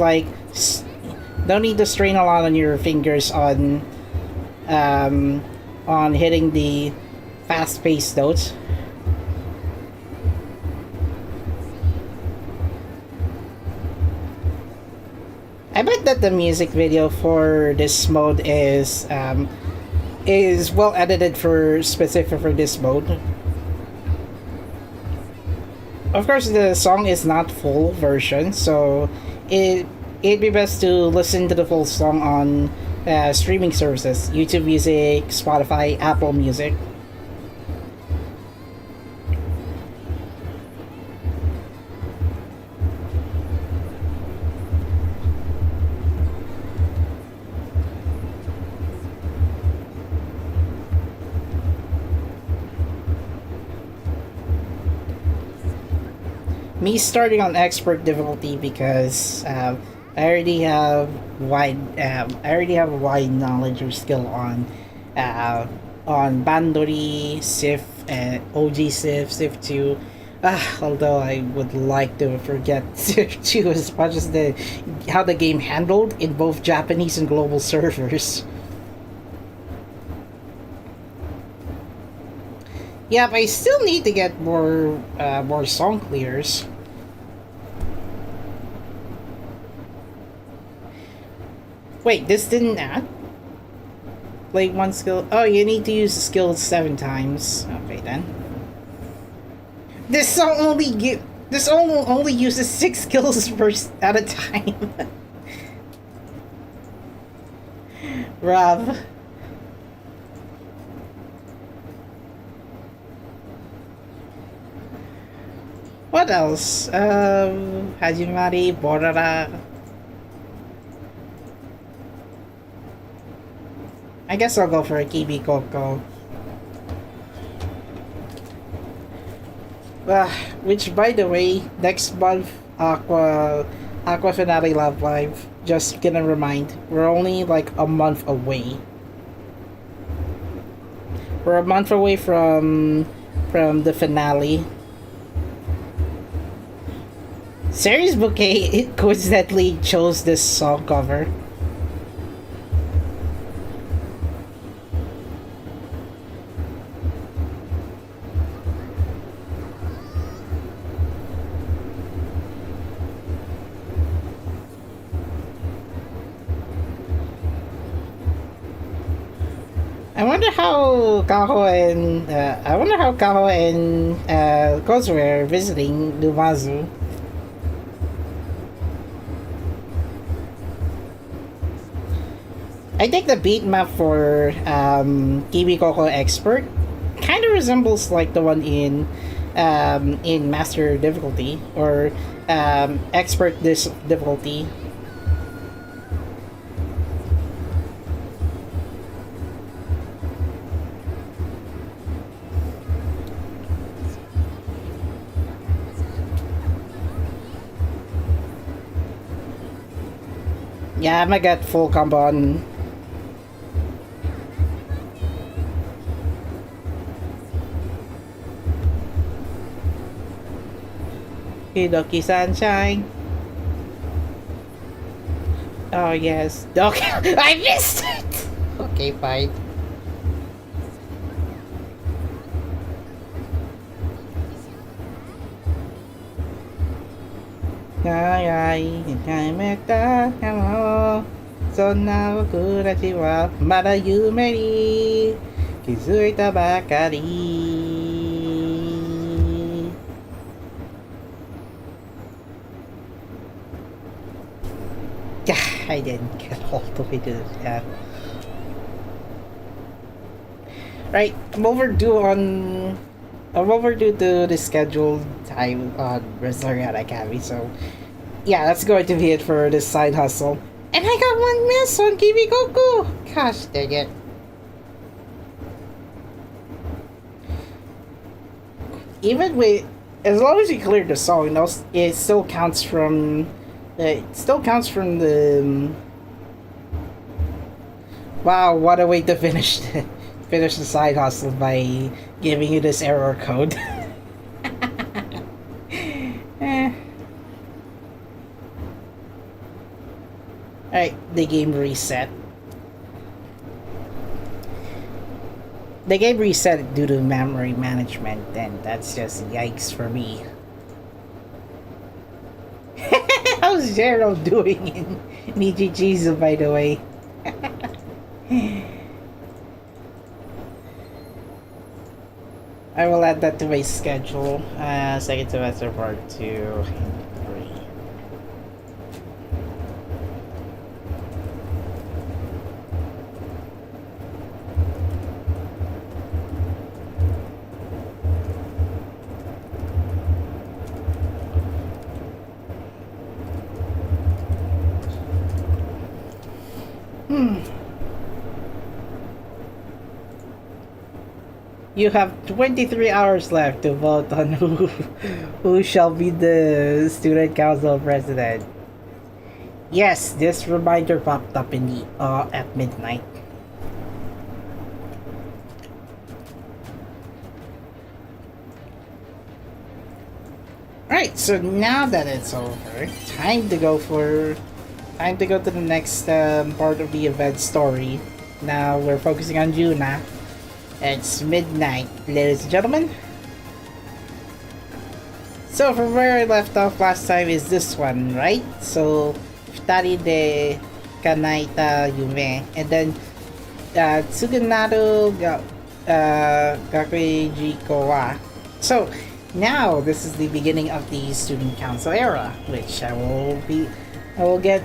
[SPEAKER 2] strain a lot on your fingers on hitting the fast-paced notes. I bet that the music video for this mode is well edited specific for this mode. Of course, the song is not full version, so it'd be best to listen to the full song on streaming services: YouTube Music, Spotify, Apple Music. Me starting on expert difficulty because I already have a wide knowledge or skill on Bandori, Sif, and OG Sif, Sif 2. Although I would like to forget Sif 2 as much as how the game handled in both Japanese and global servers. Yep, I still need to get more song clears. Wait, this didn't add? Like one skill? Oh, you need to use the skill 7 times. Okay then. This song only uses 6 skills at a time. Rob. What else? Hajimari, Borara. I guess I'll go for a Kibi Koko. Which, by the way, next month, Aqua Finale Love Live. Just gonna remind, we're only like a month away. We're a month away from the finale. Series Bouquet coincidentally chose this song cover. I wonder how Kaho and Kozu are visiting Numazu. I think the beat map for Kibi Koko Expert kind of resembles like the one in Master difficulty or Expert difficulty. Yeah, I'm gonna get full combo on. Hidoki Sunshine. Oh yes. Okay. I missed it! Okay, fine. Hello. そんな僕たちはまだ夢に気づいたばかり。Yeah, I didn't get all the way to the end. Right, I'm overdue to the scheduled time on Resleriana Academy, so yeah, that's going to be it for this side hustle. And I got one miss on Kibi Goku! Gosh dang it. Even with, as long as you clear the song, it still counts from the, wow, what a way to finish the side hustle by giving you this error code. Alright, the game reset. The game reset due to memory management, and that's just yikes for me. How's Zero doing in Nijijizu, by the way? I will add that to my schedule. Second semester part 2 and 3. You have 23 hours left to vote on who shall be the student council president. Yes, this reminder popped up in the at midnight. Alright, so now that it's over, time to go to the next part of the event story. Now we're focusing on Yuna. It's midnight, ladies and gentlemen. So from where I left off last time is this one, right? So, Futari de Kanaita Yume, and then Tsugunaru Gakueiji Kowa. So, now this is the beginning of the student council era, which I will get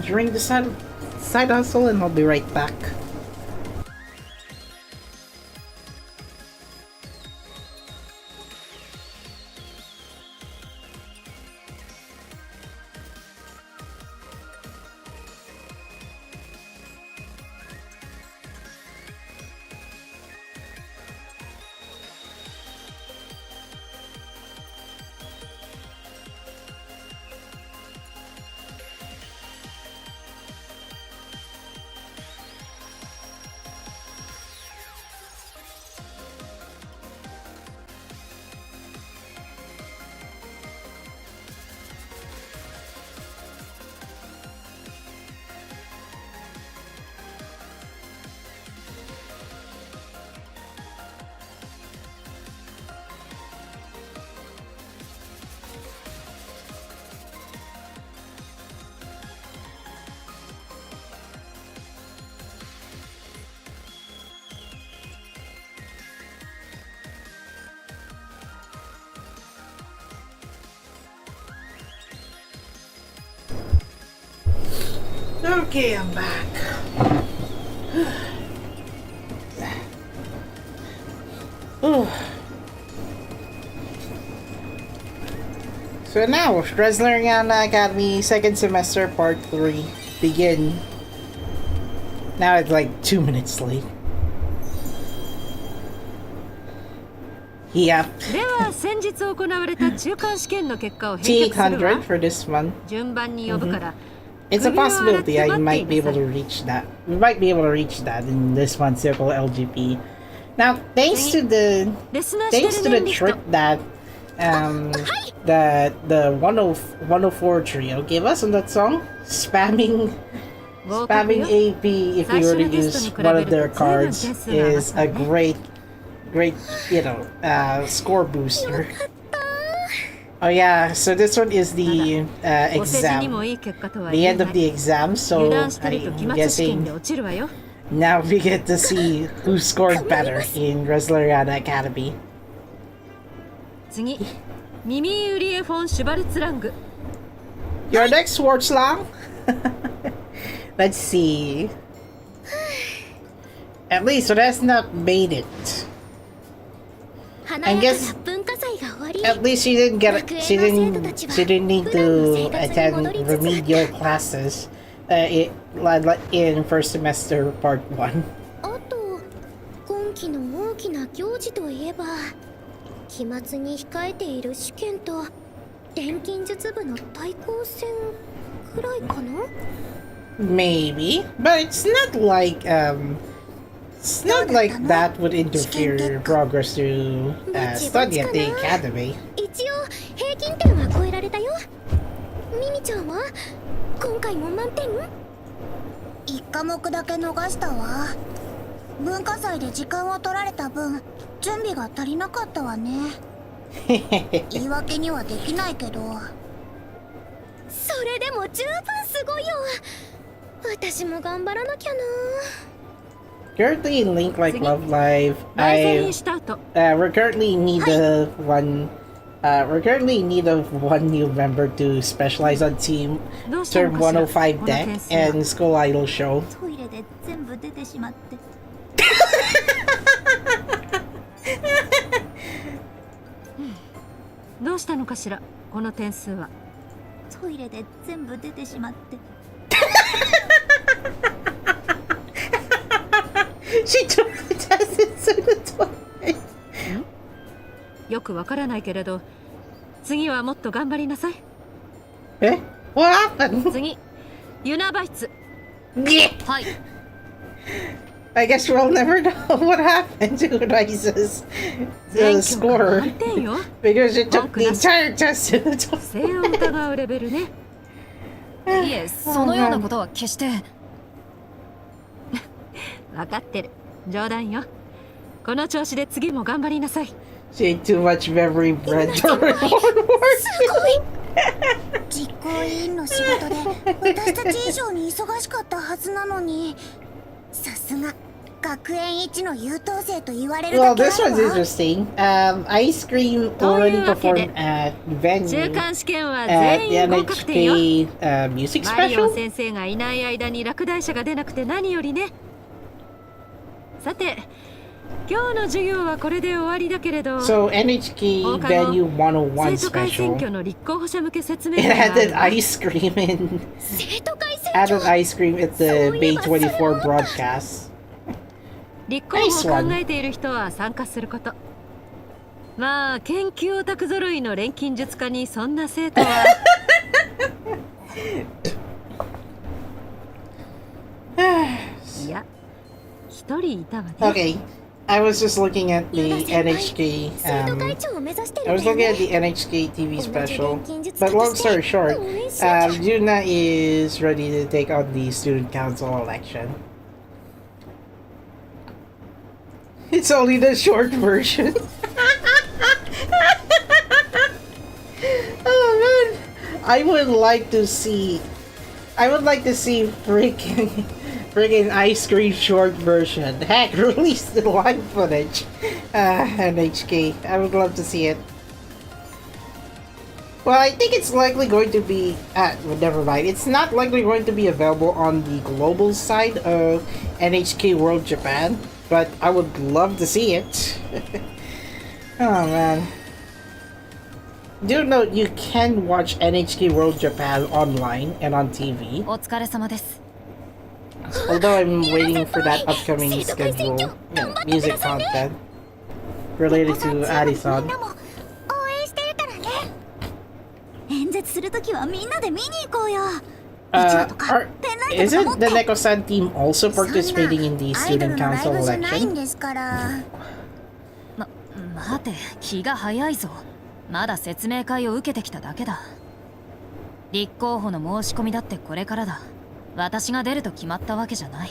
[SPEAKER 2] during the side hustle, and I'll be right back. Okay, I'm back. So now, Resleriana Academy second semester part 3 begin. Now it's like 2 minutes late. Yep.
[SPEAKER 6] では先日行われた中間試験の結果を返却するわ。
[SPEAKER 2] T800 for this one.
[SPEAKER 6] 順番に呼ぶから。
[SPEAKER 2] It's a possibility I might be able to reach that. We might be able to reach that in this month's Circle LGP. Now, thanks to the trick that the 104 trio gave us on that song, spamming AP if you were to use one of their cards is a great score booster. Oh yeah, so this one is the exam, the end of the exam, so I'm guessing now we get to see who scored better in Resleriana Academy.
[SPEAKER 6] 次、ミミー・ウリエ・フォン・シュバルツラング。
[SPEAKER 2] Your next Schwarzlang? Let's see. At least Resna made it. I guess at least she didn't need to attend remedial classes in first semester part 1.
[SPEAKER 4] あと今期の大きな行事といえば期末に控えている試験と錬金術部の対抗戦くらいかな。
[SPEAKER 2] Maybe, but it's not like that would interfere your progress to study at the academy.
[SPEAKER 4] 一応平均点は超えられたよ。ミミちゃんは今回も満点？1科目だけ逃したわ。文化祭で時間を取られた分準備が足りなかったわね。言い訳にはできないけど。それでも十分すごいよ。私も頑張らなきゃな。
[SPEAKER 2] Currently in Link Like Love Live, we're currently in need of one. We're currently in need of one new member to specialize on Team Term 105 deck and School Idol Show.
[SPEAKER 5] トイレで全部出てしまって。
[SPEAKER 6] どうしたのかしら、この点数は。
[SPEAKER 5] トイレで全部出てしまって。
[SPEAKER 2] She took the test in the toilet.
[SPEAKER 6] よくわからないけれど、次はもっと頑張りなさい。
[SPEAKER 2] Eh? What happened?
[SPEAKER 6] 次、ユナバイツ。はい。
[SPEAKER 2] I guess we'll never know what happened to Rice's score because it took the entire test in the toilet.
[SPEAKER 6] 正を疑うレベルね。
[SPEAKER 3] いえ、そのようなことは決して。
[SPEAKER 6] わかってる。冗談よ。この調子で次も頑張りなさい。
[SPEAKER 2] She ate too much memory bread for one word.
[SPEAKER 4] 実行委員の仕事で私たち以上に忙しかったはずなのに、さすが学園一の優等生と言われるだ
[SPEAKER 2] Well,
[SPEAKER 4] けあ
[SPEAKER 2] this
[SPEAKER 4] る
[SPEAKER 2] one's
[SPEAKER 4] わ。
[SPEAKER 2] interesting. Ice Cream already performed at
[SPEAKER 6] 中
[SPEAKER 2] venue
[SPEAKER 6] 間試験は
[SPEAKER 2] at the
[SPEAKER 6] 全員合格点よ。
[SPEAKER 2] NHK music
[SPEAKER 6] マリオン
[SPEAKER 2] special.
[SPEAKER 6] 先生がいない間に落第者が出なくて何よりね。さて、今日の授業はこれで終わりだけれど、
[SPEAKER 2] So NHK
[SPEAKER 6] 放課後
[SPEAKER 2] venue 101
[SPEAKER 6] 生徒会選
[SPEAKER 2] special.
[SPEAKER 6] 挙の立候補者向け説明
[SPEAKER 2] It
[SPEAKER 6] 会があ
[SPEAKER 2] added
[SPEAKER 6] るわ。
[SPEAKER 2] ice cream in
[SPEAKER 4] 生徒会選
[SPEAKER 2] added
[SPEAKER 4] 挙
[SPEAKER 2] ice cream at the Bay 24 broadcast.
[SPEAKER 6] 立候補を考えている人は参加すること。まあ研究オタク揃いの錬金術家にそんな生徒はいや、一人いたわね。
[SPEAKER 2] Okay, I was just looking at the NHK.
[SPEAKER 4] 生徒会長を目指して
[SPEAKER 2] I
[SPEAKER 4] るん
[SPEAKER 2] was
[SPEAKER 4] だよ
[SPEAKER 2] looking
[SPEAKER 4] ね。
[SPEAKER 2] at the NHK TV special.
[SPEAKER 4] 同じ錬金術
[SPEAKER 2] But
[SPEAKER 4] 家と
[SPEAKER 2] long
[SPEAKER 4] して
[SPEAKER 2] story short,
[SPEAKER 4] 応援しなきゃ。
[SPEAKER 2] Juna is ready to take on the student council election. It's only the short version. Oh man, I would like to see freaking ice cream short version. Heck, release the live footage. NHK, I would love to see it. Well, I think it's likely going to be. Well, never mind. It's not likely going to be available on the global side of NHK World Japan, but I would love to see it. Oh man. Do note you can watch NHK World Japan online and on TV.
[SPEAKER 3] お疲れ様です。
[SPEAKER 2] Although I'm waiting for that upcoming schedule, music content related to Addison.
[SPEAKER 5] みんなも応援してるからね。演説するときはみんなで見に行こうよ。
[SPEAKER 2] Isn't the Neko-san team also participating in the
[SPEAKER 4] アイドル
[SPEAKER 2] student
[SPEAKER 4] のライ
[SPEAKER 2] council
[SPEAKER 4] ブじゃないん
[SPEAKER 2] election?
[SPEAKER 4] ですから。
[SPEAKER 3] 待て、気が早いぞ。まだ説明会を受けてきただけだ。立候補の申し込みだってこれからだ。私が出ると決まったわけじゃない。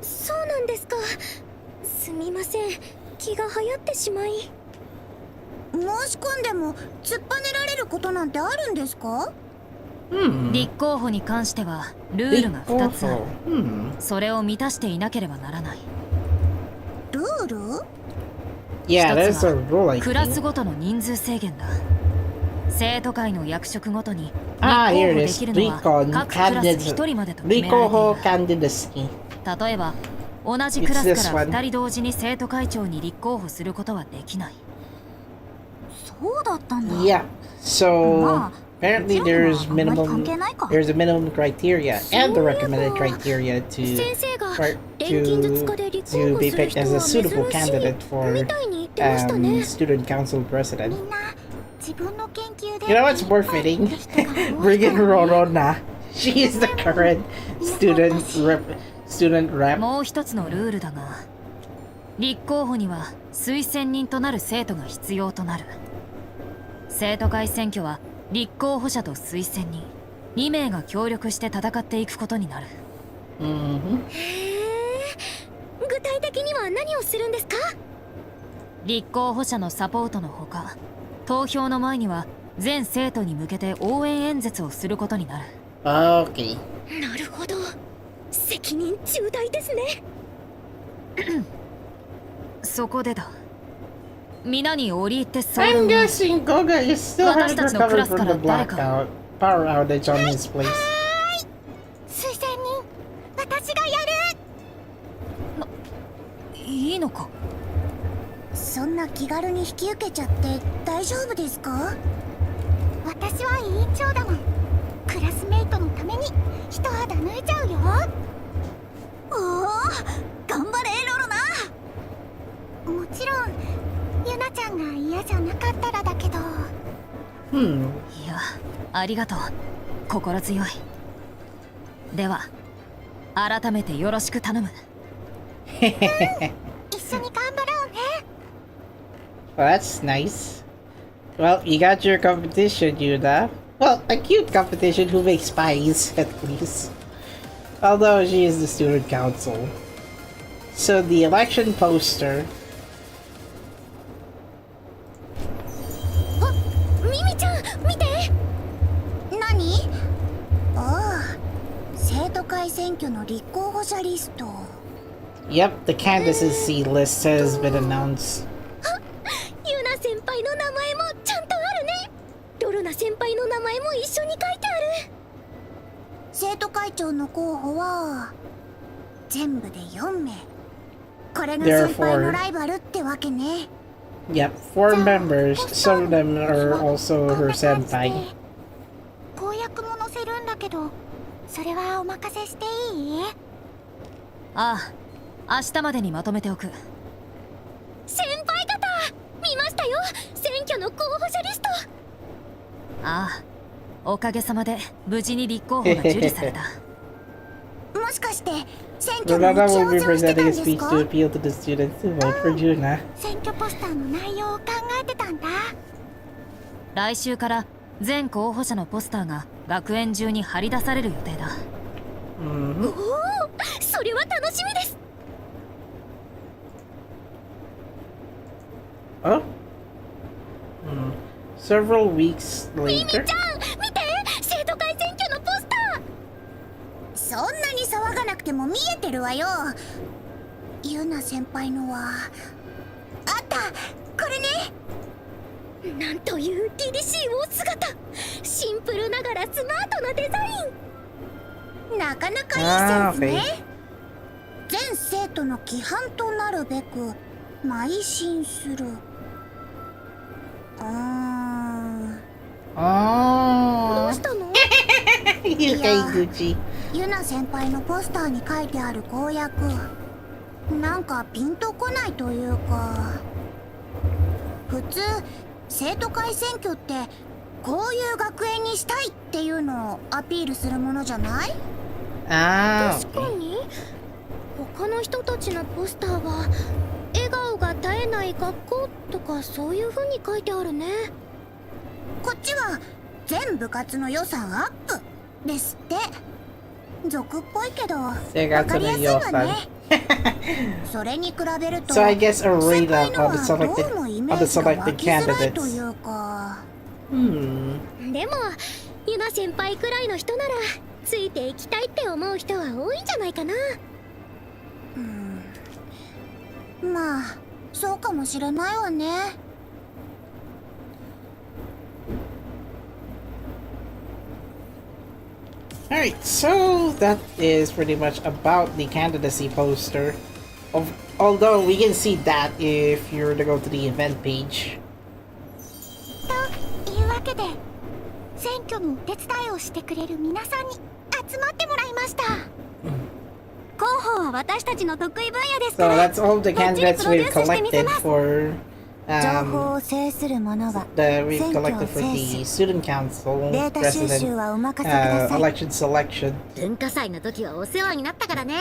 [SPEAKER 4] そうなんですか。すみません、気が流行ってしまい。申し込んでも突っぱねられることなんてあるんですか？
[SPEAKER 3] 立候補に関してはルールが2つある。 それを満たしていなければならない。
[SPEAKER 4] ルール？
[SPEAKER 2] Yeah,
[SPEAKER 3] 一つ
[SPEAKER 2] there's a
[SPEAKER 3] は
[SPEAKER 2] rule, I
[SPEAKER 3] クラス
[SPEAKER 2] think.
[SPEAKER 3] ごとの人数制限だ。生徒会の役職ごとに立候
[SPEAKER 2] Here
[SPEAKER 3] 補
[SPEAKER 2] it
[SPEAKER 3] で
[SPEAKER 2] is.
[SPEAKER 3] きるのは
[SPEAKER 2] Recon
[SPEAKER 3] 各クラス1人までと決められてい
[SPEAKER 2] Rikoho
[SPEAKER 3] る。
[SPEAKER 2] candidacy.
[SPEAKER 3] 例えば同じクラ
[SPEAKER 2] It's
[SPEAKER 3] ス
[SPEAKER 2] this
[SPEAKER 3] から
[SPEAKER 2] one.
[SPEAKER 3] 2人同時に生徒会長に立候補することはできない。
[SPEAKER 5] そうだったんだ。
[SPEAKER 2] Yeah. So
[SPEAKER 5] まあ
[SPEAKER 2] apparently
[SPEAKER 5] もちろん
[SPEAKER 2] there's
[SPEAKER 5] あんまり関
[SPEAKER 2] minimum
[SPEAKER 5] 係ないか。
[SPEAKER 2] there's a minimum criteria and the recommended criteria
[SPEAKER 4] 先生が
[SPEAKER 2] to
[SPEAKER 4] 錬金術家で立候
[SPEAKER 2] to
[SPEAKER 4] 補
[SPEAKER 2] be
[SPEAKER 4] する
[SPEAKER 2] picked
[SPEAKER 4] 人
[SPEAKER 2] as
[SPEAKER 4] は
[SPEAKER 2] a
[SPEAKER 4] 珍し
[SPEAKER 2] suitable
[SPEAKER 4] い
[SPEAKER 2] candidate for
[SPEAKER 4] みたいに言ってましたね。
[SPEAKER 2] student council president.
[SPEAKER 5] みんな自分の研究で
[SPEAKER 2] You know what's more fitting? Bring in Rorona. She is the current student rep.
[SPEAKER 3] もう一つのルールだが、立候補には推薦人となる生徒が必要となる。生徒会選挙は立候補者と推薦人2名が協力して戦っていくことになる。
[SPEAKER 4] へえ。具体的には何をするんですか？
[SPEAKER 3] 立候補者のサポートのほか、投票の前には全生徒に向けて応援演説をすることになる。
[SPEAKER 2] Okay.
[SPEAKER 4] なるほど。責任重大ですね。
[SPEAKER 2] そ
[SPEAKER 3] こでだ。皆に折り入って相
[SPEAKER 2] I'm
[SPEAKER 3] 談を。
[SPEAKER 2] guessing Goga is still haven't
[SPEAKER 3] 私たちのクラ
[SPEAKER 2] recovered
[SPEAKER 3] スか
[SPEAKER 2] from
[SPEAKER 3] ら
[SPEAKER 2] the
[SPEAKER 3] 誰か。
[SPEAKER 2] blackout power outage on his place.
[SPEAKER 5] 推薦人私がやる。
[SPEAKER 3] いいのか？
[SPEAKER 4] そんな気軽に引き受けちゃって大丈夫ですか？
[SPEAKER 5] 私は委員長だもん。クラスメイトのために一肌脱いじゃうよ。おお、頑張れロロナ。もちろんユナちゃんが嫌じゃなかったらだけど。
[SPEAKER 2] Hmm.
[SPEAKER 3] いや、ありがとう。心強い。では、改めてよろしく頼む。
[SPEAKER 5] 一緒に頑張ろうね。
[SPEAKER 2] Well, that's nice. Well, you got your competition, Yuna. Well, a cute competition who makes spies, at least. Although she is the student council. So the election poster.
[SPEAKER 4] あ、ミミちゃん見て。何？ああ、生徒会選挙の立候補者リスト。
[SPEAKER 2] Yep, the candidacy list has been announced.
[SPEAKER 4] ユナ先輩の名前もちゃんとあるね。ロロナ先輩の名前も一緒に書いてある。生徒会長の候補は全部で4名。これが先輩のライバルってわけね。
[SPEAKER 2] Yep, 4 members. Some of them are also her senpai.
[SPEAKER 5] 公約も載せるんだけど、それはお任せしていい？
[SPEAKER 3] ああ、明日までにまとめておく。
[SPEAKER 4] 先輩方、見ましたよ。選挙の候補者リスト。
[SPEAKER 3] ああ、おかげさまで無事に立候補が受理された。
[SPEAKER 4] もしかして選挙の
[SPEAKER 2] Renata
[SPEAKER 4] 打ち合
[SPEAKER 2] will
[SPEAKER 4] わ
[SPEAKER 2] be
[SPEAKER 4] せをしてた
[SPEAKER 2] presenting
[SPEAKER 4] ん
[SPEAKER 2] a
[SPEAKER 4] です
[SPEAKER 2] speech
[SPEAKER 4] か？
[SPEAKER 2] to appeal to the students to vote for Juna.
[SPEAKER 5] 選挙ポスターの内容を考えてたんだ。
[SPEAKER 3] 来週から全候補者のポスターが学園中に張り出される予定だ。
[SPEAKER 4] おお、それは楽しみです。
[SPEAKER 2] Oh? Several weeks
[SPEAKER 4] ミミ
[SPEAKER 2] later.
[SPEAKER 4] ちゃん、見て、生徒会選挙のポスター。そんなに騒がなくても見えてるわよ。ユナ先輩のはあった、これね。なんという凛々しいお姿。シンプルながらスマートなデザイン。なかなかいいセンスね。全生徒の規範となるべく邁進する。どうしたの？You
[SPEAKER 2] guys Gucci.
[SPEAKER 4] ユナ先輩のポスターに書いてある公約、なんかピンとこないというか。普通生徒会選挙ってこういう学園にしたいっていうのをアピールするものじゃない？確かに他の人たちのポスターは笑顔が絶えない学校とかそういう風に書いてあるね。こっちは全部活の予算アップですって。俗っぽいけど分かりやすいわね。それに比べると
[SPEAKER 2] So I guess a
[SPEAKER 4] 先
[SPEAKER 2] read
[SPEAKER 4] 輩
[SPEAKER 2] up
[SPEAKER 4] の
[SPEAKER 2] on
[SPEAKER 4] は
[SPEAKER 2] the
[SPEAKER 4] ど
[SPEAKER 2] selected
[SPEAKER 4] うもイメ
[SPEAKER 2] on
[SPEAKER 4] ー
[SPEAKER 2] the
[SPEAKER 4] ジが湧
[SPEAKER 2] selected
[SPEAKER 4] きづらいと
[SPEAKER 2] candidates.
[SPEAKER 4] いうか。
[SPEAKER 2] Hmm.
[SPEAKER 4] でもユナ先輩くらいの人ならついていきたいって思う人は多いんじゃないかな。まあそうかもしれないわね。
[SPEAKER 2] Alright, so that is pretty much about the candidacy poster. Although we can see that if you were to go to the event page.
[SPEAKER 4] というわけで選挙のお手伝いをしてくれる皆さんに集まってもらいました。広報は私たちの得意分野ですか
[SPEAKER 2] So
[SPEAKER 4] ら。
[SPEAKER 2] that's all the candidates we've collected for
[SPEAKER 4] 情報を制する者は
[SPEAKER 2] we've
[SPEAKER 4] 選挙を
[SPEAKER 2] collected for
[SPEAKER 4] 制
[SPEAKER 2] the
[SPEAKER 4] し、
[SPEAKER 2] student council
[SPEAKER 4] データ収集
[SPEAKER 2] president
[SPEAKER 4] はお任せください。
[SPEAKER 2] election selection.
[SPEAKER 4] 文化祭の時はお世話になったからね。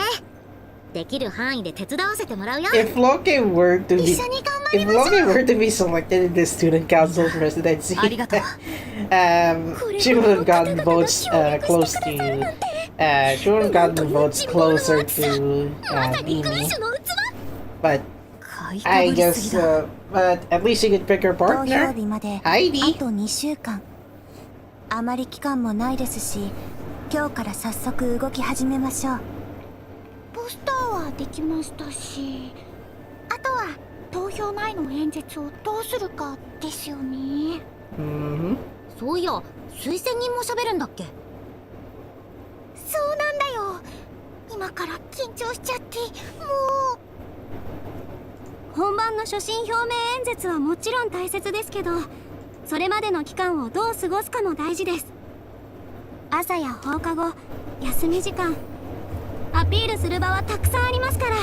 [SPEAKER 4] できる範囲で手伝わせてもらうよ。
[SPEAKER 2] If Flocke were to be
[SPEAKER 4] 一緒に頑張り
[SPEAKER 2] if
[SPEAKER 4] ましょ
[SPEAKER 2] Flocke
[SPEAKER 4] う。
[SPEAKER 2] were to be selected in the student council presidency,
[SPEAKER 3] ありがとう。
[SPEAKER 2] she would have gotten votes close to she would have gotten votes closer to
[SPEAKER 4] まさに君
[SPEAKER 2] Mimi.
[SPEAKER 4] 主の器。
[SPEAKER 2] But
[SPEAKER 3] 買いか
[SPEAKER 2] I
[SPEAKER 3] ぶり
[SPEAKER 2] guess
[SPEAKER 3] すぎだ。
[SPEAKER 2] but at least you could pick her
[SPEAKER 4] 投票
[SPEAKER 2] partner.
[SPEAKER 4] 日まで
[SPEAKER 2] Heidi.
[SPEAKER 4] あと2週間。あまり期間もないですし、今日から早速動き始めましょう。ポスターはできましたし、あとは投票前の演説をどうするかですよね。
[SPEAKER 2] Mm-hmm.
[SPEAKER 4] そういや、推薦人も喋るんだっけ？そうなんだよ。今から緊張しちゃって、もう。本番の所信表明演説はもちろん大切ですけど、それまでの期間をどう過ごすかも大事です。朝や放課後、休み時間、アピールする場はたくさんありますから。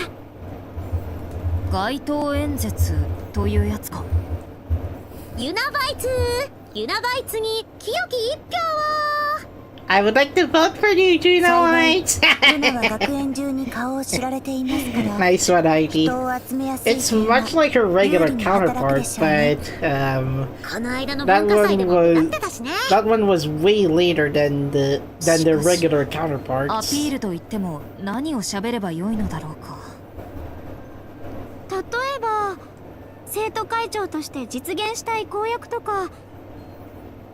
[SPEAKER 3] 街頭演説というやつか。
[SPEAKER 4] ユナバイツに清き一票を。
[SPEAKER 2] I would like to vote for you, Juno White.
[SPEAKER 4] ユナは学園中に顔を知られていますから。
[SPEAKER 2] Nice one, Heidi.
[SPEAKER 4] 人を集めやすい
[SPEAKER 2] It's much like her regular counterpart, but
[SPEAKER 4] この間の
[SPEAKER 2] that
[SPEAKER 4] 文化祭でもやっ
[SPEAKER 2] one
[SPEAKER 4] てたしね。
[SPEAKER 2] that one was way later than the regular
[SPEAKER 3] ア
[SPEAKER 2] counterparts.
[SPEAKER 3] ピールといっても何を喋ればよいのだろうか。
[SPEAKER 4] 例えば生徒会長として実現したい公約とか、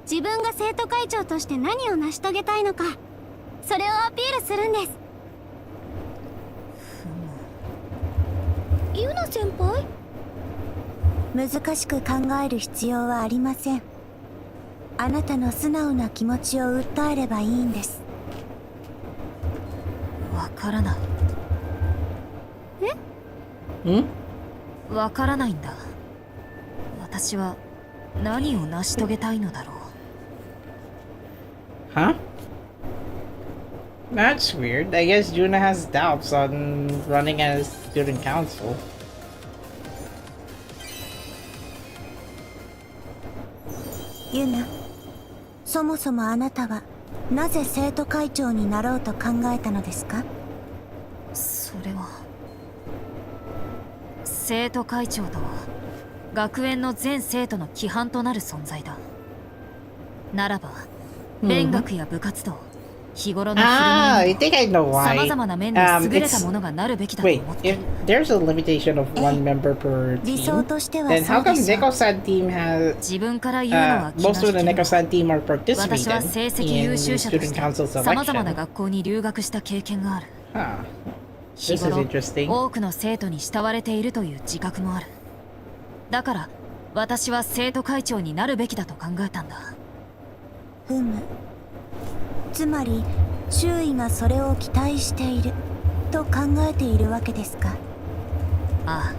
[SPEAKER 4] 自分が生徒会長として何を成し遂げたいのか、それをアピールするんです。ユナ先輩、難しく考える必要はありません。あなたの素直な気持ちを訴えればいいんです。
[SPEAKER 3] わからない。
[SPEAKER 2] Hmm?
[SPEAKER 3] わからないんだ。私は何を成し遂げたいのだろう。
[SPEAKER 2] Huh? That's weird. I guess Juna has doubts on running as student council.
[SPEAKER 4] ユナ、そもそもあなたはなぜ生徒会長になろうと考えたのですか？
[SPEAKER 3] それは生徒会長とは学園の全生徒の規範となる存在だ。ならば勉学や部活動、日頃の振る
[SPEAKER 2] Ah,
[SPEAKER 3] 舞
[SPEAKER 2] I
[SPEAKER 3] い
[SPEAKER 2] think I know
[SPEAKER 3] など、
[SPEAKER 2] why.
[SPEAKER 3] 様々な面で優れたものがなるべきだと
[SPEAKER 2] Wait,
[SPEAKER 3] 思ってい
[SPEAKER 2] if
[SPEAKER 3] る。
[SPEAKER 2] there's a limitation of one member per
[SPEAKER 4] 理想
[SPEAKER 2] team,
[SPEAKER 4] としては
[SPEAKER 2] then
[SPEAKER 4] そ
[SPEAKER 2] how
[SPEAKER 4] うで
[SPEAKER 2] come
[SPEAKER 4] しょう。
[SPEAKER 2] Neko-san team has
[SPEAKER 3] 自分から言うのは気が
[SPEAKER 2] most of the
[SPEAKER 3] 引けるが、
[SPEAKER 2] Neko-san team are
[SPEAKER 3] 私は
[SPEAKER 2] participating
[SPEAKER 3] 成績
[SPEAKER 2] in
[SPEAKER 3] 優
[SPEAKER 2] the
[SPEAKER 3] 秀者とし
[SPEAKER 2] student
[SPEAKER 3] て
[SPEAKER 2] council
[SPEAKER 3] 様々な
[SPEAKER 2] selection?
[SPEAKER 3] 学校に留学した経験がある。
[SPEAKER 2] Huh.
[SPEAKER 3] 日
[SPEAKER 2] This is
[SPEAKER 3] 頃
[SPEAKER 2] interesting.
[SPEAKER 3] 多くの生徒に慕われているという自覚もある。だから私は生徒会長になるべきだと考えたんだ。
[SPEAKER 4] ふむ。つまり周囲がそれを期待していると考えているわけですか？
[SPEAKER 3] ああ、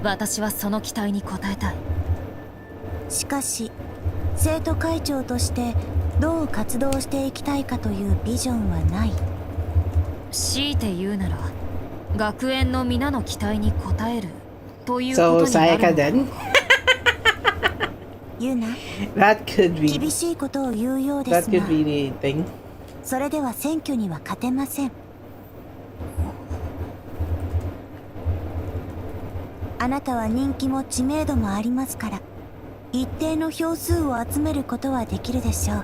[SPEAKER 3] 私はその期待に応えたい。
[SPEAKER 4] しかし生徒会長としてどう活動していきたいかというビジョンはない。
[SPEAKER 3] 強いて言うなら学園の皆の期待に応えるというこ
[SPEAKER 2] So,
[SPEAKER 3] とにな
[SPEAKER 2] saya ka
[SPEAKER 3] る。
[SPEAKER 2] din?
[SPEAKER 4] ユナ、
[SPEAKER 2] That could be.
[SPEAKER 4] 厳しいことを言うようで
[SPEAKER 2] That
[SPEAKER 4] すが
[SPEAKER 2] could be the thing.
[SPEAKER 4] それでは選挙には勝てません。あなたは人気も知名度もありますから一定の票数を集めることはできるでしょう。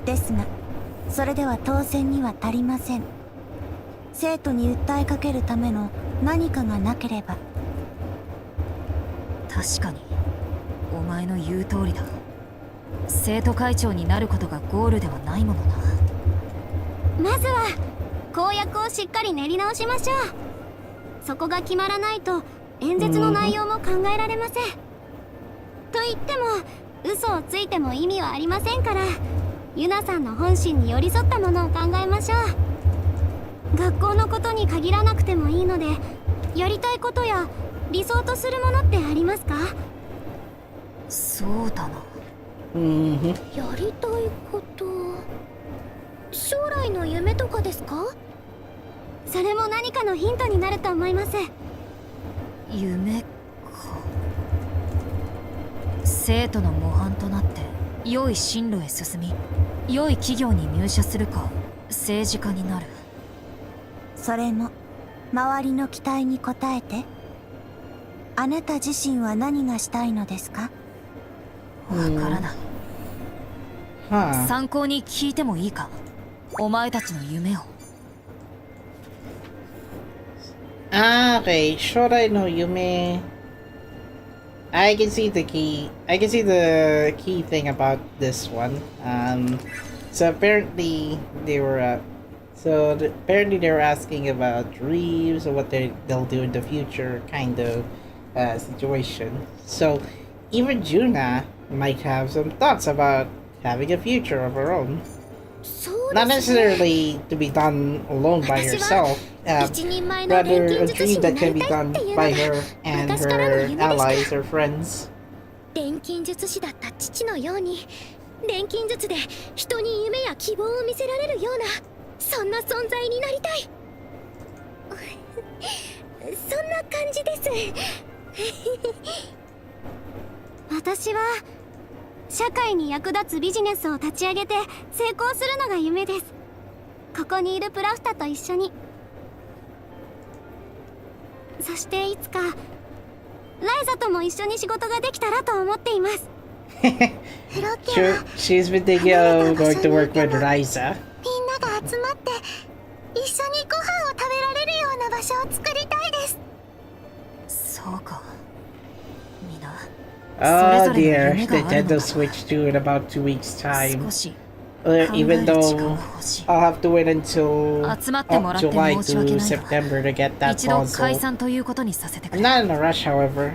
[SPEAKER 4] ですがそれでは当選には足りません。生徒に訴えかけるための何かがなければ。
[SPEAKER 3] 確かにお前の言う通りだ。生徒会長になることがゴールではないものな。
[SPEAKER 5] まずは公約をしっかり練り直しましょう。そこが決まらないと演説の内容も考えられません。と言っても嘘をついても意味はありませんから、ユナさんの本心に寄り添ったものを考えましょう。学校のことに限らなくてもいいので、やりたいことや理想とするものってありますか？
[SPEAKER 3] そうだな。
[SPEAKER 2] Mm-hmm.
[SPEAKER 4] やりたいこと、将来の夢とかですか？
[SPEAKER 5] それも何かのヒントになると思います。
[SPEAKER 3] 夢か。生徒の模範となって良い進路へ進み、良い企業に入社するか政治家になる。
[SPEAKER 4] それも周りの期待に応えて。あなた自身は何がしたいのですか？
[SPEAKER 3] わからない。
[SPEAKER 2] Huh.
[SPEAKER 3] 参考に聞いてもいいか？お前たちの夢を。
[SPEAKER 2] Okay, Shorai no Yume. I can see the key. I can see the key thing about this one. So apparently they were. Apparently they were asking about dreams or what they'll do in the future, kind of situation. So even Juna might have some thoughts about having a future of her own. Not necessarily to be done alone by herself. Rather a dream that can be done by her and her allies or friends.
[SPEAKER 4] 錬金術師だった父のように錬金術で人に夢や希望を見せられるようなそんな存在になりたい。そんな感じです。
[SPEAKER 5] 私は社会に役立つビジネスを立ち上げて成功するのが夢です。ここにいるプラフタと一緒に。そしていつかライザとも一緒に仕事ができたらと思っています。
[SPEAKER 2] She's been thinking of going to work with Riza.
[SPEAKER 4] みんなが集まって一緒にご飯を食べられるような場所を作りたいです。
[SPEAKER 3] そうか。みんな
[SPEAKER 2] Oh dear, Nintendo Switch 2 in about 2 weeks' time. Even though I'll have to wait until July to September to get that
[SPEAKER 3] 一度解
[SPEAKER 2] console.
[SPEAKER 3] 散ということにさせてく
[SPEAKER 2] I'm
[SPEAKER 3] れ。
[SPEAKER 2] not in a rush, however.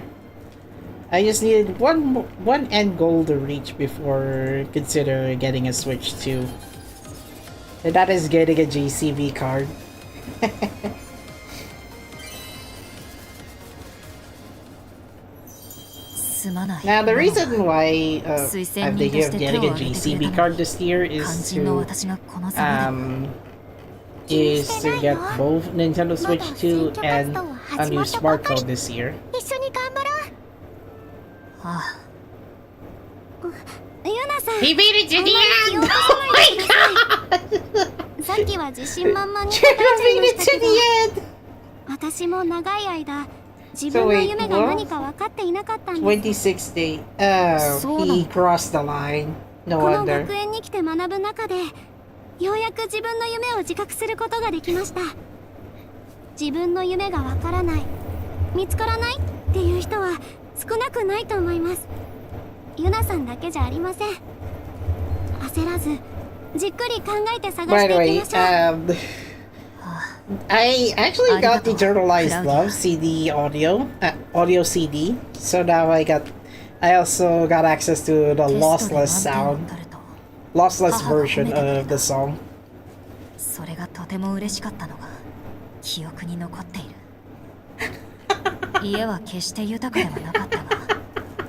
[SPEAKER 2] I just needed one end goal to reach before consider getting a Switch 2. And that is getting a JCB card. Now, the reason why I'm thinking of getting a JCB card this year is to get both Nintendo Switch 2 and a new smartphone this year.
[SPEAKER 4] 一緒に頑張ろう。
[SPEAKER 3] あ
[SPEAKER 5] ユナさん、
[SPEAKER 2] He made it to the
[SPEAKER 5] あんまり気を
[SPEAKER 2] end!
[SPEAKER 5] 落とさないでください。さっきは自信満々に答え
[SPEAKER 2] Trigger
[SPEAKER 5] ちゃい
[SPEAKER 2] made
[SPEAKER 5] まし
[SPEAKER 2] it
[SPEAKER 5] た
[SPEAKER 2] to
[SPEAKER 5] けど、
[SPEAKER 2] the end!
[SPEAKER 5] 私も長い間自分の夢が何か分かっていなかったんです。
[SPEAKER 2] 26 day. Oh, he crossed the line. No
[SPEAKER 5] この
[SPEAKER 2] wonder.
[SPEAKER 5] 学園に来て学ぶ中でようやく自分の夢を自覚することができました。自分の夢がわからない、見つからないっていう人は少なくないと思います。ユナさんだけじゃありません。焦らずじっくり考えて探し
[SPEAKER 2] By the
[SPEAKER 5] てい
[SPEAKER 2] way,
[SPEAKER 5] きましょう。
[SPEAKER 2] I actually got the Journalized Love CD audio CD. So now I also got access to the lossless version of the song.
[SPEAKER 3] それがとても嬉しかったのが記憶に残っている。家は決して豊かではなかったが、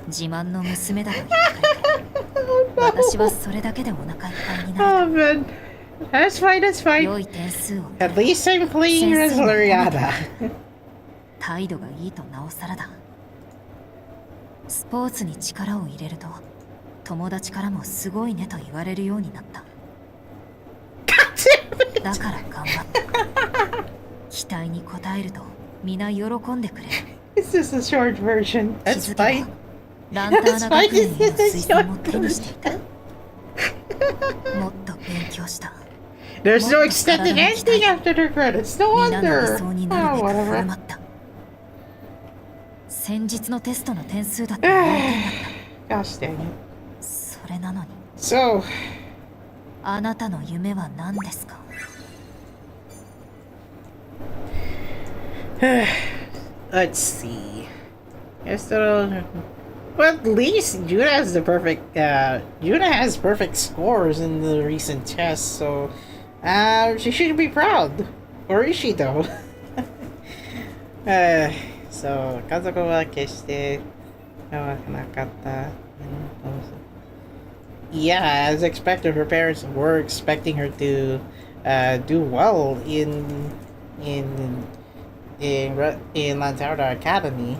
[SPEAKER 3] 自慢の娘だと言ってくれて、私はそれだけでお腹いっぱいになれた。
[SPEAKER 2] Oh man, that's fine, that's fine.
[SPEAKER 3] 良い点数を
[SPEAKER 2] At least I'm playing Resleriana.
[SPEAKER 3] 態度がいいとなおさらだ。スポーツに力を入れると友達からもすごいねと言われるようになった。だから頑張った。期待に応えると皆喜んでくれる。
[SPEAKER 2] This is a short version. That's fine.
[SPEAKER 3] ランターナ学園への推薦も手にしていた。もっと勉強した。
[SPEAKER 2] There's no extended ending after the credits. No
[SPEAKER 3] 皆の理
[SPEAKER 2] wonder.
[SPEAKER 3] 想になるべく振
[SPEAKER 2] Oh,
[SPEAKER 3] る
[SPEAKER 2] whatever.
[SPEAKER 3] 舞った。先日のテストの点数だって満点だっ
[SPEAKER 2] Gosh dang it.
[SPEAKER 3] た。それなのに
[SPEAKER 2] So,
[SPEAKER 3] あなたの夢は何ですか？
[SPEAKER 2] let's see. Well, at least Juna has Juna has perfect scores in the recent tests, so she should be proud. Or is she though? So, 家族は決して可愛くなかった。Yeah, as expected, her parents were expecting her to do well in Lantarda Academy.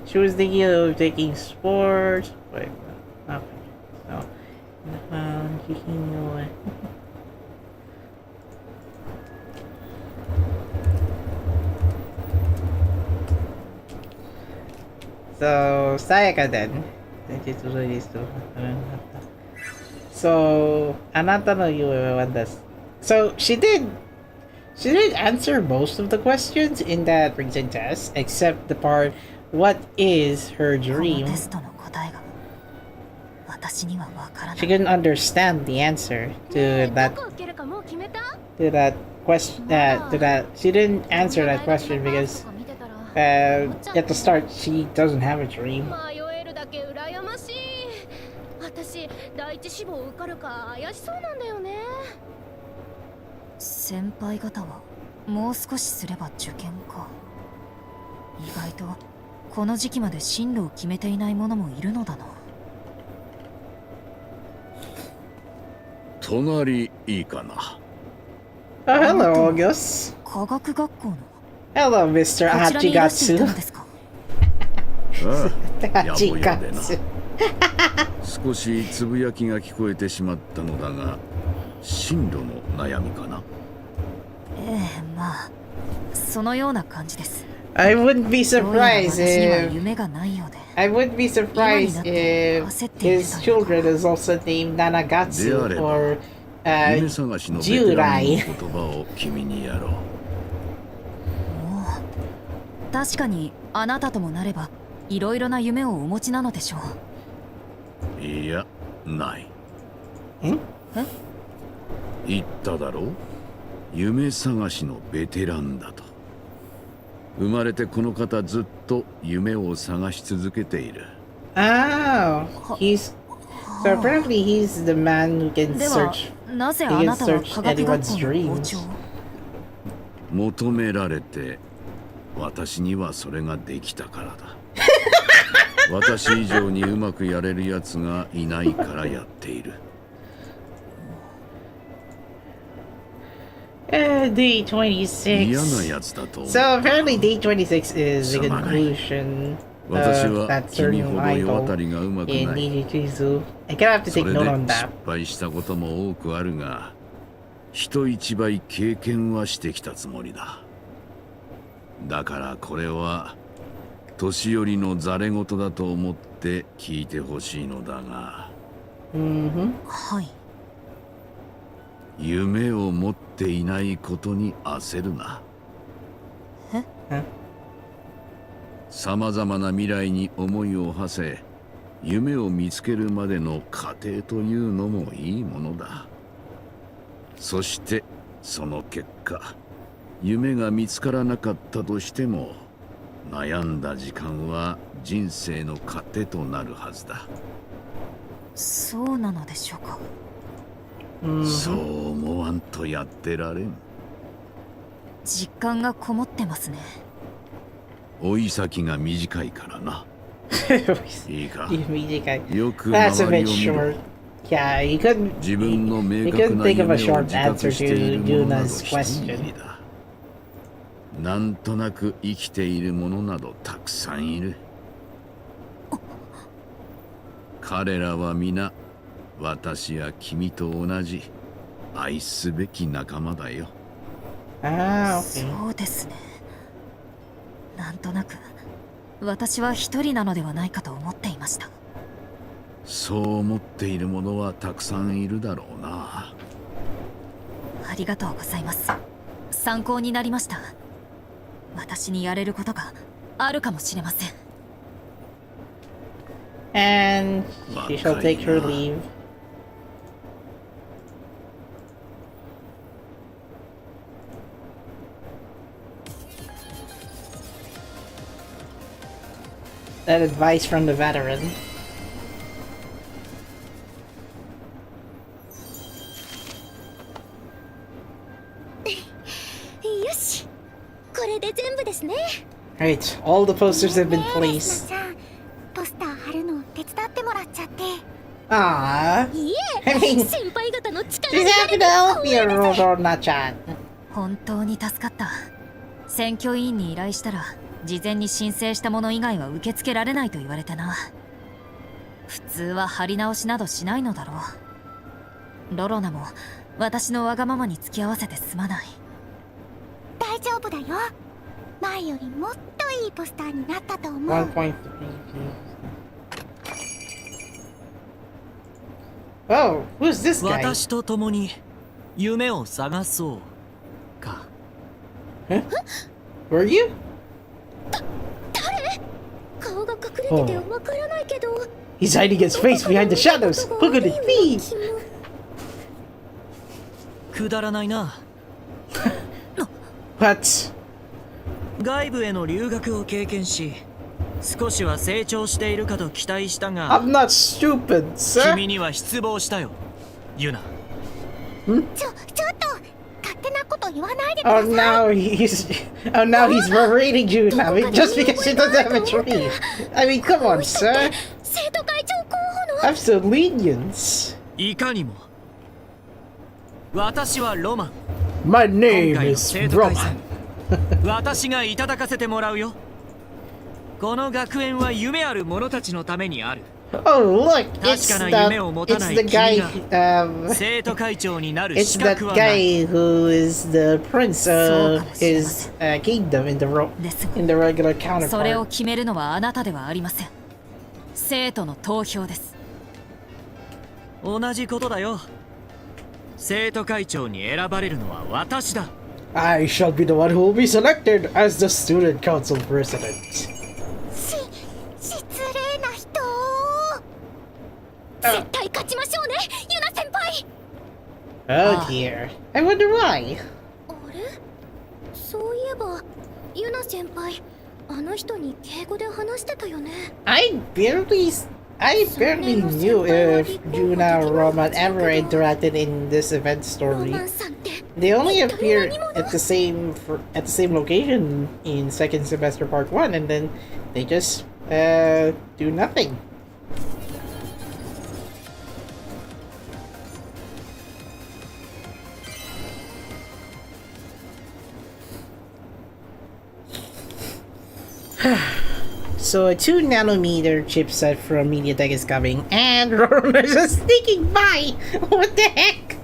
[SPEAKER 2] She was thinking of taking sports. Wait, nothing. No. So, Sayaka then. So, anata no yume wa desu. So, she did answer most of the questions in that recent test, except the part, what is her
[SPEAKER 3] この
[SPEAKER 2] dream?
[SPEAKER 3] テストの答えが私にはわからな
[SPEAKER 2] She
[SPEAKER 3] い。
[SPEAKER 2] couldn't understand the answer to
[SPEAKER 5] ど
[SPEAKER 2] that
[SPEAKER 5] こ受けるかもう決めた？
[SPEAKER 2] question. She didn't answer that question because at the start she doesn't have a dream.
[SPEAKER 5] 迷えるだけ羨ましい。私第一志望受かるか怪しそうなんだよね。
[SPEAKER 3] 先輩方はもう少しすれば受験か。意外とこの時期まで進路を決めていない者もいるのだな。
[SPEAKER 7] 隣いいかな。
[SPEAKER 2] Oh, hello, August.
[SPEAKER 3] 科学学校の
[SPEAKER 2] Hello, Mr.
[SPEAKER 3] こちらにいらしていた
[SPEAKER 2] Hachigatsu.
[SPEAKER 3] のですか？
[SPEAKER 7] ああ、やぼやでな。
[SPEAKER 2] Hachigatsu.
[SPEAKER 7] 少しつぶやきが聞こえてしまったのだが、進路の悩みかな。
[SPEAKER 3] ええ、まあそのような感じです。
[SPEAKER 2] I wouldn't be
[SPEAKER 3] どうやら
[SPEAKER 2] surprised
[SPEAKER 3] 私には
[SPEAKER 2] if
[SPEAKER 3] 夢がないようで。
[SPEAKER 2] I wouldn't be surprised if his children is also named Nanagatsu or
[SPEAKER 7] 夢探しのベテランの
[SPEAKER 2] Jurai.
[SPEAKER 7] 言葉を君にやろう。
[SPEAKER 3] 確かにあなたともなればいろいろな夢をお持ちなのでしょう。
[SPEAKER 7] いや、ない。
[SPEAKER 2] ん？
[SPEAKER 7] 言っただろう。夢探しのベテランだと。生まれてこの方ずっと夢を探し続けている。
[SPEAKER 2] Oh, so apparently he's the man who can
[SPEAKER 3] では
[SPEAKER 2] search
[SPEAKER 3] なぜあなたは科学学校の校
[SPEAKER 2] dreams.
[SPEAKER 3] 長を？
[SPEAKER 7] 求められて私にはそれができたからだ。私以上にうまくやれるやつがいないからやっている。
[SPEAKER 2] Day 26.
[SPEAKER 7] 嫌なやつだと思う。
[SPEAKER 2] So apparently day 26 is the conclusion
[SPEAKER 7] 私
[SPEAKER 2] of
[SPEAKER 7] は
[SPEAKER 2] that
[SPEAKER 7] 君
[SPEAKER 2] certain
[SPEAKER 7] ほど世
[SPEAKER 2] idol
[SPEAKER 7] 渡りがうまく
[SPEAKER 2] in
[SPEAKER 7] ない。
[SPEAKER 2] Nijikizu. I kind of have to
[SPEAKER 7] そ
[SPEAKER 2] take
[SPEAKER 7] れで
[SPEAKER 2] note on
[SPEAKER 7] 失
[SPEAKER 2] that.
[SPEAKER 7] 敗したことも多くあるが、人一倍経験はしてきたつもりだ。だからこれは年寄りのざれ言だと思って聞いてほしいのだが、
[SPEAKER 3] はい。
[SPEAKER 7] 夢を持っていないことに焦るな。さまざまな未来に思いを馳せ、夢を見つけるまでの過程というのもいいものだ。そしてその結果、夢が見つからなかったとしても、悩んだ時間は人生の糧となるはずだ。
[SPEAKER 3] そうなのでしょうか。
[SPEAKER 7] そう思わんとやってられん。
[SPEAKER 3] 実感がこもってますね。
[SPEAKER 7] 追い先が短いからな。いいか、よく
[SPEAKER 2] That's a
[SPEAKER 7] 周り
[SPEAKER 2] bit
[SPEAKER 7] を見ろ。
[SPEAKER 2] short. Yeah, you couldn't.
[SPEAKER 7] 自分の明
[SPEAKER 2] You
[SPEAKER 7] 確
[SPEAKER 2] couldn't
[SPEAKER 7] な
[SPEAKER 2] think
[SPEAKER 7] 夢
[SPEAKER 2] of
[SPEAKER 7] を
[SPEAKER 2] a short
[SPEAKER 7] 自
[SPEAKER 2] answer
[SPEAKER 7] 覚してい
[SPEAKER 2] to
[SPEAKER 7] るものなど
[SPEAKER 2] Yuna's
[SPEAKER 7] 一握
[SPEAKER 2] question.
[SPEAKER 7] りだ。なんとなく生きているものなどたくさんいる。彼らは皆私や君と同じ愛すべき仲間だよ。
[SPEAKER 2] Ah, okay.
[SPEAKER 3] そうですね。なんとなく私は一人なのではないかと思っていました。
[SPEAKER 7] そう思っている者はたくさんいるだろうな。
[SPEAKER 3] ありがとうございます。参考になりました。私にやれることがあるかもしれません。
[SPEAKER 2] And she shall take her leave. That advice from the veteran.
[SPEAKER 4] よし、これで全部ですね。
[SPEAKER 2] Right, all the posters have been
[SPEAKER 4] レス
[SPEAKER 2] placed.
[SPEAKER 4] ナちゃん、ポスター貼るの手伝ってもらっちゃって。
[SPEAKER 2] Ah,
[SPEAKER 4] い
[SPEAKER 2] I
[SPEAKER 4] え、
[SPEAKER 2] mean,
[SPEAKER 4] 先輩方の力
[SPEAKER 2] she's
[SPEAKER 4] にな
[SPEAKER 2] happy
[SPEAKER 4] れ
[SPEAKER 2] to
[SPEAKER 4] て
[SPEAKER 2] help you, Rorona-chan.
[SPEAKER 3] 本当に助かった。選挙委員に依頼したら事前に申請したもの以外は受け付けられないと言われてな。普通は貼り直しなどしないのだろう。ロロナも私のわがままに付き合わせてすまない。
[SPEAKER 4] 大丈夫だよ。前よりもっといいポスターになったと思う。
[SPEAKER 2] 1.3. Oh, who's this guy?
[SPEAKER 9] 私と共に夢を探そうか。
[SPEAKER 2] Were you?
[SPEAKER 4] 顔が隠れててわからないけど。
[SPEAKER 2] He's hiding his face behind the shadows. Who could it be?
[SPEAKER 9] くだらないな。
[SPEAKER 2] What?
[SPEAKER 9] 外部への留学を経験し、少しは成長しているかと期待したが、
[SPEAKER 2] I'm not stupid, sir.
[SPEAKER 9] 君には失望したよ、ユナ。
[SPEAKER 4] ちょっと勝手なこと言わないでくだ
[SPEAKER 2] Oh,
[SPEAKER 4] さい。
[SPEAKER 2] now he's berating you now just because she doesn't have a tree. I mean, come on, sir.
[SPEAKER 4] 生徒会長候補の
[SPEAKER 2] Have some lenience.
[SPEAKER 9] いかにも。私はロマン。
[SPEAKER 2] My
[SPEAKER 9] 今
[SPEAKER 2] name
[SPEAKER 9] 回の
[SPEAKER 2] is
[SPEAKER 9] 生徒会
[SPEAKER 2] Roman.
[SPEAKER 9] 戦、私がいただかせてもらうよ。この学園は夢ある者たちのためにある。
[SPEAKER 2] Oh, look, it's
[SPEAKER 9] 確かな夢を持たない
[SPEAKER 2] the guy,
[SPEAKER 9] 君が生徒会長になる
[SPEAKER 2] it's
[SPEAKER 9] 資
[SPEAKER 2] that
[SPEAKER 9] 格はない。
[SPEAKER 2] guy who is the prince of
[SPEAKER 3] そうかもしれません。
[SPEAKER 2] his kingdom in the
[SPEAKER 3] ですが、
[SPEAKER 2] regular
[SPEAKER 3] それを
[SPEAKER 2] counterpart.
[SPEAKER 3] 決めるのはあなたではありません。生徒の投票です。
[SPEAKER 9] 同じことだよ。生徒会長に選ばれるのは私だ。
[SPEAKER 2] I shall be the one who will be selected as the student council president.
[SPEAKER 4] 失礼な人。絶対勝ちましょうね、ユナ先輩。
[SPEAKER 2] Oh dear. I wonder why.
[SPEAKER 4] あれ、そういえばユナ先輩、あの人に敬語で話してたよね。
[SPEAKER 2] I barely knew if Juna or Roman ever interacted in this event
[SPEAKER 4] ロ
[SPEAKER 2] story.
[SPEAKER 4] マンさんって
[SPEAKER 2] They only
[SPEAKER 4] 一体
[SPEAKER 2] appear
[SPEAKER 4] 何者？
[SPEAKER 2] at the same location in second semester part 1, and then they just do nothing. So a 2 nanometer chipset from MediaTek is coming, and Rona is just sneaking by. What the heck?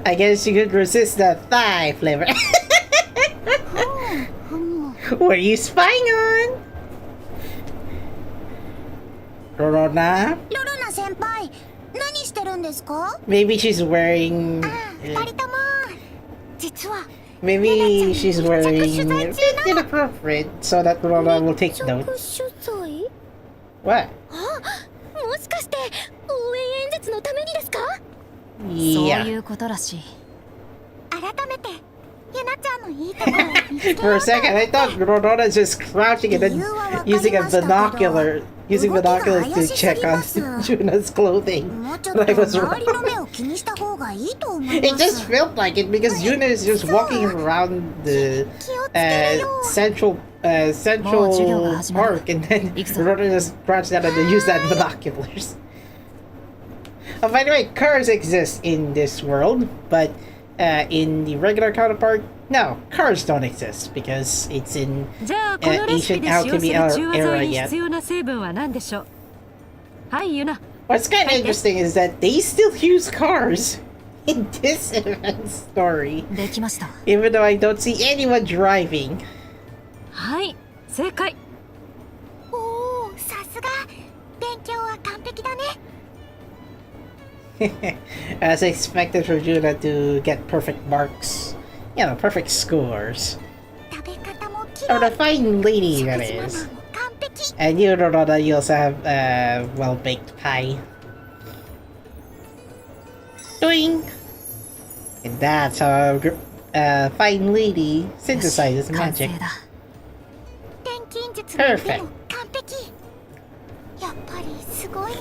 [SPEAKER 2] I guess you could resist that thigh flavor. What are you spying on? Rona?
[SPEAKER 4] ロロナ先輩、何してるんですか？
[SPEAKER 2] Maybe she's wearing.
[SPEAKER 4] 二人とも実は
[SPEAKER 2] Maybe she's wearing inappropriate so that Rona will take
[SPEAKER 4] 密着
[SPEAKER 2] note.
[SPEAKER 4] 取材？
[SPEAKER 2] What?
[SPEAKER 4] あ、もしかして応援演説のためにですか？
[SPEAKER 2] What?
[SPEAKER 4] あ、もしかして応援演説のためにですか？
[SPEAKER 2] What?
[SPEAKER 4] あ、
[SPEAKER 2] What?
[SPEAKER 4] もしかして応援演説のためにですか？
[SPEAKER 2] What?
[SPEAKER 4] あ、
[SPEAKER 2] What?
[SPEAKER 3] そう
[SPEAKER 2] Yeah.
[SPEAKER 3] いうことらしい。
[SPEAKER 4] 改めてユナちゃんのいいところを見つけよう
[SPEAKER 2] For a second, I thought Ronona's just crouching and then using binoculars to check on Juna's clothing.
[SPEAKER 4] もうちょっ
[SPEAKER 2] But I
[SPEAKER 4] と
[SPEAKER 2] was
[SPEAKER 4] 周りの
[SPEAKER 2] wrong.
[SPEAKER 4] 目を気にした方がいいと思い
[SPEAKER 2] It
[SPEAKER 4] ま
[SPEAKER 2] just
[SPEAKER 4] す
[SPEAKER 2] felt like it because Juna is just walking around the central park, and then Rona just crouched down and then used that binoculars. Oh, by the way, cars exist in this world, but in the regular counterpart, no, cars don't exist because it's in
[SPEAKER 6] じゃあこのレシピで使用する
[SPEAKER 2] Alchemy
[SPEAKER 6] 中和剤
[SPEAKER 2] era
[SPEAKER 6] に
[SPEAKER 2] yet.
[SPEAKER 6] 必要な成分は何でしょう。はいユナ。
[SPEAKER 2] What's kind of interesting is that they still use cars in this event story,
[SPEAKER 3] できました。
[SPEAKER 2] even though I don't see anyone driving.
[SPEAKER 6] はい正解。
[SPEAKER 4] おお、さすが勉強は完璧だね。
[SPEAKER 2] As expected for Juna to get perfect marks. You know, perfect scores.
[SPEAKER 4] 食べ方もき
[SPEAKER 2] Oh,
[SPEAKER 4] れい。
[SPEAKER 2] the fine lady
[SPEAKER 4] 食
[SPEAKER 2] that
[SPEAKER 4] 事マナ
[SPEAKER 2] is.
[SPEAKER 4] ーも完璧。
[SPEAKER 2] And you know that you also have well-baked pie. Doing! And that's how a fine lady synthesizes
[SPEAKER 3] 完成
[SPEAKER 2] magic.
[SPEAKER 3] だ。
[SPEAKER 4] 錬金術の腕も完璧。やっぱりすごいな。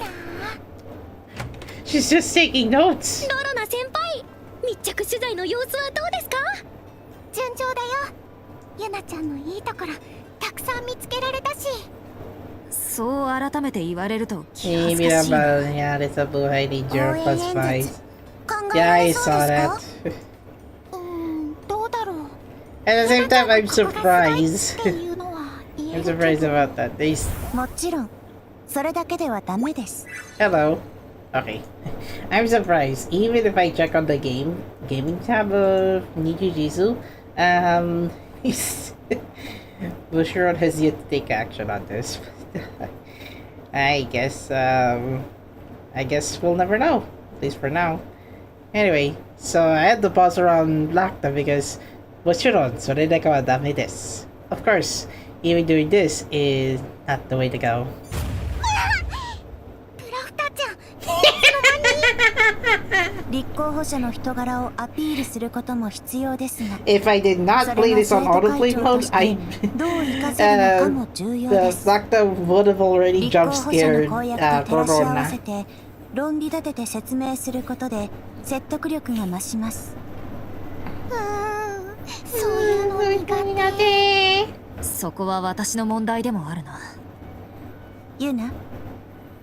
[SPEAKER 2] She's just taking notes.
[SPEAKER 4] ロロナ先輩、密着取材の様子はどうですか？順調だよ。ユナちゃんのいいところたくさん見つけられたし。
[SPEAKER 3] そう改めて言われると気
[SPEAKER 2] Maybe
[SPEAKER 3] 恥ずかしい。
[SPEAKER 2] about, yeah, it's a blue Heidi
[SPEAKER 4] 応
[SPEAKER 2] jerk
[SPEAKER 4] 援
[SPEAKER 2] plus
[SPEAKER 4] 演
[SPEAKER 2] 5.
[SPEAKER 4] 説考え
[SPEAKER 2] Yeah,
[SPEAKER 4] ら
[SPEAKER 2] I
[SPEAKER 4] れそう
[SPEAKER 2] saw
[SPEAKER 4] ですか？
[SPEAKER 2] that.
[SPEAKER 4] どうだろう。
[SPEAKER 2] At the same time, I'm
[SPEAKER 4] ここがすごい
[SPEAKER 2] surprised.
[SPEAKER 4] っていうのは言え
[SPEAKER 2] I'm
[SPEAKER 4] るけど
[SPEAKER 2] surprised about that. They
[SPEAKER 4] もちろんそれだけではダメです。
[SPEAKER 2] Hello. Okay. I'm surprised. Even if I check on the gaming tab of Nijijisu, he's Bushiroad has yet to take action on this. I guess we'll never know. At least for now. Anyway, so I had to pause around Blackta because Bushiroad, so did I go dami this. Of course, even doing this is not the way to go.
[SPEAKER 4] プラフタちゃん、立候補者の人柄をアピールすることも必要ですが、
[SPEAKER 2] If I did not
[SPEAKER 4] そ
[SPEAKER 2] play
[SPEAKER 4] れ
[SPEAKER 2] this
[SPEAKER 4] が
[SPEAKER 2] on
[SPEAKER 4] 生徒会
[SPEAKER 2] autoplay
[SPEAKER 4] 長と
[SPEAKER 2] mode,
[SPEAKER 4] し
[SPEAKER 2] I
[SPEAKER 4] てどう活かせるのかも重要
[SPEAKER 2] the
[SPEAKER 4] です。
[SPEAKER 2] Flocke would have already
[SPEAKER 4] 立候
[SPEAKER 2] jump
[SPEAKER 4] 補者
[SPEAKER 2] scared
[SPEAKER 4] の公約と照らし合わせ
[SPEAKER 2] Corona.
[SPEAKER 4] て論理立てて説明することで説得力が増します。そういうの苦手。
[SPEAKER 3] そこは私の問題でもあるな。
[SPEAKER 4] ユナ、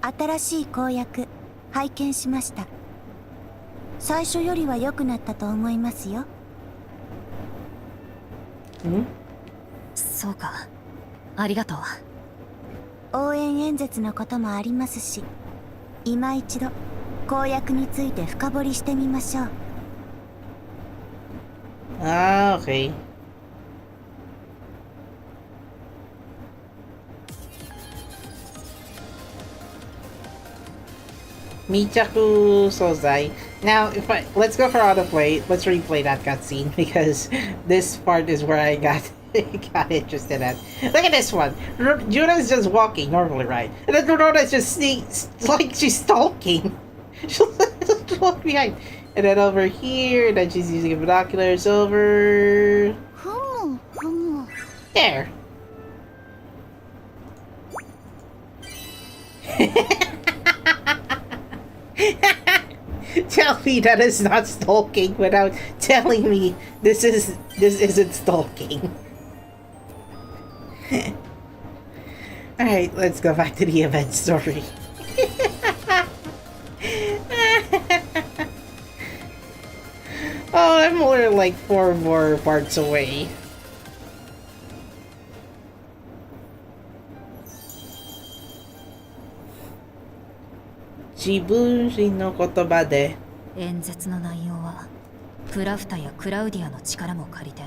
[SPEAKER 4] 新しい公約拝見しました。最初よりは良くなったと思いますよ。
[SPEAKER 3] そうか。ありがとう。
[SPEAKER 4] 応援演説のこともありますし、今一度公約について深掘りしてみましょう。
[SPEAKER 2] Ah, okay. Michaku Sozai. Now, let's go for autoplay. Let's replay that cutscene because this part is where I got interested at. Look at this one. Juna's just walking normally, right? And then Rona's just like she's stalking. She'll just walk behind. And then over here, and then she's using binoculars over there. Tell me that is not stalking without telling me this isn't stalking. Alright, let's go back to the event story. Oh, I'm only like 4 more parts away. Jibunshi no kotoba de.
[SPEAKER 3] 演説の内容はプラフタやクラウディアの力も借りて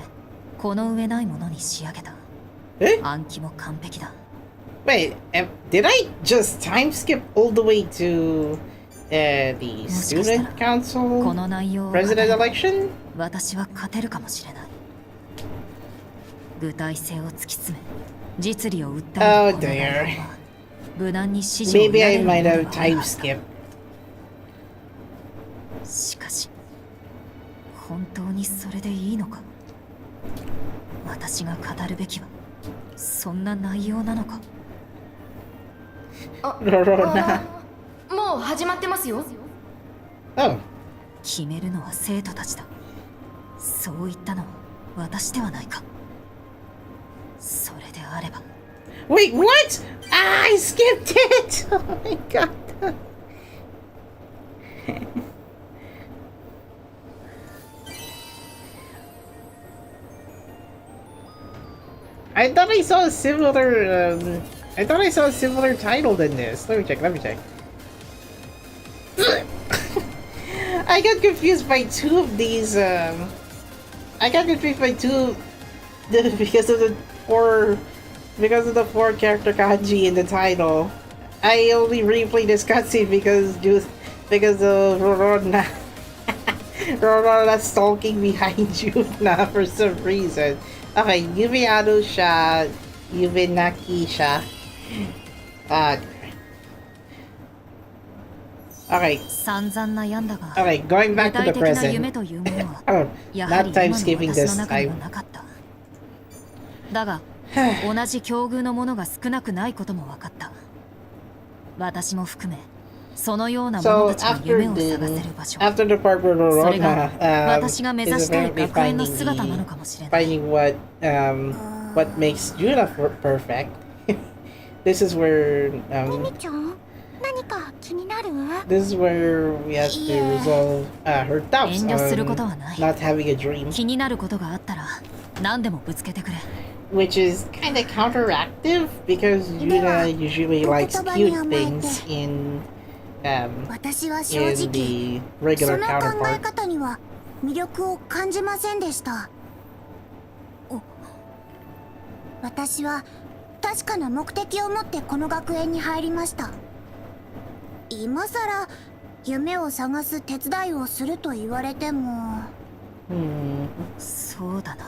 [SPEAKER 3] この上ないものに仕上げた。暗記も完璧だ。
[SPEAKER 2] Wait, did I just time skip all the way to the student
[SPEAKER 3] こ
[SPEAKER 2] council
[SPEAKER 3] の内容を
[SPEAKER 2] president election?
[SPEAKER 3] 私は勝てるかもしれない。具体性を突き詰め実利を訴える
[SPEAKER 2] Oh
[SPEAKER 3] この内容
[SPEAKER 2] dear.
[SPEAKER 3] は無難に支持を
[SPEAKER 2] Maybe
[SPEAKER 3] 得ら
[SPEAKER 2] I
[SPEAKER 3] れるもの
[SPEAKER 2] might
[SPEAKER 3] では
[SPEAKER 2] have
[SPEAKER 3] ない
[SPEAKER 2] time
[SPEAKER 3] はずだ。
[SPEAKER 2] skipped.
[SPEAKER 3] しかし本当にそれでいいのか。私が語るべきはそんな内容なのか。
[SPEAKER 2] ロロナ。
[SPEAKER 1] もう始まってますよ。
[SPEAKER 2] Oh.
[SPEAKER 3] 決めるのは生徒たちだ。そう言ったのは私ではないか。それであれば。
[SPEAKER 2] Wait, what? Ah, I skipped it! Oh my god. I thought I saw a similar, I thought I saw a similar title than this. Let me check. I got confused by two of these, I got confused by two because of the four character kanji in the title. I only replayed this cutscene because of Rorona. Rorona stalking behind Yuna for some reason. Okay, Yume Ano siya, Yume Naki siya. Okay.
[SPEAKER 3] 散々悩んだが、
[SPEAKER 2] Okay, going
[SPEAKER 3] 具
[SPEAKER 2] back to
[SPEAKER 3] 体
[SPEAKER 2] the
[SPEAKER 3] 的な夢
[SPEAKER 2] present.
[SPEAKER 3] というものは
[SPEAKER 2] Oh,
[SPEAKER 3] やはり
[SPEAKER 2] not time
[SPEAKER 3] 今の
[SPEAKER 2] skipping
[SPEAKER 3] 私
[SPEAKER 2] this
[SPEAKER 3] の中に
[SPEAKER 2] time.
[SPEAKER 3] はなかった。だが同じ境遇のものが少なくないことも分かった。私も含めそのような者
[SPEAKER 2] So
[SPEAKER 3] たちの夢を探せる場所、
[SPEAKER 2] after the part where
[SPEAKER 3] それが
[SPEAKER 2] Rorona
[SPEAKER 3] 私が目指
[SPEAKER 2] is
[SPEAKER 3] したい
[SPEAKER 2] apparently
[SPEAKER 3] 学園の姿なのかもしれない。
[SPEAKER 2] finding what makes Yuna perfect. This is where
[SPEAKER 4] ミミちゃん、何か気になる？
[SPEAKER 2] this is where we have to resolve her doubts
[SPEAKER 3] 遠慮することは
[SPEAKER 2] on
[SPEAKER 3] ない。
[SPEAKER 2] not having a dream,
[SPEAKER 3] 気になることがあったら何でもぶつけてくれ。
[SPEAKER 2] which is kind of counteractive because Yuna usually likes cute things in
[SPEAKER 4] 私は正
[SPEAKER 2] in
[SPEAKER 4] 直
[SPEAKER 2] the
[SPEAKER 4] そ
[SPEAKER 2] regular
[SPEAKER 4] の考え
[SPEAKER 2] counterpart.
[SPEAKER 4] 方には魅力を感じませんでした。私は確かな目的を持ってこの学園に入りました。今さら夢を探す手伝いをすると言われても、
[SPEAKER 3] そうだな。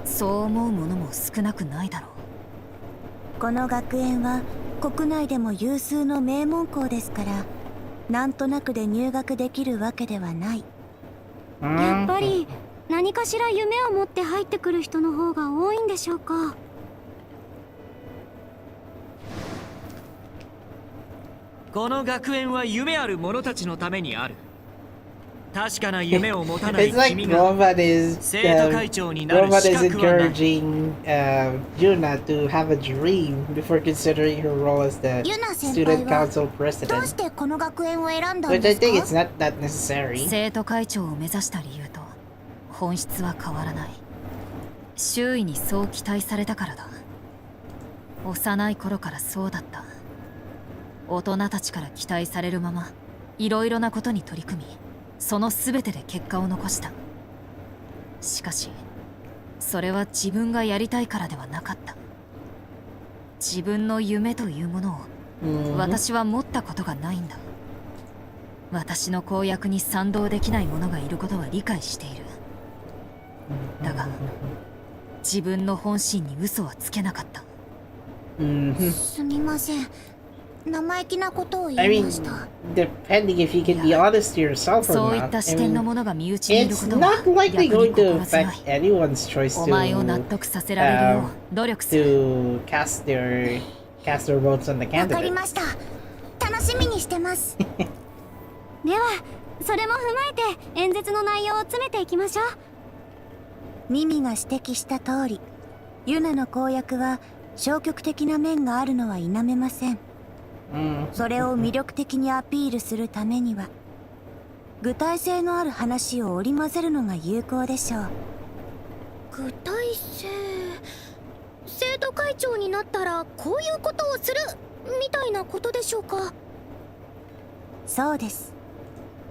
[SPEAKER 3] そう思う者も少なくないだろう。
[SPEAKER 4] この学園は国内でも有数の名門校ですから、なんとなくで入学できるわけではない。
[SPEAKER 5] やっぱり何かしら夢を持って入ってくる人の方が多いんでしょうか。
[SPEAKER 9] この学園は夢ある者たちのためにある。確かな夢を持たない
[SPEAKER 2] It's like
[SPEAKER 9] 君が
[SPEAKER 2] Roman is
[SPEAKER 9] 生徒会長になる
[SPEAKER 2] Roman
[SPEAKER 9] 資
[SPEAKER 2] is
[SPEAKER 9] 格はない。
[SPEAKER 2] encouraging Yuna to have a dream before considering her role as the
[SPEAKER 4] ユナ先
[SPEAKER 2] student
[SPEAKER 4] 輩は
[SPEAKER 2] council
[SPEAKER 4] どう
[SPEAKER 2] president,
[SPEAKER 4] してこの学園を選んだん
[SPEAKER 2] which
[SPEAKER 4] で
[SPEAKER 2] I
[SPEAKER 4] す
[SPEAKER 2] think
[SPEAKER 4] か？
[SPEAKER 2] it's not that necessary.
[SPEAKER 3] 生徒会長を目指した理由と本質は変わらない。周囲にそう期待されたからだ。幼い頃からそうだった。大人たちから期待されるままいろいろなことに取り組み、その全てで結果を残した。しかしそれは自分がやりたいからではなかった。自分の夢というものを私は持ったことがないんだ。私の公約に賛同できない者がいることは理解している。だが自分の本心に嘘はつけなかった。
[SPEAKER 4] すみません。生意気なことを
[SPEAKER 2] I
[SPEAKER 4] 言い
[SPEAKER 2] mean,
[SPEAKER 4] ました。
[SPEAKER 2] depending if you can be honest to yourself
[SPEAKER 3] そう
[SPEAKER 2] or
[SPEAKER 3] いっ
[SPEAKER 2] not.
[SPEAKER 3] た
[SPEAKER 2] I
[SPEAKER 3] 視点の
[SPEAKER 2] mean,
[SPEAKER 3] ものが身内にいる
[SPEAKER 2] it's
[SPEAKER 3] ことは
[SPEAKER 2] not
[SPEAKER 3] 逆
[SPEAKER 2] likely
[SPEAKER 3] に
[SPEAKER 2] going to
[SPEAKER 3] 心強い。
[SPEAKER 2] affect anyone's choice
[SPEAKER 3] お前を納
[SPEAKER 2] to
[SPEAKER 3] 得させられるよう努力する。
[SPEAKER 2] to cast their votes on the
[SPEAKER 4] わかり
[SPEAKER 2] candidate.
[SPEAKER 4] ました。楽しみにしてます。
[SPEAKER 5] ではそれも踏まえて演説の内容を詰めていきましょう。
[SPEAKER 4] ミミが指摘した通り、ユナの公約は消極的な面があるのは否めません。それを魅力的にアピールするためには、具体性のある話を織り交ぜるのが有効でしょう。具体性、生徒会長になったらこういうことをするみたいなことでしょうか？そうです。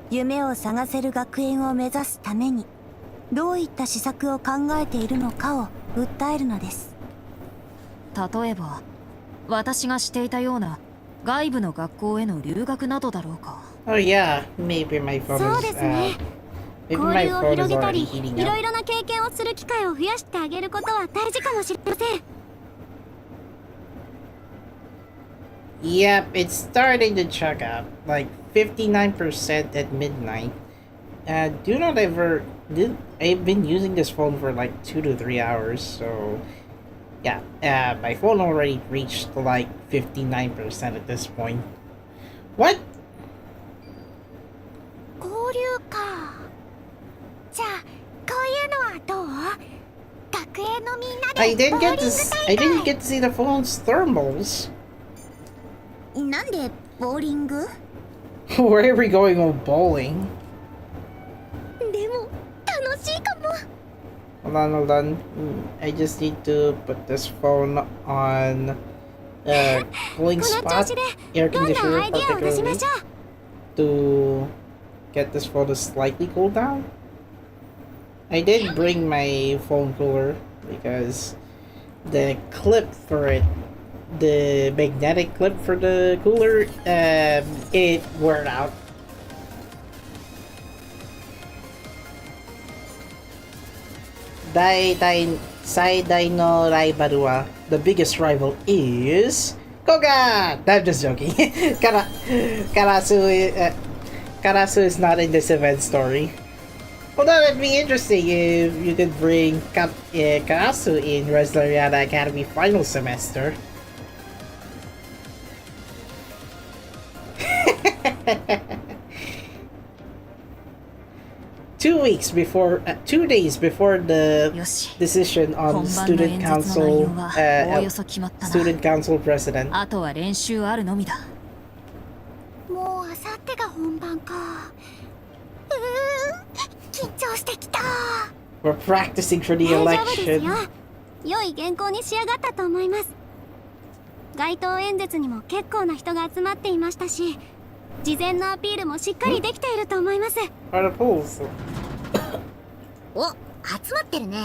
[SPEAKER 4] 夢を探せる学園を目指すためにどういった施策を考えているのかを訴えるのです。
[SPEAKER 3] 例えば私がしていたような外部の学校への留学などだろうか。
[SPEAKER 2] Oh yeah, maybe my phone
[SPEAKER 5] そう
[SPEAKER 2] is
[SPEAKER 5] ですね。
[SPEAKER 2] maybe
[SPEAKER 5] 交
[SPEAKER 2] my
[SPEAKER 5] 流を
[SPEAKER 2] phone
[SPEAKER 5] 広
[SPEAKER 2] is
[SPEAKER 5] げた
[SPEAKER 2] already
[SPEAKER 5] り
[SPEAKER 2] heating
[SPEAKER 5] いろ
[SPEAKER 2] up.
[SPEAKER 5] いろな経験をする機会を増やしてあげることは大事かもしれません。
[SPEAKER 2] Yep, it's starting to check up. Like 59% at midnight. Do not ever. I've been using this phone for like 2 to 3 hours, so yeah. My phone already reached like 59% at this point. What?
[SPEAKER 4] 交流か。じゃあこういうのはどう？学園のみんなで
[SPEAKER 2] I
[SPEAKER 4] ボ
[SPEAKER 2] didn't
[SPEAKER 4] ーリ
[SPEAKER 2] get
[SPEAKER 4] ング
[SPEAKER 2] to.
[SPEAKER 4] 大
[SPEAKER 2] I
[SPEAKER 4] 会。
[SPEAKER 2] didn't get to see the phone's thermals.
[SPEAKER 4] なんでボーリング？
[SPEAKER 2] Where are we going on bowling?
[SPEAKER 4] でも楽しいかも。
[SPEAKER 2] Hold on. I just need to put this phone on cooling
[SPEAKER 4] この調
[SPEAKER 2] spot,
[SPEAKER 4] 子で
[SPEAKER 2] air
[SPEAKER 4] どんな
[SPEAKER 2] conditioner
[SPEAKER 4] アイディアを出しま
[SPEAKER 2] particularly,
[SPEAKER 4] しょう。
[SPEAKER 2] to get this phone to slightly cool down. I did bring my phone cooler because the clip for it, the magnetic clip for the cooler, it wore out. Saidai no rival wa, the biggest rival is Koga! I'm just joking. Karasu is not in this event story. Although it'd be interesting if you could bring Karasu in Resleriana Academy final semester. Two days before the
[SPEAKER 3] よし
[SPEAKER 2] decision
[SPEAKER 3] 本
[SPEAKER 2] on
[SPEAKER 3] 番の演
[SPEAKER 2] student
[SPEAKER 3] 説の内容
[SPEAKER 2] council,
[SPEAKER 3] はおおよそ決まったな
[SPEAKER 2] student council president.
[SPEAKER 3] あとは練習あるのみだ
[SPEAKER 4] もうあさってが本番か。緊張してきた。
[SPEAKER 2] We're practicing for the
[SPEAKER 5] 大丈夫ですよ
[SPEAKER 2] election.
[SPEAKER 5] 良い原稿に仕上がったと思います。街頭演説にも結構な人が集まっていましたし、事前のアピールもしっかりできていると思います。
[SPEAKER 2] Are the polls?
[SPEAKER 4] お、集まってるね。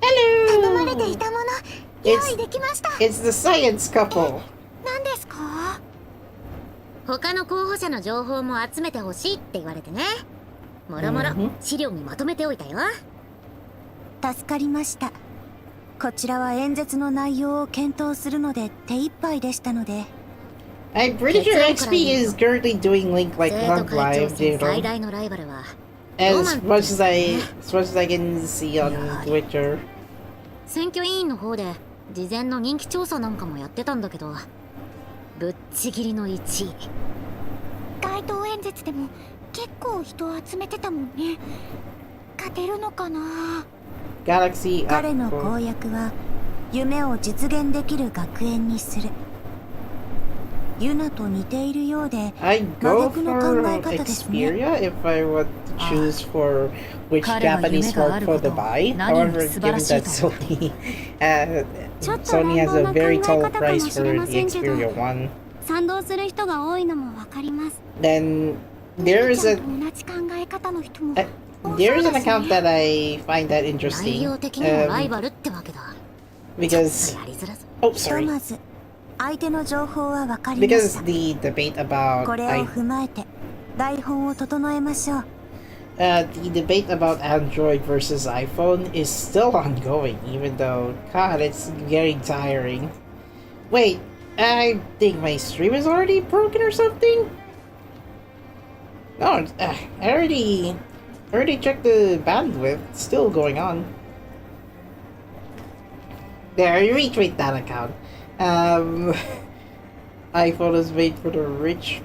[SPEAKER 2] Hello!
[SPEAKER 4] 頼まれていたもの用意できました。
[SPEAKER 2] It's the science couple.
[SPEAKER 4] 何ですか？他の候補者の情報も集めてほしいって言われてね。もろもろ資料にまとめておいたよ。助かりました。こちらは演説の内容を検討するので手一杯でしたので。
[SPEAKER 2] I'm pretty sure XP is currently doing Link
[SPEAKER 4] 生徒
[SPEAKER 2] Live
[SPEAKER 4] 会長戦最
[SPEAKER 2] Data.
[SPEAKER 4] 大のライバルは
[SPEAKER 2] As much as I can see on Twitter.
[SPEAKER 4] 選挙委員の方で事前の人気調査なんかもやってたんだけど、ぶっちぎりの1位。街頭演説でも結構人集めてたもんね。勝てるのかな。
[SPEAKER 2] Galaxy
[SPEAKER 4] 彼の
[SPEAKER 2] Apple.
[SPEAKER 4] 公約は夢を実現できる学園にする。ユナと似ているようで
[SPEAKER 2] I'd
[SPEAKER 4] 真
[SPEAKER 2] go
[SPEAKER 4] 逆の
[SPEAKER 2] for
[SPEAKER 4] 考え方ですね。
[SPEAKER 2] Xperia if I were to choose for which
[SPEAKER 3] 彼は
[SPEAKER 2] Japanese
[SPEAKER 3] 夢がある
[SPEAKER 2] smartphone
[SPEAKER 3] こと
[SPEAKER 2] to
[SPEAKER 3] を
[SPEAKER 2] buy.
[SPEAKER 3] 何より
[SPEAKER 2] However,
[SPEAKER 3] 素晴ら
[SPEAKER 2] given
[SPEAKER 3] しい
[SPEAKER 2] that
[SPEAKER 3] と思っている
[SPEAKER 2] Sony has a very tall price for the
[SPEAKER 5] ちょっと乱暴な考え方かもしれませんけど。
[SPEAKER 2] Xperia One,
[SPEAKER 5] 賛同する人が多いのもわかります。
[SPEAKER 2] then there's
[SPEAKER 5] ちゃ
[SPEAKER 2] a
[SPEAKER 5] んと同じ考え方の人も
[SPEAKER 2] there's an account that I find that
[SPEAKER 4] 内
[SPEAKER 2] interesting
[SPEAKER 4] 容的にもライバルってわけだ。
[SPEAKER 2] because
[SPEAKER 4] やりづらそう。
[SPEAKER 2] oh
[SPEAKER 4] ひと
[SPEAKER 2] sorry
[SPEAKER 4] まず相手の情報は分かりまし
[SPEAKER 2] because
[SPEAKER 4] た。
[SPEAKER 2] the debate about
[SPEAKER 4] これを踏まえて台本を整えましょう。
[SPEAKER 2] the debate about Android versus iPhone is still ongoing, even though, God, it's getting tiring. Wait, I think my stream is already broken or something? No, I already checked the bandwidth. It's still going on. There, I retweet that account. iPhone is made for the rich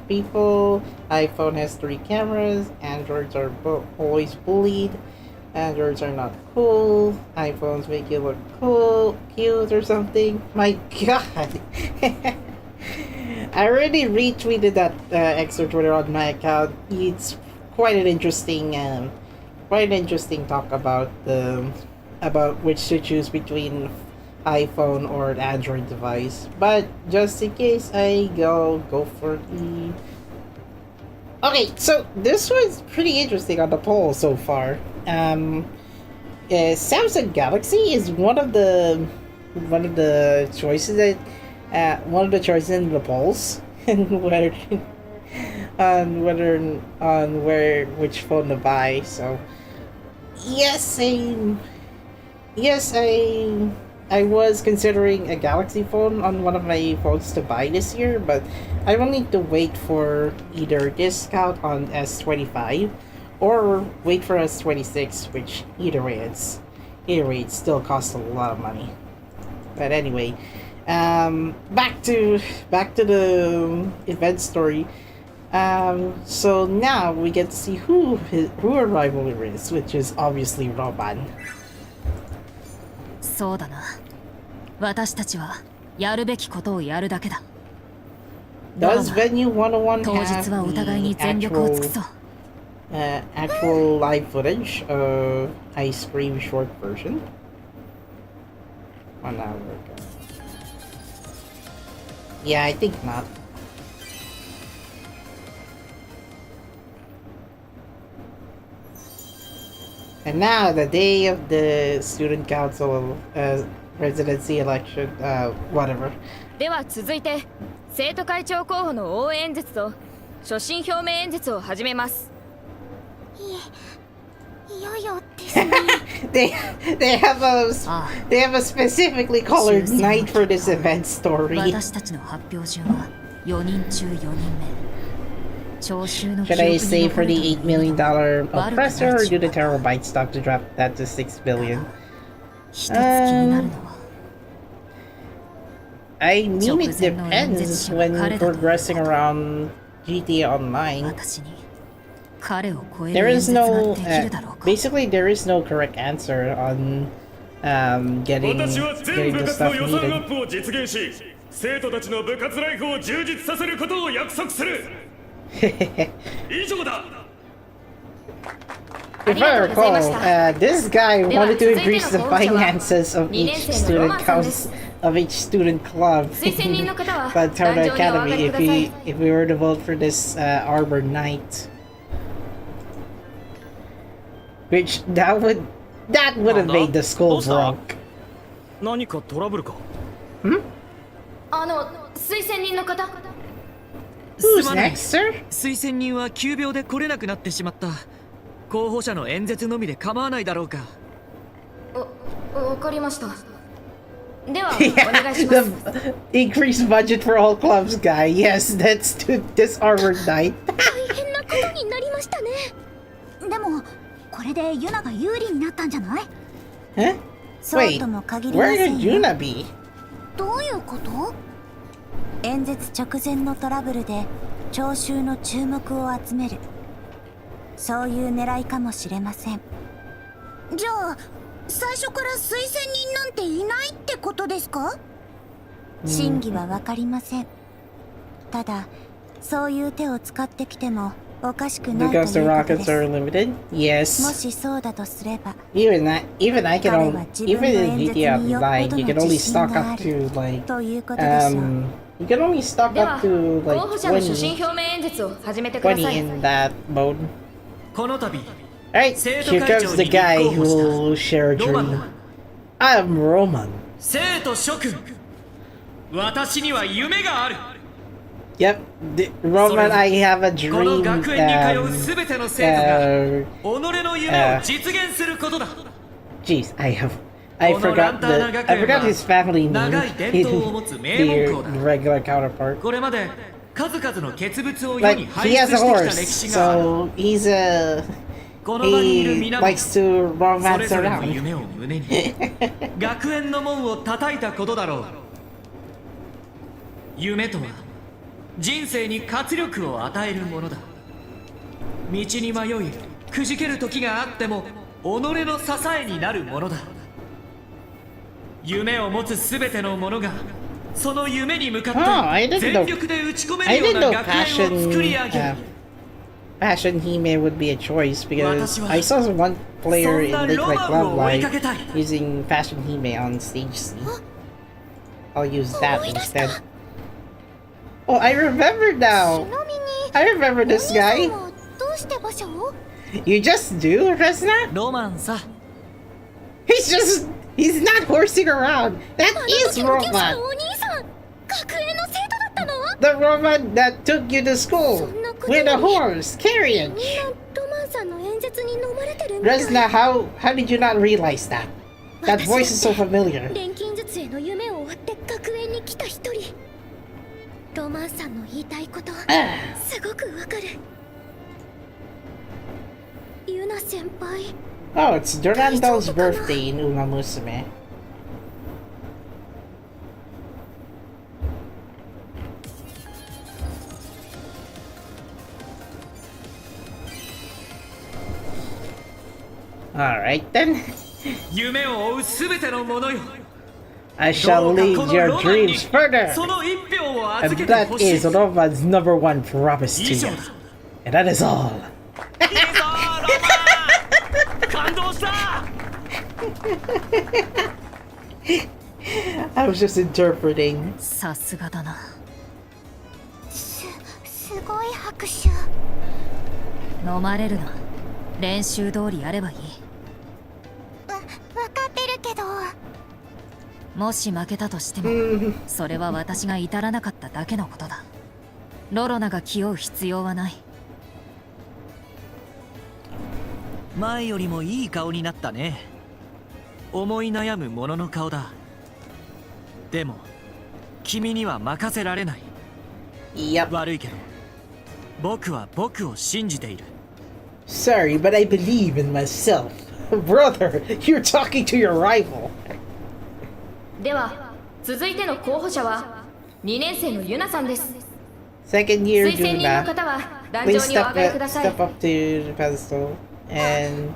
[SPEAKER 2] people. iPhone has 3 cameras. Androids are always bullied. Androids are not cool. iPhones make you look cool, cute or something. My God. I already retweeted that extra Twitter on my account. It's quite an interesting talk about which to choose between iPhone or an Android device. But just in case, I go for the. Okay, so this was pretty interesting on the poll so far. Samsung Galaxy is one of the choices that one of the choices in the polls, and which phone to buy. So yes, I I was considering a Galaxy phone on one of my phones to buy this year, but I will need to wait for either discount on S25 or wait for S26, which either way it still costs a lot of money. But anyway, back to the event story. So now we get to see who our rivalry is, which is obviously Roman.
[SPEAKER 3] そうだな。私たちはやるべきことをやるだけだ。
[SPEAKER 2] Does Venue 101
[SPEAKER 3] 当
[SPEAKER 2] have
[SPEAKER 3] 日はお互いに全力を尽くそう。
[SPEAKER 2] actual live footage of ice cream short version? 1 hour ago. Yeah, I think not. And now, the day of the student council residency election, whatever.
[SPEAKER 10] では続いて生徒会長候補の応援演説と所信表明演説を始めます。
[SPEAKER 4] いよいよですね。
[SPEAKER 2] they have a specifically colored night for this event story.
[SPEAKER 3] 私たちの発表順は4人中4人目。
[SPEAKER 2] Should I say for the $8 million oppressor or do the terabyte stock to drop that to $6 billion? I mean, it depends when progressing around GTA Online. There is no, basically there is no correct answer on getting the stuff needed.
[SPEAKER 8] 生徒たちの部活ライフを充実させることを約束する。以上だ。
[SPEAKER 2] If I recall, this guy wanted to increase the finances of each student club but Toronto Academy if we were to vote for this Arbor Knight. Which that would have made the school broke.
[SPEAKER 8] 何かトラブルか？
[SPEAKER 2] Hmm?
[SPEAKER 10] 推薦人の方。
[SPEAKER 2] Who's next, sir?
[SPEAKER 9] 推薦人は急病で来れなくなってしまった。候補者の演説のみで構わないだろうか。
[SPEAKER 10] わかりました。では、お願いします。
[SPEAKER 2] The increased budget for all clubs guy. Yes, that's to this Arbor Knight.
[SPEAKER 4] 大変なことになりましたね。でもこれでユナが有利になったんじゃない？
[SPEAKER 2] Huh?
[SPEAKER 4] そうとも限りま
[SPEAKER 2] Where
[SPEAKER 4] せ
[SPEAKER 2] did
[SPEAKER 4] んよ。
[SPEAKER 2] Yuna be?
[SPEAKER 4] どういうこと？演説直前のトラブルで聴衆の注目を集める、そういう狙いかもしれません。じゃあ最初から推薦人なんていないってことですか？真偽はわかりません。ただそういう手を使ってきてもおかしくないという
[SPEAKER 2] Because the
[SPEAKER 4] こと
[SPEAKER 2] rockets
[SPEAKER 4] です。
[SPEAKER 2] are limited?
[SPEAKER 4] も
[SPEAKER 2] Yes.
[SPEAKER 4] しそうだとすれば、
[SPEAKER 2] Even I can only, even in GTA Online, you can only stock up to like
[SPEAKER 4] ということでしょう。
[SPEAKER 2] you can only stock
[SPEAKER 10] では、
[SPEAKER 2] up to
[SPEAKER 10] 候補者の所信
[SPEAKER 2] like
[SPEAKER 10] 表明演説を始めてくだ
[SPEAKER 2] 20
[SPEAKER 10] さい。
[SPEAKER 2] in that mode.
[SPEAKER 9] この度
[SPEAKER 2] Alright, here comes the guy who will share a dream. I'm Roman.
[SPEAKER 9] 生徒諸君、私には夢がある。
[SPEAKER 2] Yep, Roman, I have a
[SPEAKER 9] この
[SPEAKER 2] dream.
[SPEAKER 9] 学園に通うすべての生徒が己の夢を実現することだ。
[SPEAKER 2] Jeez, I forgot his family name in the regular counterpart.
[SPEAKER 9] これまで数々の傑物を世
[SPEAKER 2] Like
[SPEAKER 9] に
[SPEAKER 2] he
[SPEAKER 9] 輩出
[SPEAKER 2] has
[SPEAKER 9] し
[SPEAKER 2] a
[SPEAKER 9] てきた
[SPEAKER 2] horse,
[SPEAKER 9] 歴史がある。
[SPEAKER 2] so
[SPEAKER 9] この場にいる
[SPEAKER 2] he
[SPEAKER 9] 皆も
[SPEAKER 2] likes to
[SPEAKER 9] そ
[SPEAKER 2] romance
[SPEAKER 9] れぞれの
[SPEAKER 2] around.
[SPEAKER 9] 夢を胸に学園の門を叩いたことだろう。夢とは人生に活力を与えるものだ。道に迷いくじける時があっても己の支えになるものだ。夢を持つすべての者がその夢に向か
[SPEAKER 2] Oh,
[SPEAKER 9] って全力で打ち込め
[SPEAKER 2] I
[SPEAKER 9] るよう
[SPEAKER 2] didn't
[SPEAKER 9] な
[SPEAKER 2] know
[SPEAKER 9] 学園を作り上げる。
[SPEAKER 2] Passion Hime would be a choice because I saw one player in Lake Like Love Live using Passion Hime on stage C. I'll use that instead. Oh, I remember now. I remember this guy.
[SPEAKER 4] どうして馬車を？
[SPEAKER 2] You just do, Resna?
[SPEAKER 9] ロマンさ。
[SPEAKER 2] He's not horsing around. That is
[SPEAKER 4] お兄
[SPEAKER 2] Roman.
[SPEAKER 4] さん、学園の生徒だったの？
[SPEAKER 2] The Roman that took you to school with a horse, carriage.
[SPEAKER 4] みんなロマンさんの演説に飲まれてるみたい。
[SPEAKER 2] Resna, how did you not realize that? That voice is so familiar.
[SPEAKER 4] 錬金術への夢を追って学園に来た一人。ロマンさんの言いたいことすごくわかる。ユナ先輩。
[SPEAKER 2] Oh, it's Durandal's birthday in Uma Musume. Alright then.
[SPEAKER 9] 夢を追うすべてのものよ。
[SPEAKER 2] I shall lead your dreams further.
[SPEAKER 9] その一票を
[SPEAKER 2] And
[SPEAKER 9] 預けて
[SPEAKER 2] that
[SPEAKER 9] ほしい。
[SPEAKER 2] is Roma's number one promise to
[SPEAKER 9] 以上
[SPEAKER 2] you.
[SPEAKER 9] だ。
[SPEAKER 2] And that is all.
[SPEAKER 9] いいぞロマン。感動した。
[SPEAKER 2] I was just interpreting.
[SPEAKER 3] さすがだな。
[SPEAKER 4] すごい拍手。
[SPEAKER 3] 飲まれるな。練習通りやればいい。
[SPEAKER 4] わかってるけど。
[SPEAKER 3] もし負けたとしても、それは私が至らなかっただけのことだ。ロロナが気負う必要はない。
[SPEAKER 9] 前よりもいい顔になったね。思い悩む者の顔だ。でも君には任せられない。
[SPEAKER 2] Yep.
[SPEAKER 9] 悪いけど僕は僕を信じている。
[SPEAKER 2] Sorry, but I believe in myself. Brother, you're talking to your rival.
[SPEAKER 10] では続いての候補者は2年生のユナさんです。
[SPEAKER 2] Second year
[SPEAKER 10] 推薦人の
[SPEAKER 2] Juna.
[SPEAKER 10] 方は壇
[SPEAKER 2] Please
[SPEAKER 10] 上にお上がりください。
[SPEAKER 2] step up to the pedestal and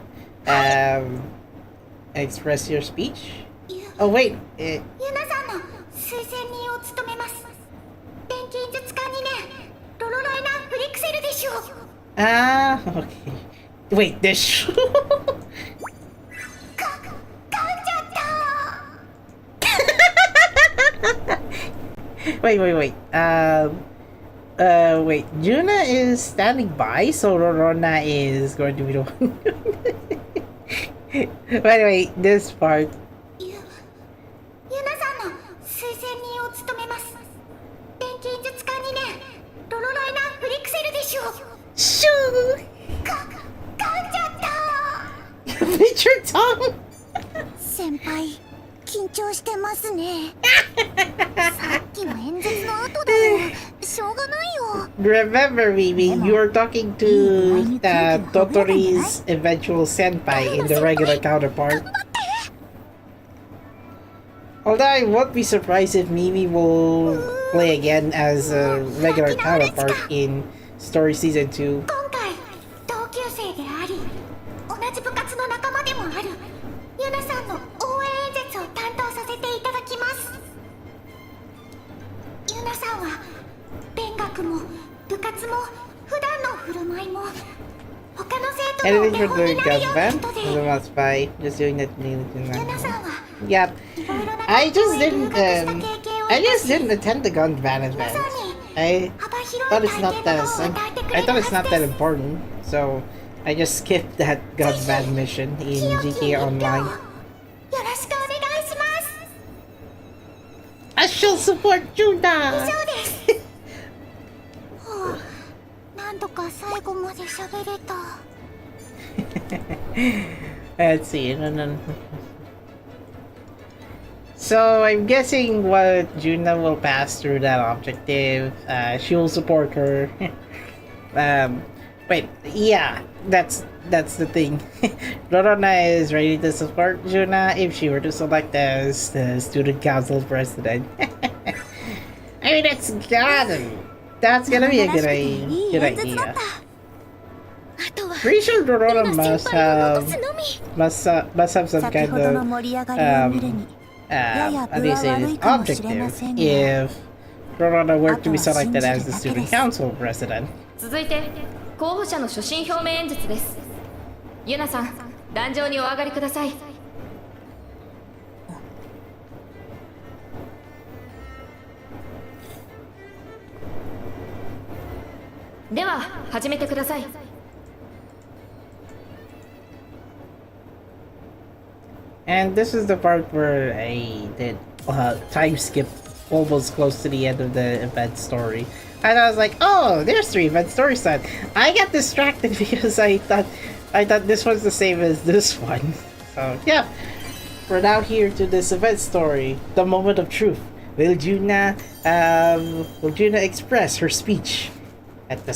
[SPEAKER 2] express your speech. Oh wait,
[SPEAKER 4] ユナさんの推薦人を務めます。錬金術家2年ロロライナ・フリクセルでしょう。
[SPEAKER 2] okay. Wait, this. Wait. Wait. Juna is standing by, so Rorona is going to be the one. Wait, this part.
[SPEAKER 4] ユナさんの推薦人を務めます。錬金術家2年ロロライナ・フリクセルでしょう。
[SPEAKER 2] Shoo!
[SPEAKER 4] 噛んじゃった。
[SPEAKER 2] Bit your tongue!
[SPEAKER 4] 先輩緊張してますね。さっきの演説の後だもん。しょうがないよ。
[SPEAKER 2] Remember, Mimi, you are talking to Totori's eventual senpai in the regular counterpart. Although I won't be surprised if Mimi will play again as a regular counterpart in Story Season 2.
[SPEAKER 4] 今回同級生であり同じ部活の仲間でもあるユナさんの応援演説を担当させていただきます。ユナさんは勉学も部活も普段の振る舞いも他の生徒のお
[SPEAKER 2] Anything
[SPEAKER 4] 手
[SPEAKER 2] for
[SPEAKER 4] 本
[SPEAKER 2] the
[SPEAKER 4] になるような
[SPEAKER 2] Guzman?
[SPEAKER 4] 人で
[SPEAKER 2] The must by just doing that.
[SPEAKER 4] ユナさんは
[SPEAKER 2] Yep.
[SPEAKER 4] いろいろな
[SPEAKER 2] I just
[SPEAKER 4] 学校へ留
[SPEAKER 2] didn't
[SPEAKER 4] 学した経験を
[SPEAKER 2] I
[SPEAKER 4] 生か
[SPEAKER 2] just
[SPEAKER 4] し
[SPEAKER 2] didn't attend the Gunman
[SPEAKER 4] 皆
[SPEAKER 2] event.
[SPEAKER 4] さんに
[SPEAKER 2] I
[SPEAKER 4] 幅広い
[SPEAKER 2] thought it's
[SPEAKER 4] 体
[SPEAKER 2] not
[SPEAKER 4] 験
[SPEAKER 2] that
[SPEAKER 4] などを与えてく
[SPEAKER 2] I
[SPEAKER 4] れ
[SPEAKER 2] thought
[SPEAKER 4] る
[SPEAKER 2] it's
[SPEAKER 4] は
[SPEAKER 2] not
[SPEAKER 4] ず
[SPEAKER 2] that
[SPEAKER 4] です。
[SPEAKER 2] important, so I just skipped that Gunman mission in GK Online.
[SPEAKER 4] よろしくお願いします。
[SPEAKER 2] I shall support
[SPEAKER 4] 以
[SPEAKER 2] Juna!
[SPEAKER 4] 上です。はあ、なんとか最後まで喋れた。
[SPEAKER 2] Let's see. No. So I'm guessing what Juna will pass through that objective. She will support her. Wait, yeah, that's the thing. Rorona is ready to support Juna if she were to select as the student council president. I mean, that's gonna be a good idea. Pretty sure Rorona must have some
[SPEAKER 4] 先
[SPEAKER 2] kind
[SPEAKER 4] ほどの
[SPEAKER 2] of
[SPEAKER 4] 盛り上がりを見るに、
[SPEAKER 2] how do you say this, objective if Rorona were to be selected as the student council president.
[SPEAKER 10] 続いて候補者の所信表明演説です。ユナさん、壇上にお上がりください。では始めてください。
[SPEAKER 2] And this is the part where I did time skip almost close to the end of the event story. And I was like, oh, there's 3 event stories done. I got distracted because I thought this was the same as this one. So yeah. we're now here to this event story, the moment of truth. Will Juna express her speech at the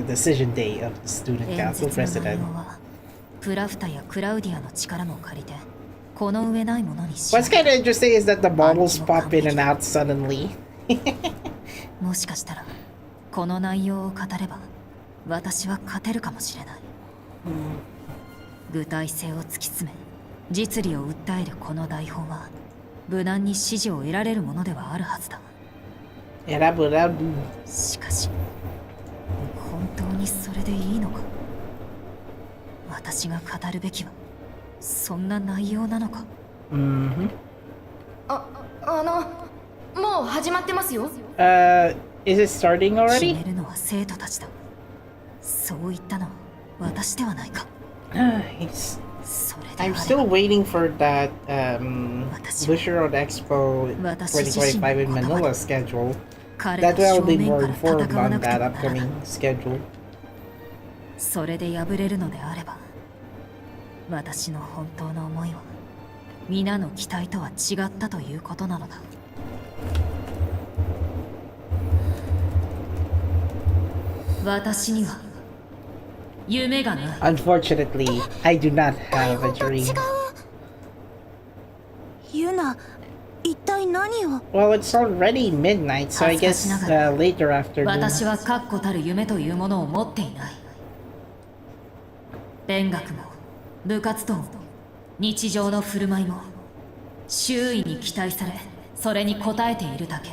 [SPEAKER 2] decision day of the student
[SPEAKER 3] 演
[SPEAKER 2] council
[SPEAKER 3] 説の内
[SPEAKER 2] president?
[SPEAKER 3] 容はプラフタやクラウディアの力も借りてこの上ないものにしよ
[SPEAKER 2] What's kind of interesting is that the baubles pop in and out suddenly.
[SPEAKER 3] うもしかしたらこの内容を語れば私は勝てるかもしれない、具体性を突き詰め実利を訴えるこの台本は無難に支持を得られるものではあるはずだ。しかし本当にそれでいいのか。私が語るべきはそんな内容なのか。
[SPEAKER 10] もう始まってますよ。
[SPEAKER 2] Is it starting
[SPEAKER 3] 決
[SPEAKER 2] already?
[SPEAKER 3] めるのは生徒たちだ。そう言ったのは私ではないか。それであれ
[SPEAKER 2] I'm
[SPEAKER 3] ば
[SPEAKER 2] still waiting for that Bushiroad Expo 2025 in Manila schedule.
[SPEAKER 3] 彼
[SPEAKER 2] That
[SPEAKER 3] と
[SPEAKER 2] way I'll
[SPEAKER 3] 正
[SPEAKER 2] be
[SPEAKER 3] 面
[SPEAKER 2] more
[SPEAKER 3] から
[SPEAKER 2] informed
[SPEAKER 3] 戦わな
[SPEAKER 2] on
[SPEAKER 3] くて
[SPEAKER 2] that
[SPEAKER 3] もならない
[SPEAKER 2] upcoming schedule.
[SPEAKER 3] それで敗れるのであれば私の本当の思いは皆の期待とは違ったということなのだ。私には夢がない。
[SPEAKER 2] Unfortunately, I do not have a dream.
[SPEAKER 4] ユナ、一体何を？
[SPEAKER 2] Well, it's already midnight, so I guess later afternoon.
[SPEAKER 3] 私は確固たる夢というものを持っていない。勉学も部活動も日常の振る舞いも周囲に期待されそれに応えているだけ。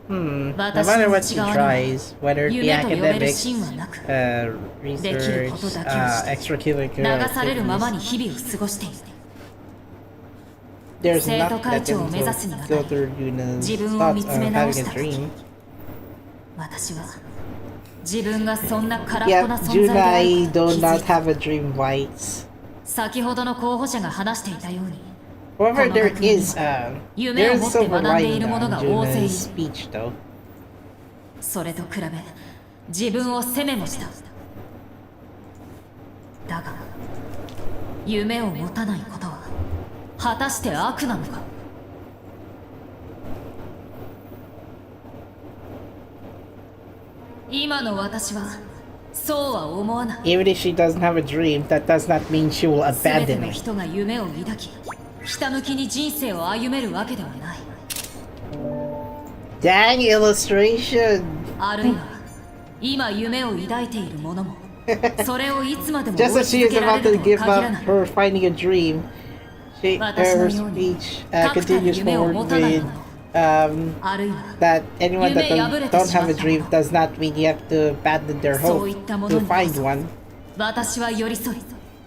[SPEAKER 2] No matter what she tries, whether it be
[SPEAKER 3] 夢と呼べる
[SPEAKER 2] academics,
[SPEAKER 3] 芯はなく
[SPEAKER 2] research,
[SPEAKER 3] ことだけをして
[SPEAKER 2] extracurricular
[SPEAKER 3] 流されるまま
[SPEAKER 2] activities,
[SPEAKER 3] に日々を過ごしている。
[SPEAKER 2] there's
[SPEAKER 3] 生徒
[SPEAKER 2] nothing
[SPEAKER 3] 会
[SPEAKER 2] that
[SPEAKER 3] 長を
[SPEAKER 2] can
[SPEAKER 3] 目指すにあたり
[SPEAKER 2] filter Yuna's
[SPEAKER 3] 自分を
[SPEAKER 2] thoughts
[SPEAKER 3] 見つ
[SPEAKER 2] of
[SPEAKER 3] め直
[SPEAKER 2] having
[SPEAKER 3] し
[SPEAKER 2] a
[SPEAKER 3] た時
[SPEAKER 2] dream.
[SPEAKER 3] 私は自分がそんな空っぽ
[SPEAKER 2] Yeah,
[SPEAKER 3] な存在で
[SPEAKER 2] Juna,
[SPEAKER 3] あ
[SPEAKER 2] I
[SPEAKER 3] ること
[SPEAKER 2] do
[SPEAKER 3] に気づ
[SPEAKER 2] not
[SPEAKER 3] いた。
[SPEAKER 2] have a dream whites.
[SPEAKER 3] 先ほどの候補者が話していたように
[SPEAKER 2] However, there
[SPEAKER 3] この学園に
[SPEAKER 2] is
[SPEAKER 3] は
[SPEAKER 2] there
[SPEAKER 3] 夢を
[SPEAKER 2] is
[SPEAKER 3] 持って
[SPEAKER 2] silver
[SPEAKER 3] 学んでい
[SPEAKER 2] lining
[SPEAKER 3] る者
[SPEAKER 2] on
[SPEAKER 3] が大勢いる。
[SPEAKER 2] Juna's speech, though.
[SPEAKER 3] それと比べ自分を責めもした。だが夢を持たないことは果たして悪なのか。今の私はそうは思わない。
[SPEAKER 2] Even if she doesn't have a dream, that does not mean she will
[SPEAKER 3] 全て
[SPEAKER 2] abandon
[SPEAKER 3] の
[SPEAKER 2] it.
[SPEAKER 3] 人が夢を抱きひたむきに人生を歩めるわけではない。
[SPEAKER 2] Dang illustration!
[SPEAKER 3] あるいは今夢を抱いている者もそれをいつまでも
[SPEAKER 2] Just
[SPEAKER 3] 追い
[SPEAKER 2] as she
[SPEAKER 3] 続
[SPEAKER 2] is
[SPEAKER 3] けら
[SPEAKER 2] about
[SPEAKER 3] れる
[SPEAKER 2] to
[SPEAKER 3] と
[SPEAKER 2] give
[SPEAKER 3] は限ら
[SPEAKER 2] up
[SPEAKER 3] ない。
[SPEAKER 2] her finding a dream, her
[SPEAKER 3] 私のように
[SPEAKER 2] speech
[SPEAKER 3] 確たる
[SPEAKER 2] continues
[SPEAKER 3] 夢を
[SPEAKER 2] forward
[SPEAKER 3] 持たない
[SPEAKER 2] with
[SPEAKER 3] 者、あるいは
[SPEAKER 2] that anyone that
[SPEAKER 3] 夢破れ
[SPEAKER 2] don't
[SPEAKER 3] て
[SPEAKER 2] have
[SPEAKER 3] しま
[SPEAKER 2] a
[SPEAKER 3] った
[SPEAKER 2] dream
[SPEAKER 3] 者、
[SPEAKER 2] does not mean you have to abandon their
[SPEAKER 3] そう
[SPEAKER 2] hope
[SPEAKER 3] いったもの
[SPEAKER 2] to
[SPEAKER 3] にこ
[SPEAKER 2] find
[SPEAKER 3] そ
[SPEAKER 2] one,
[SPEAKER 3] 私は寄り添い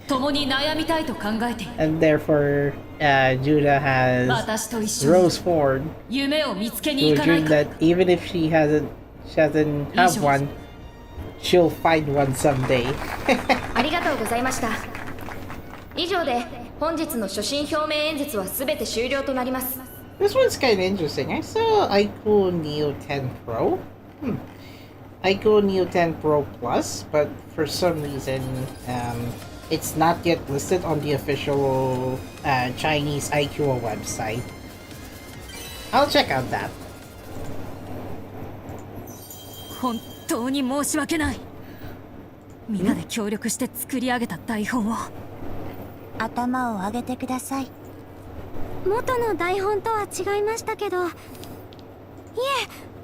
[SPEAKER 3] 共に悩みたいと考えている。
[SPEAKER 2] and therefore Judah has
[SPEAKER 3] 私と一緒に
[SPEAKER 2] rose forward
[SPEAKER 3] 夢を見つけ
[SPEAKER 2] to
[SPEAKER 3] に
[SPEAKER 2] a
[SPEAKER 3] 行かない
[SPEAKER 2] dream
[SPEAKER 3] か。
[SPEAKER 2] that even if she doesn't have one, she'll find one someday.
[SPEAKER 10] ありがとうございました。以上で本日の所信表明演説はすべて終了となります。
[SPEAKER 2] This one's kind of interesting. I saw Ico Neo 10 Pro. Ico Neo 10 Pro Plus, but for some reason, it's not yet listed on the official Chinese IQO website. I'll check out that.
[SPEAKER 3] 本当に申し訳ない。みんなで協力して作り上げた台本を。
[SPEAKER 4] 頭を上げてください。
[SPEAKER 5] 元の台本とは違いましたけど、いえ、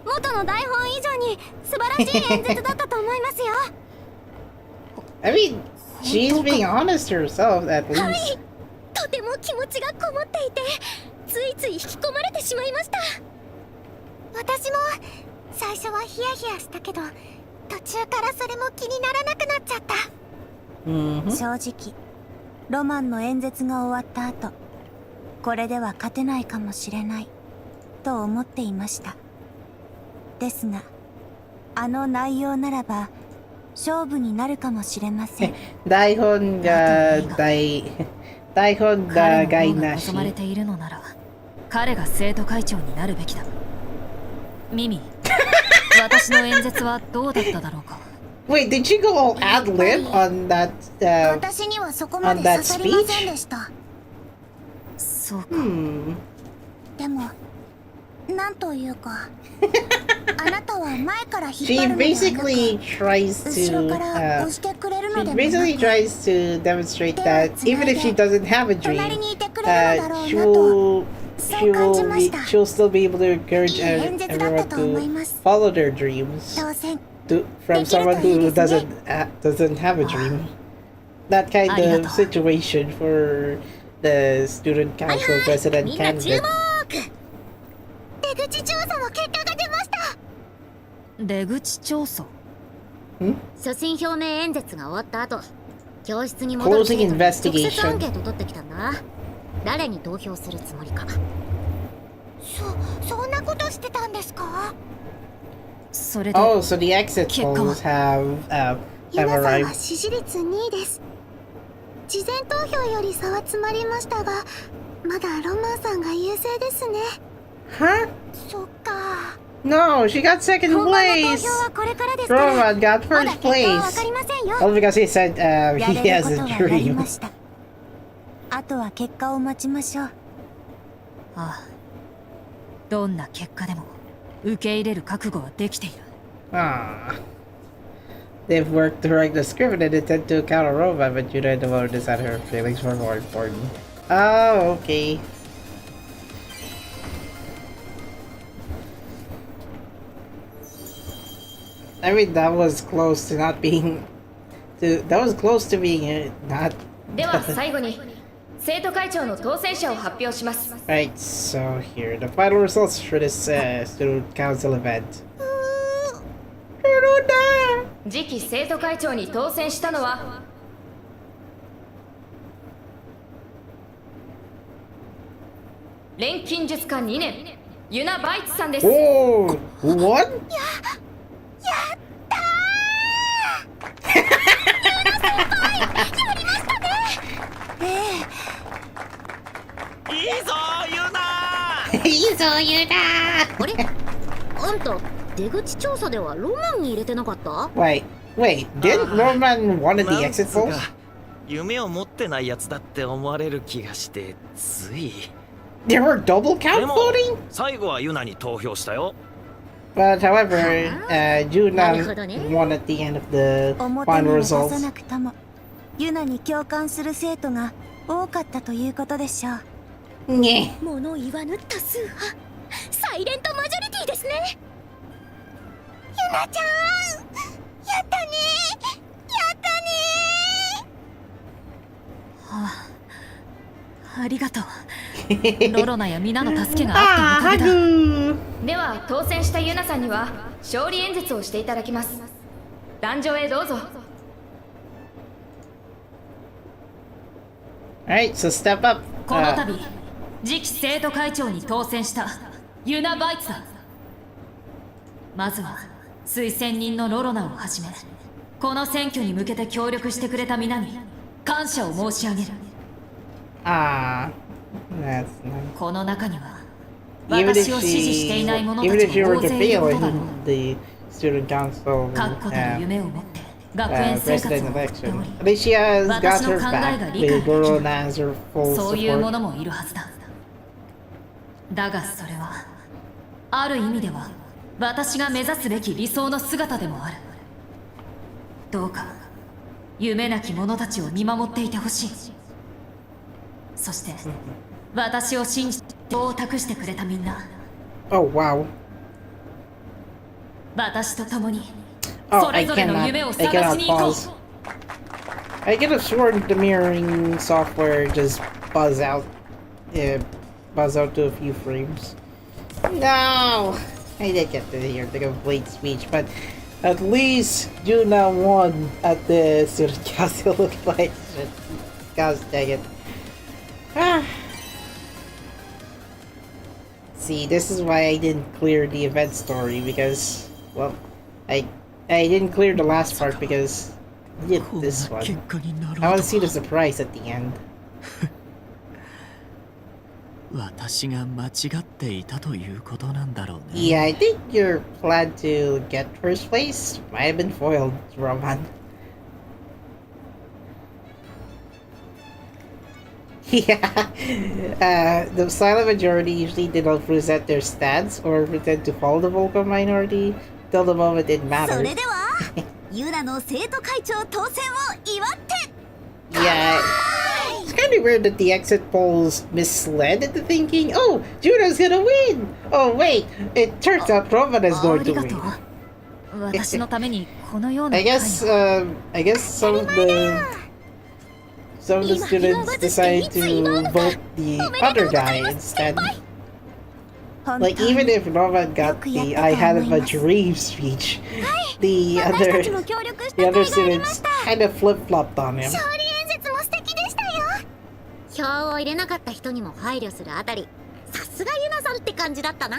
[SPEAKER 5] 元の台本以上に素晴らしい演説だったと思いますよ。
[SPEAKER 2] I mean, she's being honest to herself at
[SPEAKER 5] はい、
[SPEAKER 2] least.
[SPEAKER 5] とても気持ちがこもっていて、ついつい引き込まれてしまいました。私も最初はヒヤヒヤしたけど、途中からそれも気にならなくなっちゃった。
[SPEAKER 4] 正直、ロマンの演説が終わった後、これでは勝てないかもしれないと思っていました。ですが、あの内容ならば勝負になるかもしれません。
[SPEAKER 2] 台本が
[SPEAKER 3] 彼の方が望まれているのなら彼が生徒会長になるべきだ。ミミ私の演説はどうだっただろうか。
[SPEAKER 2] Wait, did she go all ad lib on that
[SPEAKER 4] 私にはそこまで刺さりませんでした。
[SPEAKER 3] そうか。
[SPEAKER 4] でもなんというかあなたは前から引っ
[SPEAKER 2] She
[SPEAKER 4] 張るのではなく
[SPEAKER 2] basically tries
[SPEAKER 4] 後ろから
[SPEAKER 2] to
[SPEAKER 4] 押してくれるの
[SPEAKER 2] she
[SPEAKER 4] でもな
[SPEAKER 2] basically
[SPEAKER 4] く
[SPEAKER 2] tries to demonstrate that even if she doesn't have a
[SPEAKER 4] 隣
[SPEAKER 2] dream,
[SPEAKER 4] にいてくれるのだろう
[SPEAKER 2] she
[SPEAKER 4] なと
[SPEAKER 2] will
[SPEAKER 4] そう感じました
[SPEAKER 2] she'll still be able to encourage
[SPEAKER 4] いい演説だっ
[SPEAKER 2] everyone
[SPEAKER 4] たと思い
[SPEAKER 2] to
[SPEAKER 4] ます
[SPEAKER 2] follow their dreams
[SPEAKER 4] 当選
[SPEAKER 2] from someone who doesn't have a dream. That kind of situation for the student council president
[SPEAKER 4] みんな注目
[SPEAKER 2] candidate.
[SPEAKER 4] 出口調査の結果が出ました
[SPEAKER 3] 出口調査。
[SPEAKER 4] 所信表明演説が終わった後教室に戻る
[SPEAKER 2] Closing
[SPEAKER 4] 生徒に直接ア
[SPEAKER 2] investigation.
[SPEAKER 4] ンケート取ってきたんだ誰に投票するつもりかそんなことしてたんですか
[SPEAKER 3] それで
[SPEAKER 2] Oh, so the exit
[SPEAKER 3] 結果は
[SPEAKER 2] polls have
[SPEAKER 4] ユナさん
[SPEAKER 2] arrived.
[SPEAKER 4] は支持率2位です事前投票より差は詰まりましたがまだロマンさんが優勢ですね
[SPEAKER 2] Huh?
[SPEAKER 4] そっか
[SPEAKER 2] No, she got second
[SPEAKER 4] 本番の投
[SPEAKER 2] place.
[SPEAKER 4] 票はこれからですから
[SPEAKER 2] Roman got
[SPEAKER 4] まだ
[SPEAKER 2] first
[SPEAKER 4] 結果は分
[SPEAKER 2] place.
[SPEAKER 4] かりませんよ
[SPEAKER 2] All because he said he
[SPEAKER 4] やれ
[SPEAKER 2] has
[SPEAKER 4] る
[SPEAKER 2] a
[SPEAKER 4] ことはやり
[SPEAKER 2] dream.
[SPEAKER 4] ましたあとは結果を待ちましょう
[SPEAKER 3] ああ、どんな結果でも受け入れる覚悟はできている。
[SPEAKER 2] Ah. They've worked to write the script and intend to counter Roma, but Judah and the voter decided her feelings were more important. Oh, okay. I mean, that was close to not being... that was close to being not...
[SPEAKER 10] では最後に生徒会長の当選者を発表します
[SPEAKER 2] Right, so here, the final results for this student council event.
[SPEAKER 10] 次期生徒会長に当選したのは錬金術科2年ユナ・バイツさんです
[SPEAKER 2] Oh, what?
[SPEAKER 9] いいぞユナ
[SPEAKER 2] いいぞ、ユナ
[SPEAKER 4] あれあんた出口調査ではロマンに入れてなかった
[SPEAKER 2] Wait, didn't Norman wanted the
[SPEAKER 9] なん
[SPEAKER 2] exit
[SPEAKER 9] つう
[SPEAKER 2] polls?
[SPEAKER 9] か夢を持ってないやつだって思われる気がしてつい
[SPEAKER 2] There were double
[SPEAKER 9] で
[SPEAKER 2] count
[SPEAKER 9] も
[SPEAKER 2] voting?
[SPEAKER 9] 最後はユナに投票したよ
[SPEAKER 2] But however, Juna
[SPEAKER 4] なるほどね。
[SPEAKER 2] won at the end of the
[SPEAKER 4] 表
[SPEAKER 2] final
[SPEAKER 4] には出さ
[SPEAKER 2] results.
[SPEAKER 4] なくともユナに共感する生徒が多かったということでしょう
[SPEAKER 2] Yeah.
[SPEAKER 4] 物言わぬ多数派サイレントマジョリティですねユナちゃんやったねやったね
[SPEAKER 3] はあ、ありがとう。ロロナや皆の助けがあったおかげだ。
[SPEAKER 2] Hagu.
[SPEAKER 10] では当選したユナさんには勝利演説をしていただきます壇上へどうぞ
[SPEAKER 2] Alright, so step up.
[SPEAKER 3] この度、次期生徒会長に当選したユナ・バイツだ。まずは推薦人のロロナをはじめ、この選挙に向けて協力してくれた皆に感謝を申し上げる。
[SPEAKER 2] Ah, that's nice.
[SPEAKER 3] この中には
[SPEAKER 2] Even
[SPEAKER 3] 私を支持していない者た
[SPEAKER 2] even
[SPEAKER 3] ち
[SPEAKER 2] if you
[SPEAKER 3] も
[SPEAKER 2] were
[SPEAKER 3] 大
[SPEAKER 2] to
[SPEAKER 3] 勢いる
[SPEAKER 2] fail
[SPEAKER 3] ことだろう。
[SPEAKER 2] in the student council
[SPEAKER 3] 確固たる夢を持って学園生活を
[SPEAKER 2] president
[SPEAKER 3] 送ってお
[SPEAKER 2] election,
[SPEAKER 3] り、
[SPEAKER 2] at least she has got
[SPEAKER 3] 私の
[SPEAKER 2] her
[SPEAKER 3] 考え
[SPEAKER 2] back.
[SPEAKER 3] が理解で
[SPEAKER 2] The
[SPEAKER 3] き
[SPEAKER 2] Dorona
[SPEAKER 3] る。
[SPEAKER 2] has her full
[SPEAKER 3] そういうも
[SPEAKER 2] support.
[SPEAKER 3] のもいるはずだ。だがそれはある意味では私が目指すべき理想の姿でもある。どうか夢なき者たちを見守っていてほしい。そして私を信じて希望を託してくれたみんな、
[SPEAKER 2] Oh wow.
[SPEAKER 3] 私と共に
[SPEAKER 2] Oh,
[SPEAKER 3] それぞれの夢を
[SPEAKER 2] I
[SPEAKER 3] 探し
[SPEAKER 2] cannot
[SPEAKER 3] に行こ
[SPEAKER 2] pause. I could have sworn the mirroring software just buzz out to a few frames. No! I didn't get to hear the complete speech, but at least Juna won at the student council election. Gosh dang it. Ah. See, this is why I didn't clear the event story because, well, I didn't clear the last part because I did this one.
[SPEAKER 9] 結果になろう
[SPEAKER 2] I
[SPEAKER 9] と
[SPEAKER 2] want to see the surprise at the end.
[SPEAKER 9] 私が間違っていたということなんだろうね
[SPEAKER 2] Yeah, I think your plan to get first place might have been foiled, Roman. Yeah. The silent majority usually did not present their stance or pretend to follow the vocal minority till the moment it
[SPEAKER 5] そ
[SPEAKER 2] matters.
[SPEAKER 5] れではユナの生徒会長当選を祝って
[SPEAKER 2] Yeah. It's kind of weird that the exit polls misled into thinking, oh, Juna's gonna win! Oh, wait, it turns out Roman is
[SPEAKER 3] あ
[SPEAKER 2] going
[SPEAKER 3] り
[SPEAKER 2] to
[SPEAKER 3] がとう
[SPEAKER 2] win.
[SPEAKER 3] 私のためにこのような
[SPEAKER 2] I
[SPEAKER 3] 会
[SPEAKER 2] guess,
[SPEAKER 3] を
[SPEAKER 2] I guess some of the students decided to vote the other guy instead. Like, even if Roman got the I had a dream speech, the
[SPEAKER 5] 私た
[SPEAKER 2] other
[SPEAKER 5] ちも協力した
[SPEAKER 2] the
[SPEAKER 5] 甲
[SPEAKER 2] other
[SPEAKER 5] 斐がありま
[SPEAKER 2] students
[SPEAKER 5] した
[SPEAKER 2] kind of flip-flopped on him.
[SPEAKER 5] 勝利演説も素敵でしたよ票を入れなかった人にも配慮するあたりさすがユナさんって感じだったな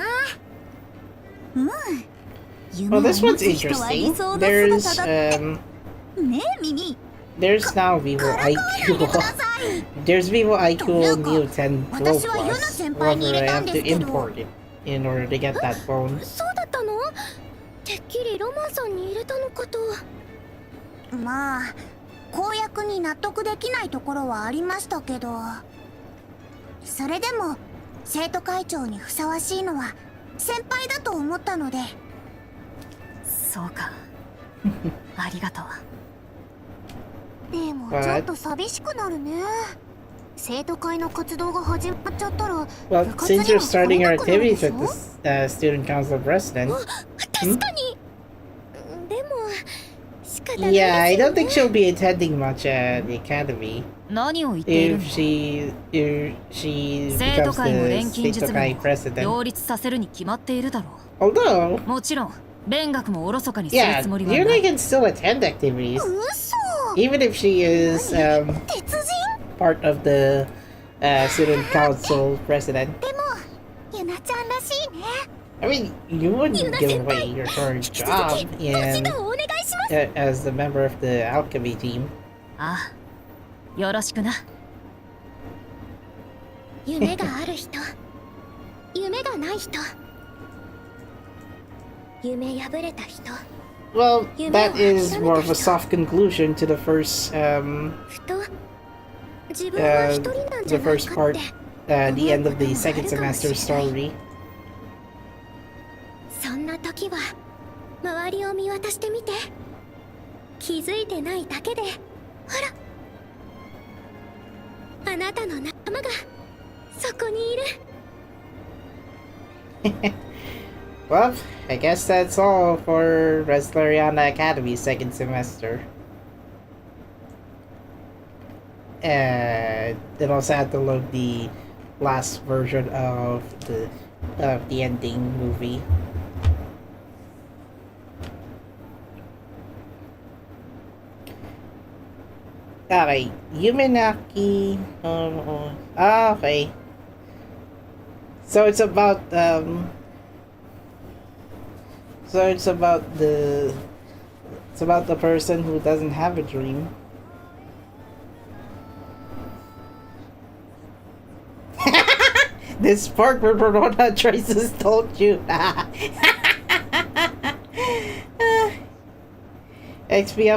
[SPEAKER 5] 夢を
[SPEAKER 2] Well, this
[SPEAKER 5] 持
[SPEAKER 2] one's
[SPEAKER 5] つ人は理
[SPEAKER 2] interesting.
[SPEAKER 5] 想の姿だって
[SPEAKER 2] There's
[SPEAKER 5] ねえ耳
[SPEAKER 2] there's now Vivo
[SPEAKER 5] からかわないでくだ
[SPEAKER 2] IQ.
[SPEAKER 5] さい
[SPEAKER 2] There's Vivo IQ Neo 10 Pro
[SPEAKER 5] 私はヨナ
[SPEAKER 2] Plus.
[SPEAKER 5] 先輩に
[SPEAKER 2] However,
[SPEAKER 5] 入
[SPEAKER 2] I
[SPEAKER 5] れたん
[SPEAKER 2] have
[SPEAKER 5] で
[SPEAKER 2] to
[SPEAKER 5] すけど
[SPEAKER 2] import it in order to get that phone.
[SPEAKER 4] そうだったの？てっきりロマンさんに入れたのかと。
[SPEAKER 5] まあ公約に納得できないところはありましたけどそれでも生徒会長にふさわしいのは先輩だと思ったので
[SPEAKER 3] そうかありがとう
[SPEAKER 5] でもちょっと寂しくなるね生徒会の活動が始まっちゃったら
[SPEAKER 2] Well,
[SPEAKER 5] 部活
[SPEAKER 2] since
[SPEAKER 5] に
[SPEAKER 2] you're
[SPEAKER 5] も来
[SPEAKER 2] starting
[SPEAKER 5] れ
[SPEAKER 2] your
[SPEAKER 5] なくなるで
[SPEAKER 2] activities
[SPEAKER 5] しょ
[SPEAKER 2] with the Student Council of Resna,
[SPEAKER 4] 確かに。でも仕方ない
[SPEAKER 2] yeah, I
[SPEAKER 4] ですよ
[SPEAKER 2] don't think
[SPEAKER 4] ね。
[SPEAKER 2] she'll be attending much at the academy
[SPEAKER 3] 何を言っている
[SPEAKER 2] if
[SPEAKER 3] んだ
[SPEAKER 2] she
[SPEAKER 3] 生徒
[SPEAKER 2] becomes
[SPEAKER 3] 会の
[SPEAKER 2] the
[SPEAKER 3] 錬金術
[SPEAKER 2] State
[SPEAKER 3] 部
[SPEAKER 2] Tokai
[SPEAKER 3] を
[SPEAKER 2] president.
[SPEAKER 3] 両立させるに決まっているだろ
[SPEAKER 2] Although,
[SPEAKER 3] うもちろん勉学もおろそかにする
[SPEAKER 2] yeah,
[SPEAKER 3] つもりはな
[SPEAKER 2] Yuna
[SPEAKER 3] い
[SPEAKER 2] can still attend activities,
[SPEAKER 5] 嘘
[SPEAKER 2] even if she is
[SPEAKER 5] 鉄人
[SPEAKER 2] part of the Student Council president.
[SPEAKER 5] でもユナちゃんらしいね
[SPEAKER 2] I mean, you wouldn't give away your current job
[SPEAKER 4] ご指
[SPEAKER 2] in
[SPEAKER 4] 導をお願いします。
[SPEAKER 2] as the member of the alchemy team.
[SPEAKER 3] ああよろしくな
[SPEAKER 4] 夢がある人、夢がない人、夢破れた人、
[SPEAKER 2] Well,
[SPEAKER 4] You
[SPEAKER 2] that
[SPEAKER 4] know,
[SPEAKER 2] is more of a soft conclusion to the first
[SPEAKER 4] ふと自分は一人なんじ
[SPEAKER 2] the
[SPEAKER 4] ゃない
[SPEAKER 2] first
[SPEAKER 4] かっ
[SPEAKER 2] part,
[SPEAKER 4] て
[SPEAKER 2] the end of the second semester story.
[SPEAKER 4] そんな時は周りを見渡してみて気づいてないだけでほらあなたの仲間がそこにいる
[SPEAKER 2] Well, I guess that's all for Resleriana Academy second semester. And then also had to load the last version of the ending movie. Okay, Yumenaki. Okay. So it's about So it's about the person who doesn't have a dream. This part where Verona tries to stalk you. XP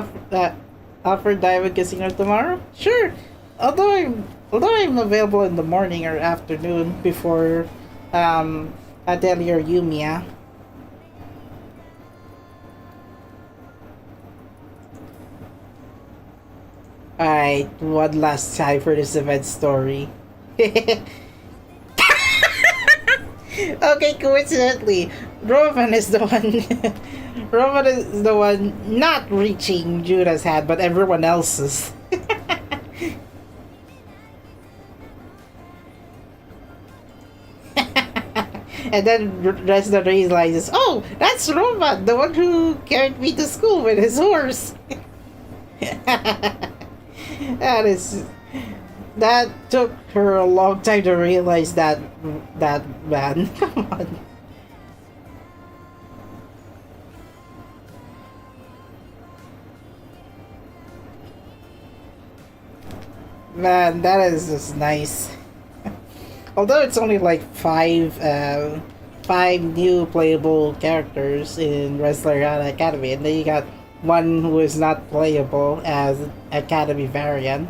[SPEAKER 2] offered Diamond Casino tomorrow? Sure. Although I'm available in the morning or afternoon before Atelier Yumiya. Alright, one last time for this event story. Okay, coincidentally, Roman is the one Roman is the one not reaching Judah's hand, but everyone else's. And then Resna realizes, oh, that's Roman, the one who carried me to school with his horse. That took her a long time to realize that man. Come on. Man, that is just nice. Although it's only like five new playable characters in Resleriana Academy, and then you got one who is not playable as Academy variant.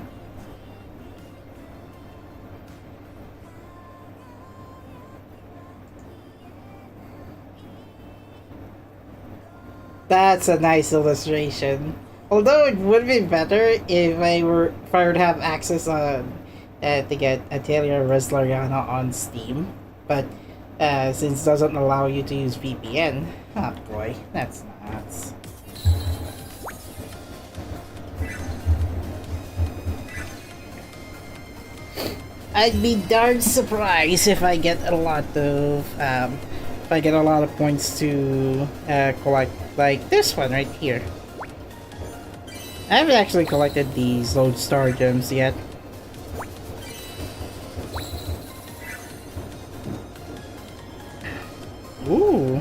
[SPEAKER 2] That's a nice illustration. Although it would be better if I would have access on to get Atelier Resleriana on Steam, but since it doesn't allow you to use VPN, oh boy, that's nuts. I'd be darn surprised if I get a lot of points to collect, like this one right here. I haven't actually collected these lodestar gems yet. Ooh.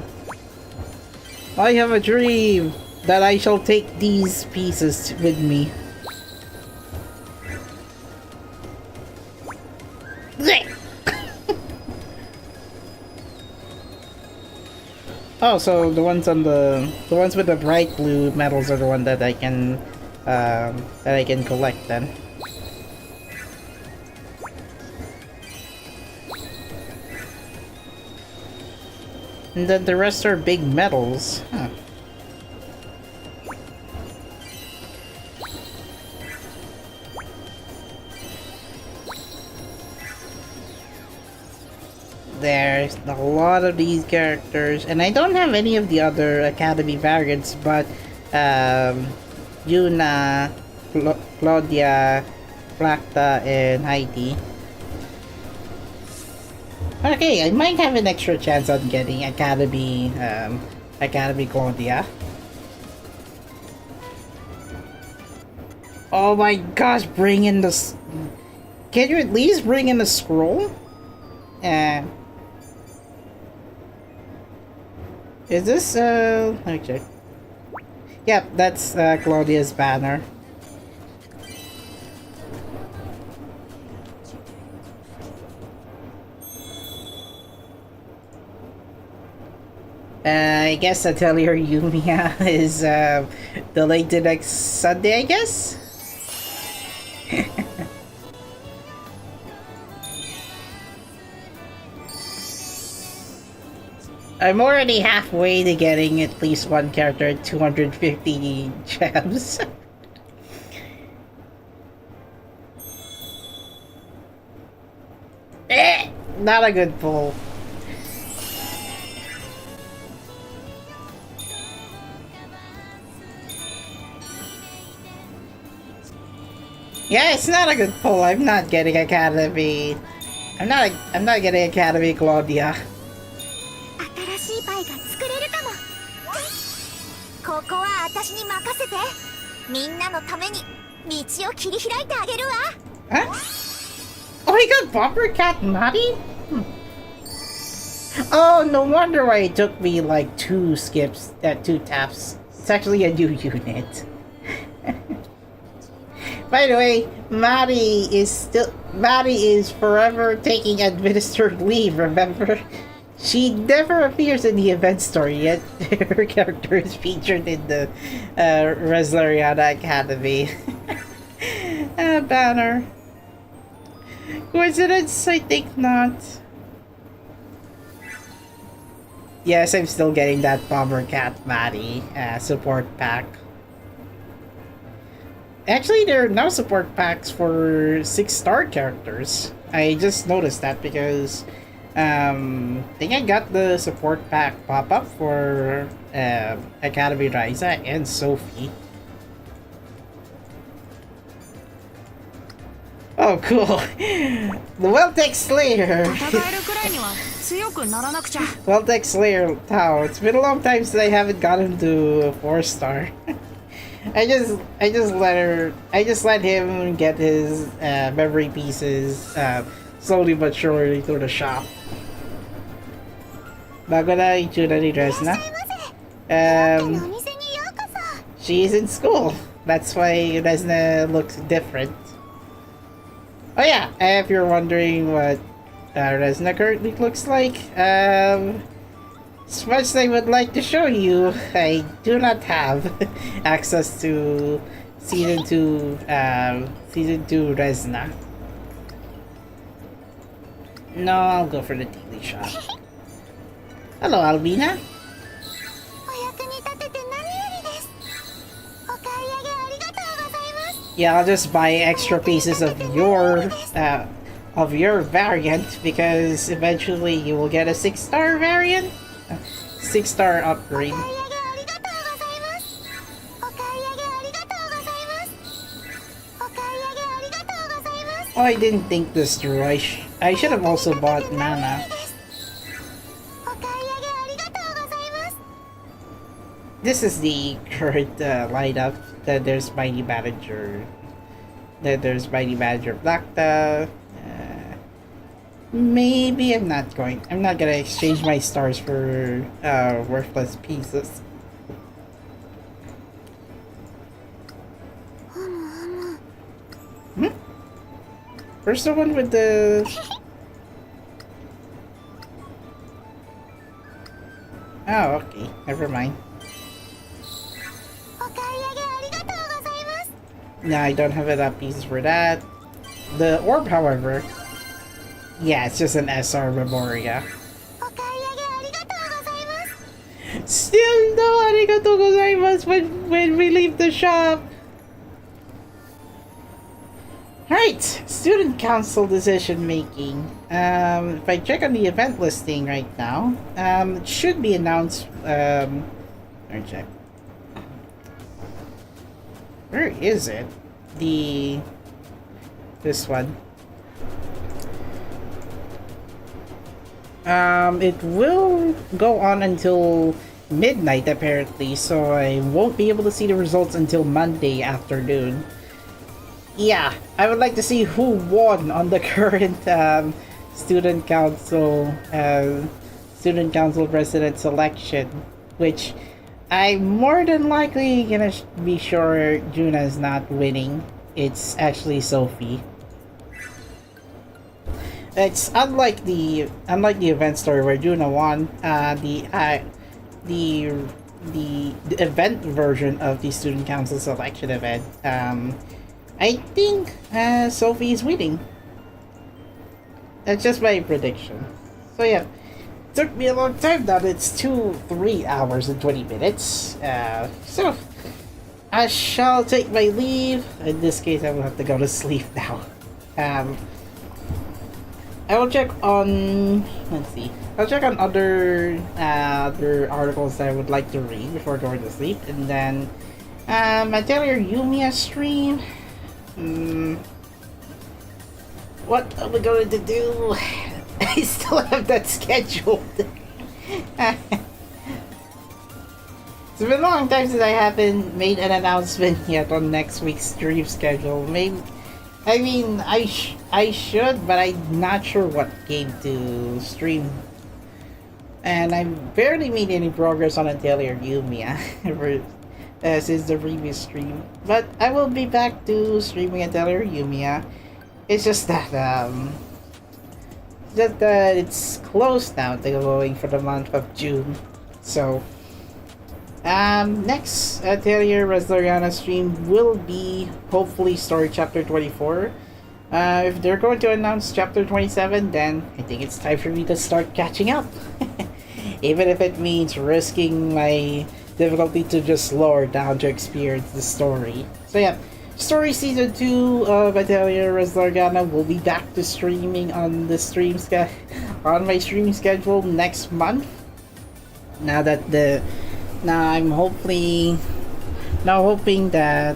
[SPEAKER 2] I have a dream that I shall take these pieces with me. Oh, so the ones with the bright blue metals are the one that I can collect then. And then the rest are big metals. Huh. There's a lot of these characters, and I don't have any of the other Academy variants, but Yuna, Claudia, Flocke, and Heidi. Okay, I might have an extra chance on getting Academy Claudia. Oh my gosh, bring in the... Can you at least bring in the scroll? Is this, let me check. Yep, that's Claudia's banner. I guess Atelier Yumiya is delayed to next Sunday, I guess? I'm already halfway to getting at least one character at 250 gems. Not a good pull. Yeah, it's not a good pull. I'm not getting Academy. I'm not getting Academy Claudia.
[SPEAKER 4] 新しいパイが作れるかも。ここは私に任せて。みんなのために道を切り開いてあげるわ。
[SPEAKER 2] Huh? Oh, he got Bopper Cat Maddie? Oh, no wonder why it took me like 2 taps. It's actually a new unit. By the way, Maddie is forever taking administered leave, remember? She never appears in the event story, yet her character is featured in the Resleriana Academy. Banner. Coincidence? I think not. Yes, I'm still getting that Bomber Cat Maddie support pack. Actually, there are now support packs for 6-star characters. I just noticed that because I think I got the support pack pop-up for Academy Ryza and Sophie. Oh, cool. The Weltec Slayer. Weltec Slayer Tao. It's been a long time since I haven't gotten to a 4-star. I just let him get his memory pieces slowly but surely through the shop. Bago na Itinerary Resna. She's in school. That's why Resna looks different. Oh yeah, if you're wondering what Resna currently looks like, as much as I would like to show you, I do not have access to season 2 Resna. No, I'll go for the daily shop. Hello, Albina.
[SPEAKER 4] お役に立てて何よ
[SPEAKER 2] Yeah, I'll just buy extra pieces of your variant because eventually you will get a 6-star variant, 6-star upgrade.
[SPEAKER 4] お買い上げありがとうございます。お買い上げありがとうございます。
[SPEAKER 2] Oh, I didn't think this through. I should have also bought Nana.
[SPEAKER 4] お買い上げありがとうございます。
[SPEAKER 2] This is the current lineup. That there's Mighty Manager. That there's Mighty Manager Blackta. Maybe I'm not gonna exchange my stars for worthless pieces. Hmm? Where's the one with the... Oh, okay. Never mind.
[SPEAKER 4] お買い上げありがとうございます。
[SPEAKER 2] No, I don't have enough pieces for that. The orb, however... Yeah, it's just an SR Memoria.
[SPEAKER 4] お買い上げありがとうございます。
[SPEAKER 2] Still no arigato gozaimasu when we leave the shop. Alright, student council decision making. If I check on the event listing right now, it should be announced. Let me check. Where is it? This one. It will go on until midnight apparently, so I won't be able to see the results until Monday afternoon. Yeah, I would like to see who won on the current student council president selection, which I'm more than likely gonna be sure Juna is not winning. It's actually Sophie. It's unlike the event story where Juna won. The event version of the student council selection event. I think Sophie is winning. That's just my prediction. So yeah, it took me a long time. Now it's 3 hours and 20 minutes. So I shall take my leave. In this case, I will have to go to sleep now. I will check on. Let's see. I'll check on other articles that I would like to read before going to sleep, and then Atelier Yumiya stream. What are we going to do? I still have that scheduled. It's been a long time since I haven't made an announcement yet on next week's stream schedule. Maybe, I mean, I should, but I'm not sure what game to stream. And I barely made any progress on Atelier Yumiya since the previous stream. But I will be back to streaming Atelier Yumiya. It's just that it's closed now to going for the month of June. So next Atelier Resleriana stream will be hopefully story chapter 24. If they're going to announce chapter 27, then I think it's time for me to start catching up. Even if it means risking my difficulty to just lower down to experience the story. So yeah, story season 2 of Atelier Resleriana will be back to streaming on the on my stream schedule next month. Now I'm hoping that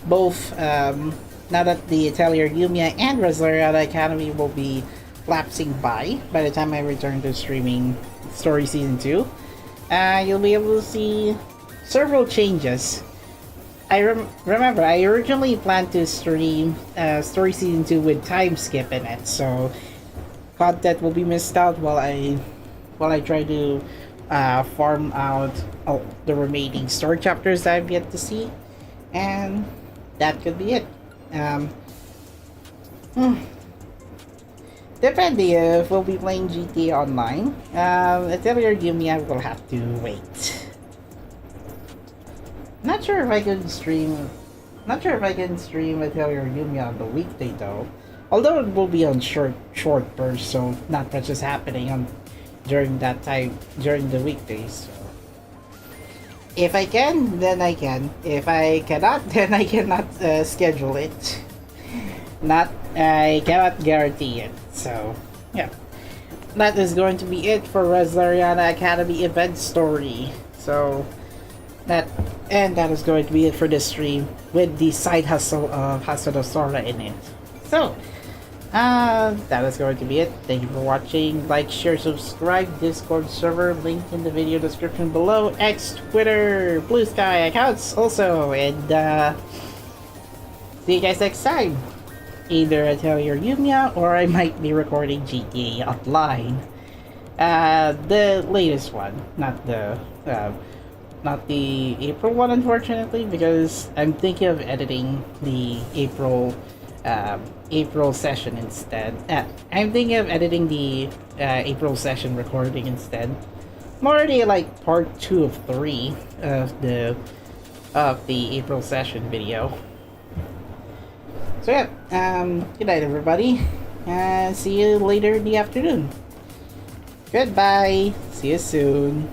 [SPEAKER 2] both now that the Atelier Yumiya and Resleriana Academy will be lapsing by the time I return to streaming story season 2, you'll be able to see several changes. I remember I originally planned to stream story season 2 with time skip in it, so content will be missed out while I try to farm out the remaining story chapters that I've yet to see, and that could be it. Depending if we'll be playing GTA Online, Atelier Yumiya will have to wait. Not sure if I can stream Atelier Yumiya on the weekday though. Although it will be on short bursts, so not much is happening during that time during the weekdays. So. If I can, then I can. If I cannot, then I cannot schedule it. I cannot guarantee it. So, yeah. That is going to be it for Resleriana Academy event story. So, that is going to be it for this stream with the side hustle of Hasadosora in it. So, that is going to be it. Thank you for watching. Like, share, subscribe. Discord server linked in the video description below. X, Twitter, Blue Sky accounts also. And see you guys next time. Either Atelier Yumiya or I might be recording GTA Online. The latest one, not the April one, unfortunately, because I'm thinking of editing the April session instead. I'm thinking of editing the April session recording instead. I'm already like part 2 of 3 of the April session video. So yeah, good night everybody, and see you later in the afternoon. Goodbye, see you soon.